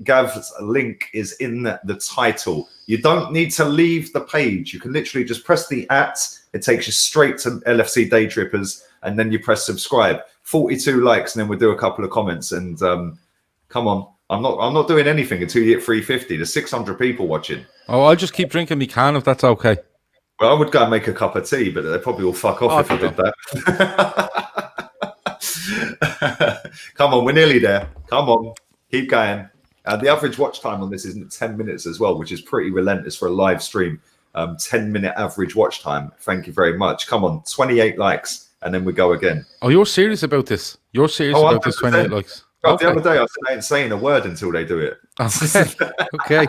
Gav's link is in the title. You don't need to leave the page. You can literally just press the @ it takes you straight to LFC Day Trippers, and then you press subscribe. 42 likes, and then we'll do a couple of comments. And come on, I'm not doing anything until you hit 350. There's 600 people watching. Oh, I'll just keep drinking me can if that's okay. Well, I would go and make a cup of tea, but they probably will fuck off if I did that. Come on, we're nearly there. Come on, keep going. The average watch time on this isn't 10 minutes as well, which is pretty relentless for a live stream. 10-minute average watch time. Thank you very much. Come on, 28 likes, and then we go again. Oh, you're serious about this? You're serious about this 28 likes? God, okay. The other day I said I ain't saying a word until they do it. Okay.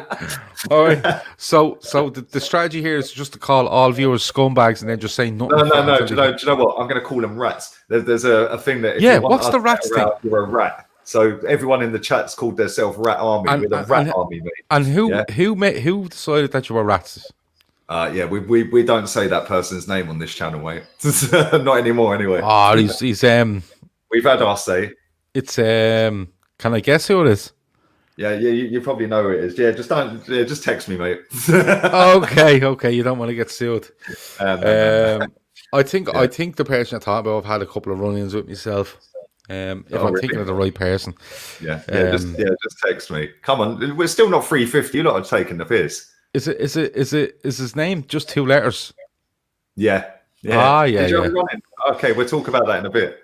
All right. So the strategy here is just to call all viewers scumbags and then just say nothing. No. Do you know what? I'm going to call them rats. There's a thing that if you want what's the rats thing? You're a rat. So everyone in the chat's called themselves Rat Army. With a Rat Army, mate. And who decided that you were rats? We don't say that person's name on this channel, mate. Not anymore, anyway. Oh, he's We've had our say. It's can I guess who it is? Yeah, you probably know who it is. Yeah, just text me, mate. Okay. You don't want to get sued. I think the person I thought about, I've had a couple of run-ins with myself. If I'm thinking of the right person. Just text me. Come on, we're still not 350. You're not taking the piss. Is his name just 2 letters? Yeah. Did you have a run-in? Okay, we'll talk about that in a bit.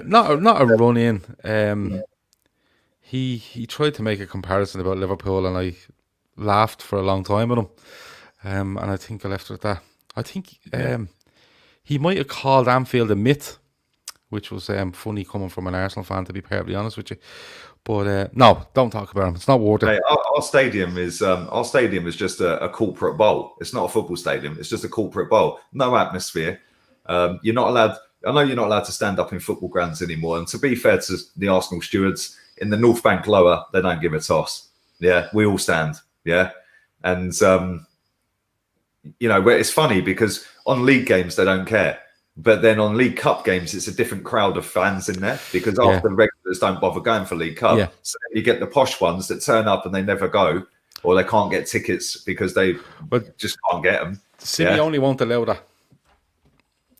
Not a run-in. He tried to make a comparison about Liverpool, and I laughed for a long time with him. And I think I left it at that. I think he might have called Anfield a myth, which was funny coming from an Arsenal fan, to be perfectly honest with you. But no, don't talk about him. It's not worth it. Hey, our stadium is just a corporate bowl. It's not a football stadium. It's just a corporate bowl. No atmosphere. You're not allowed. I know you're not allowed to stand up in football grounds anymore. And to be fair to the Arsenal stewards, in the North Bank lower, they don't give a toss. Yeah, we all stand. Yeah, and it's funny because on league games they don't care. But then on League Cup games, it's a different crowd of fans in there because after the regulars don't bother going for League Cup. So you get the posh ones that turn up and they never go, or they can't get tickets because they just can't get them. Simeone won't allow that.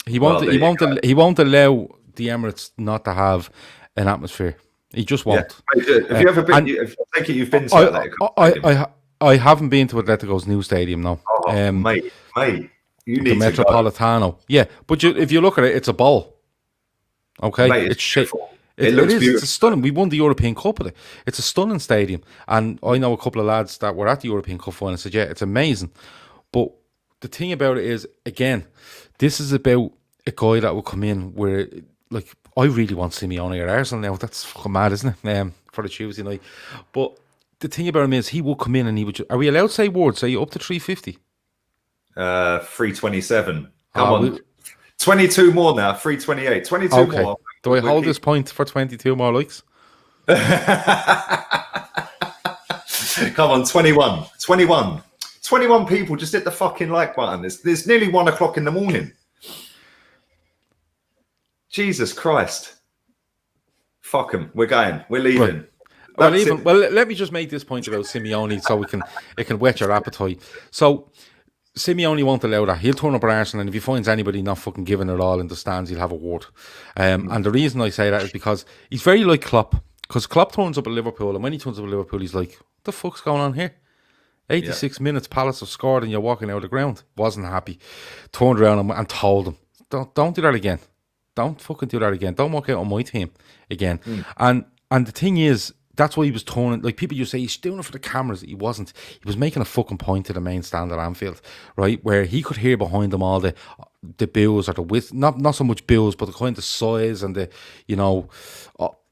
He won't allow the Emirates not to have an atmosphere. He just won't. Have you ever been? I think you've been to Atletico. I haven't been to Atletico's new stadium, no. Oh, mate. You need the Metropolitano. Yeah, but if you look at it, it's a bowl. Okay, mate, it's shit. It looks is. beautiful. It's a stunning. We won the European Cup at it. It's a stunning stadium. And I know a couple of lads that were at the European Cup final and said, yeah, it's amazing. But the thing about it is, again, this is about a guy that will come in where, like, I really want Simeone at Arsenal now. That's fucking mad, isn't it? For the Tuesday night. But the thing about him is he will come in and he would just, are we allowed to say words? Are you up to 350? 327. Come on. 22 more now, 328. 22 more. Do I hold this point for 22 more likes? Come on, 21. 21. 21 people just hit the fucking like button. There's nearly 1 o'clock in the morning. Jesus Christ. Fuck them. We're going. We're leaving. Right. Well, let me just make this point about Simeone so it can whet your appetite. So Simeone won't allow that. He'll turn up at Arsenal, and if he finds anybody not fucking giving it all in the stands, he'll have a word. And the reason I say that is because he's very like Klopp. Because Klopp turns up at Liverpool, and when he turns up at Liverpool, he's like, what the fuck's going on here? 86 minutes, Palace have scored, and you're walking out of the ground. Wasn't happy. Turned around and told him, don't do that again. Don't fucking do that again. Don't walk out on my team again. And the thing is, that's why he was turning. Like, people just say he's doing it for the cameras. He wasn't. He was making a fucking point to the main stand at Anfield, right, where he could hear behind him all the bills or the not so much bills, but the kind of size and the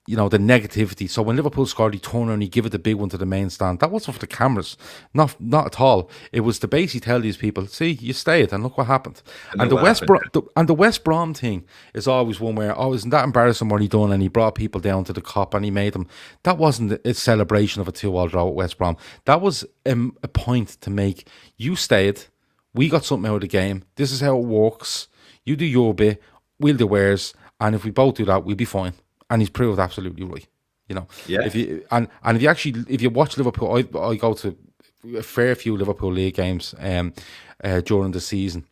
the negativity. So when Liverpool scored, he turned and he give it the big one to the main stand. That wasn't for the cameras, not at all. It was to basically tell these people, see, you stayed, and look what happened. And the West Brom thing is always one where, isn't that embarrassing what he done? And he brought people down to the Kop and he made them. That wasn't a celebration of a 2-2 draw at West Brom. That was a point to make. You stayed. We got something out of the game. This is how it works. You do your bit. We'll do ours. And if we both do that, we'll be fine. And he's proved absolutely right, Yeah. If you watch Liverpool, I go to a fair few Liverpool League games during the season,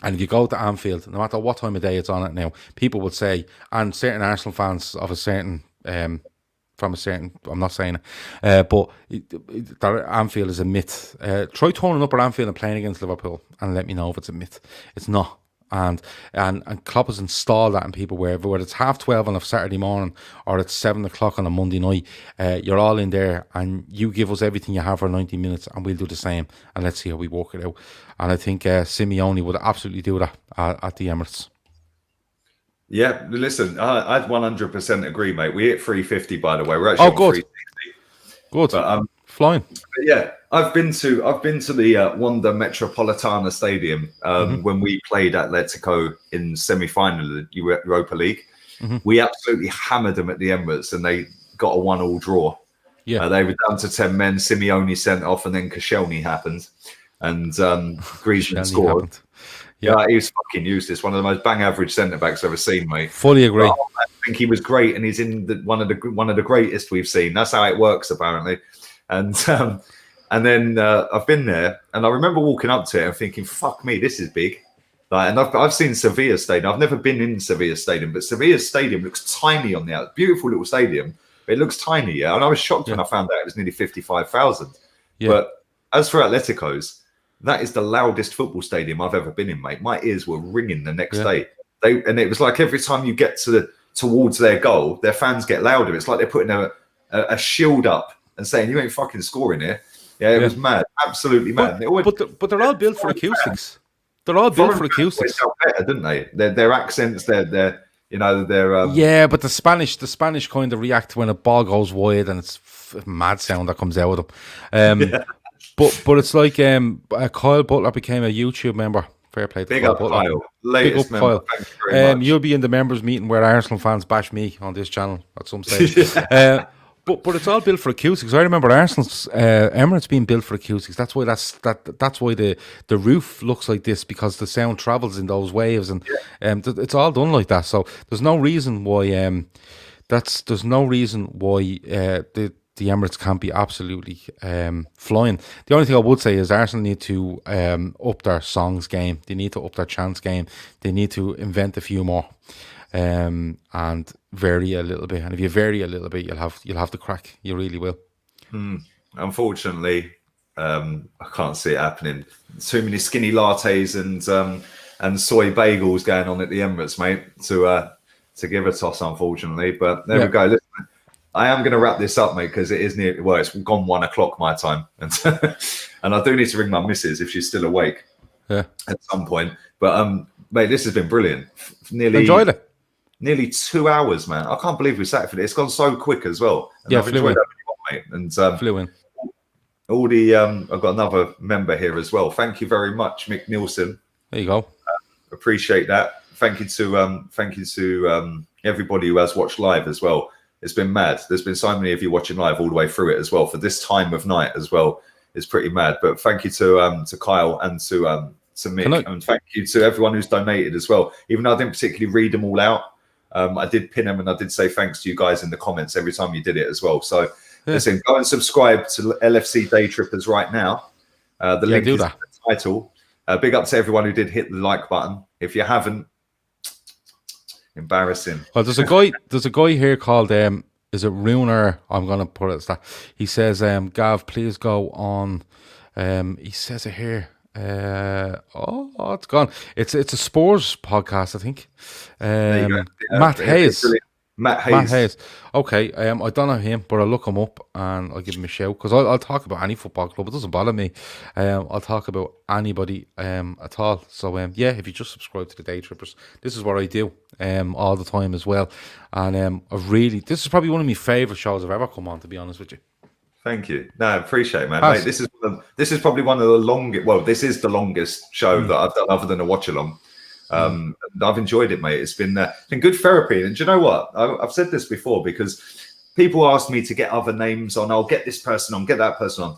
and if you go to Anfield, no matter what time of day it's on it now, people would say, and certain Arsenal fans of a certain from a certain, I'm not saying it, but that Anfield is a myth. Try turning up at Anfield and playing against Liverpool, and let me know if it's a myth. It's not. And Klopp has installed that in people whether it's 12:30 on a Saturday morning or it's 7 o'clock on a Monday night, you're all in there and you give us everything you have for 90 minutes and we'll do the same, and let's see how we work it out. And I think Simeone would absolutely do that at the Emirates. Yeah, listen, I'd 100% agree, mate. We hit 350, by the way. We're actually on 360. Good. But, flying. Yeah, I've been to the Wanda Metropolitana Stadium when we played Atletico in semi-final of the Europa League. We absolutely hammered them at the Emirates, and they got a 1-1 draw. Yeah, they were down to 10 men. Simeone sent off, and then Koscielny happened, and Griezmann scored. Happened. Yeah, he was fucking useless. One of the most bang average centre backs I've ever seen, mate. Fully agree. But I think he was great, and he's in one of the greatest we've seen. That's how it works, apparently. And then I've been there, and I remember walking up to it and thinking, "Fuck me, this is big." And I've seen Sevilla Stadium. I've never been in Sevilla Stadium, but Sevilla Stadium looks tiny on the outside. Beautiful little stadium, but it looks tiny. Yeah, and I was shocked when I found out it was nearly 55,000. Yeah. But as for Atletico's, that is the loudest football stadium I've ever been in, mate. My ears were ringing the next day. And it was like every time you get towards their goal, their fans get louder. It's like they're putting a shield up and saying, "You ain't fucking scoring here." Yeah, it was mad, absolutely mad. But they're all built for acoustics. They're all built for acoustics. Better, didn't they? Their accents, their yeah, but the Spanish kind of react when a ball goes wide, and it's mad sound that comes out of them. But it's like Kyle Butler became a YouTube member. Fair play to Kyle Butler. Big up Kyle. You'll be in the members meeting where Arsenal fans bash me on this channel at some stage. But it's all built for acoustics. I remember Arsenal's Emirates being built for acoustics. That's why that's why the roof looks like this, because the sound travels in those waves, and it's all done like that. So there's no reason why the Emirates can't be absolutely flying. The only thing I would say is Arsenal need to up their songs game. They need to up their chants game. They need to invent a few more. And vary a little bit, and if you vary a little bit, you'll have the crack. You really will. Unfortunately, I can't see it happening. Too many skinny lattes and soy bagels going on at the Emirates, mate, to give a toss, unfortunately. But there we go. Listen, I am going to wrap this up, mate, because it is near. Well, it's gone 1 o'clock my time, and and I do need to ring my missus if she's still awake. Yeah. At some point. But mate, this has been brilliant. Enjoyed it. Nearly 2 hours, man. I can't believe we sat for it. It's gone so quick as well. And yeah, I've enjoyed that, mate. And flew in. All the I've got another member here as well. Thank you very much, Mick Nielsen. There you go. Appreciate that. Thank you to everybody who has watched live as well. It's been mad. There's been so many of you watching live all the way through it as well for this time of night as well. It's pretty mad. But thank you to Kyle and to Mick, and thank you to everyone who's donated as well. Even though I didn't particularly read them all out, I did pin them and I did say thanks to you guys in the comments every time you did it as well. So listen, go and subscribe to LFC Day Trippers right now. The link is in the title. Big up to everyone who did hit the like button. If you haven't, embarrassing. Well, there's a guy here called is it Runer? I'm gonna put it as that. He says, Gav, please go on. He says it here. It's gone. It's a Spurs podcast, I think. Matt Hayes. Matt Hayes. Okay. I don't know him, but I'll look him up and I'll give him a shout, because I'll talk about any football club. It doesn't bother me. I'll talk about anybody at all. So yeah, if you just subscribe to the Day Trippers, this is what I do all the time as well. And this is probably one of my favourite shows I've ever come on, to be honest with you. Thank you. No, I appreciate it, man. Mate, this is probably one of the longest. Well, this is the longest show that I've done other than a watch along. I've enjoyed it, mate. It's been good therapy. And do you know what? I've said this before, because people ask me to get other names on. I'll get this person on, get that person on.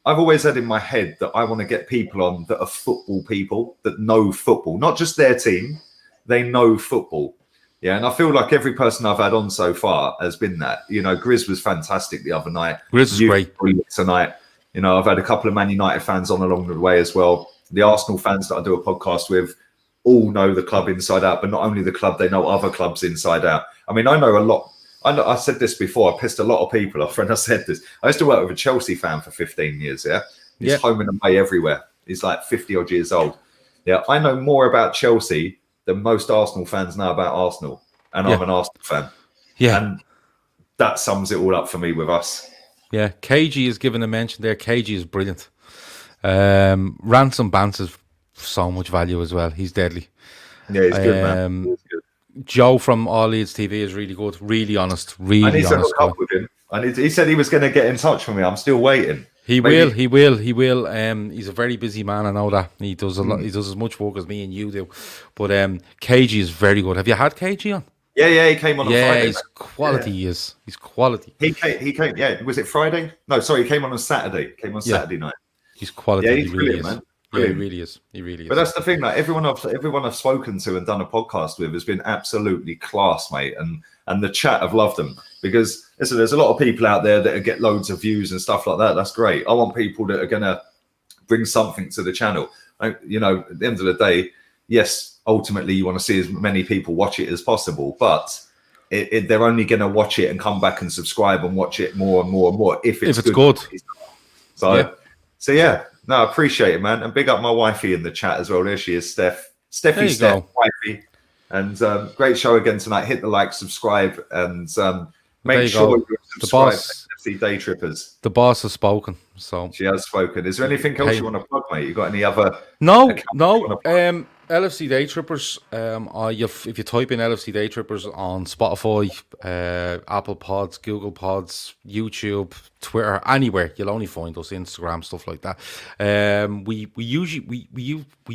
I've always had in my head that I want to get people on that are football people, that know football, not just their team. They know football. Yeah, and I feel like every person I've had on so far has been that. You know, Grizz was fantastic the other night. Grizz was great tonight. You know, I've had a couple of Man United fans on along the way as well. The Arsenal fans that I do a podcast with all know the club inside out, but not only the club, they know other clubs inside out. I mean, I know a lot. I said this before. I pissed a lot of people off when I said this. I used to work with a Chelsea fan for 15 years. Yeah, he's home and away everywhere. He's like 50 odd years old. Yeah, I know more about Chelsea than most Arsenal fans know about Arsenal, and I'm an Arsenal fan. Yeah, and that sums it all up for me with us. Yeah, KG is given a mention there. KG is brilliant. Ransom Bance is so much value as well. He's deadly. Yeah, he's good, man. He's good. Joe from All Leeds TV is really good, really honest, really honest. I need to hook up with him. He said he was going to get in touch with me. I'm still waiting. He will. He's a very busy man. I know that. He does a lot. He does as much work as me and you do. But KG is very good. Have you had KG on? Yeah, he came on Friday. Yeah, he's quality. He is. He's quality. He came. Yeah, was it Friday? No, sorry, he came on Saturday. He came on Saturday night. He's quality. Yeah, he's brilliant, man. Yeah, he really is. He really is. But that's the thing, like everyone I've spoken to and done a podcast with has been absolutely class, mate. And the chat, I've loved them, because listen, there's a lot of people out there that get loads of views and stuff like that. That's great. I want people that are gonna bring something to the channel. You know, at the end of the day, yes, ultimately you want to see as many people watch it as possible, but they're only gonna watch it and come back and subscribe and watch it more and more and more if it's good. So yeah. No, I appreciate it, man. And big up my wifey in the chat as well. There she is, Steph, wifey. And great show again tonight. Hit the like, subscribe, and make sure you subscribe to FC Day Trippers. The boss has spoken. So she has spoken. Is there anything else you want to plug, mate? You got any other? No. LFC Day Trippers. If you type in LFC Day Trippers on Spotify, Apple Pods, Google Pods, YouTube, Twitter, anywhere, you'll only find us. Instagram, stuff like that. We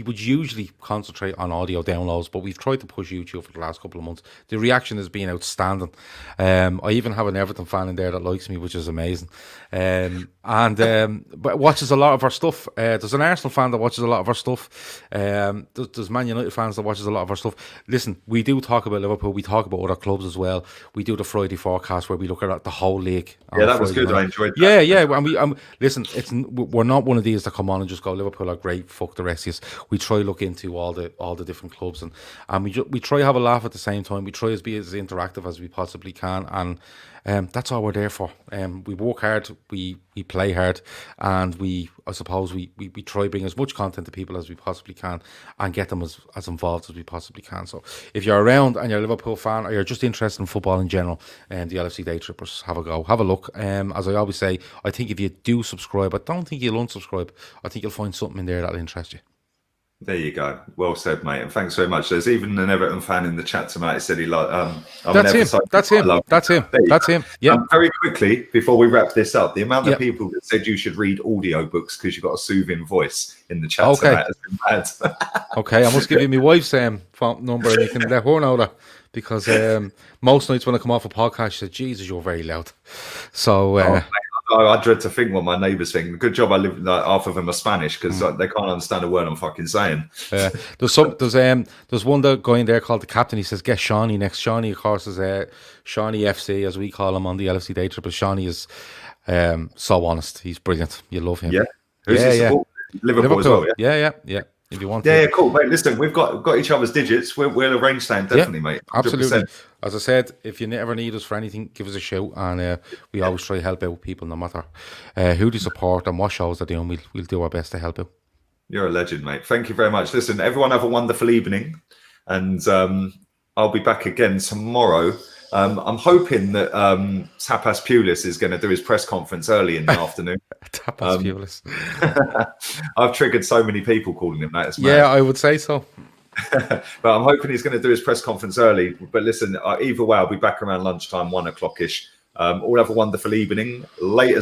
would usually concentrate on audio downloads, but we've tried to push YouTube for the last couple of months. The reaction has been outstanding. I even have an Everton fan in there that likes me, which is amazing. But watches a lot of our stuff. There's an Arsenal fan that watches a lot of our stuff. There's Man United fans that watches a lot of our stuff. Listen, we do talk about Liverpool. We talk about other clubs as well. We do the Friday forecast where we look at the whole league. Yeah, that was good. I enjoyed enjoyed that. Yeah. And we listen. We're not one of these that come on and just go, Liverpool are great, fuck the rest of us. We try look into all the different clubs, and we try have a laugh at the same time. We try to be as interactive as we possibly can, and that's all we're there for. We work hard, we play hard, and I suppose we try bring as much content to people as we possibly can, and get them as involved as we possibly can. So if you're around and you're a Liverpool fan, or you're just interested in football in general, the LFC Day Trippers, have a go, have a look. As I always say, I think if you do subscribe, I don't think you'll unsubscribe. I think you'll find something in there that'll interest you. There you go. Well said, mate. And thanks very much. There's even an Everton fan in the chat tonight who said he like. That's him. Yeah. Very quickly before we wrap this up, the amount of people that said you should read audiobooks because you've got a soothing voice in the chat tonight has been mad. Okay, I must give you my wife's phone number, and you can let her know that, because most nights when I come off a podcast, she said, "Jesus, you're very loud." So. I dread to think what my neighbours think. Good job I live like half of them are Spanish, because they can't understand a word I'm fucking saying. There's one guy in there called the captain. He says, "Get Shawnee next." Shawnee, of course, is Shawnee FC, as we call him on the LFC Day Trip. But Shawnee is so honest. He's brilliant. You love him. Yeah. Liverpool as well. Yeah. If you want to. Cool, mate. Listen, we've got each other's digits. We'll arrange that definitely, mate. 100%. Absolutely. As I said, if you ever need us for anything, give us a shout, and we always try to help out people, no matter who they support and what shows they're doing. We'll do our best to help out. You're a legend, mate. Thank you very much. Listen, everyone have a wonderful evening, and I'll be back again tomorrow. I'm hoping that Tapas Pulis is going to do his press conference early in the afternoon. Tapas Pulis. I've triggered so many people calling him that. Yeah, I would say so. But I'm hoping he's going to do his press conference early. But listen, either way, I'll be back around lunchtime, 1 o'clock-ish. All have a wonderful evening. Later.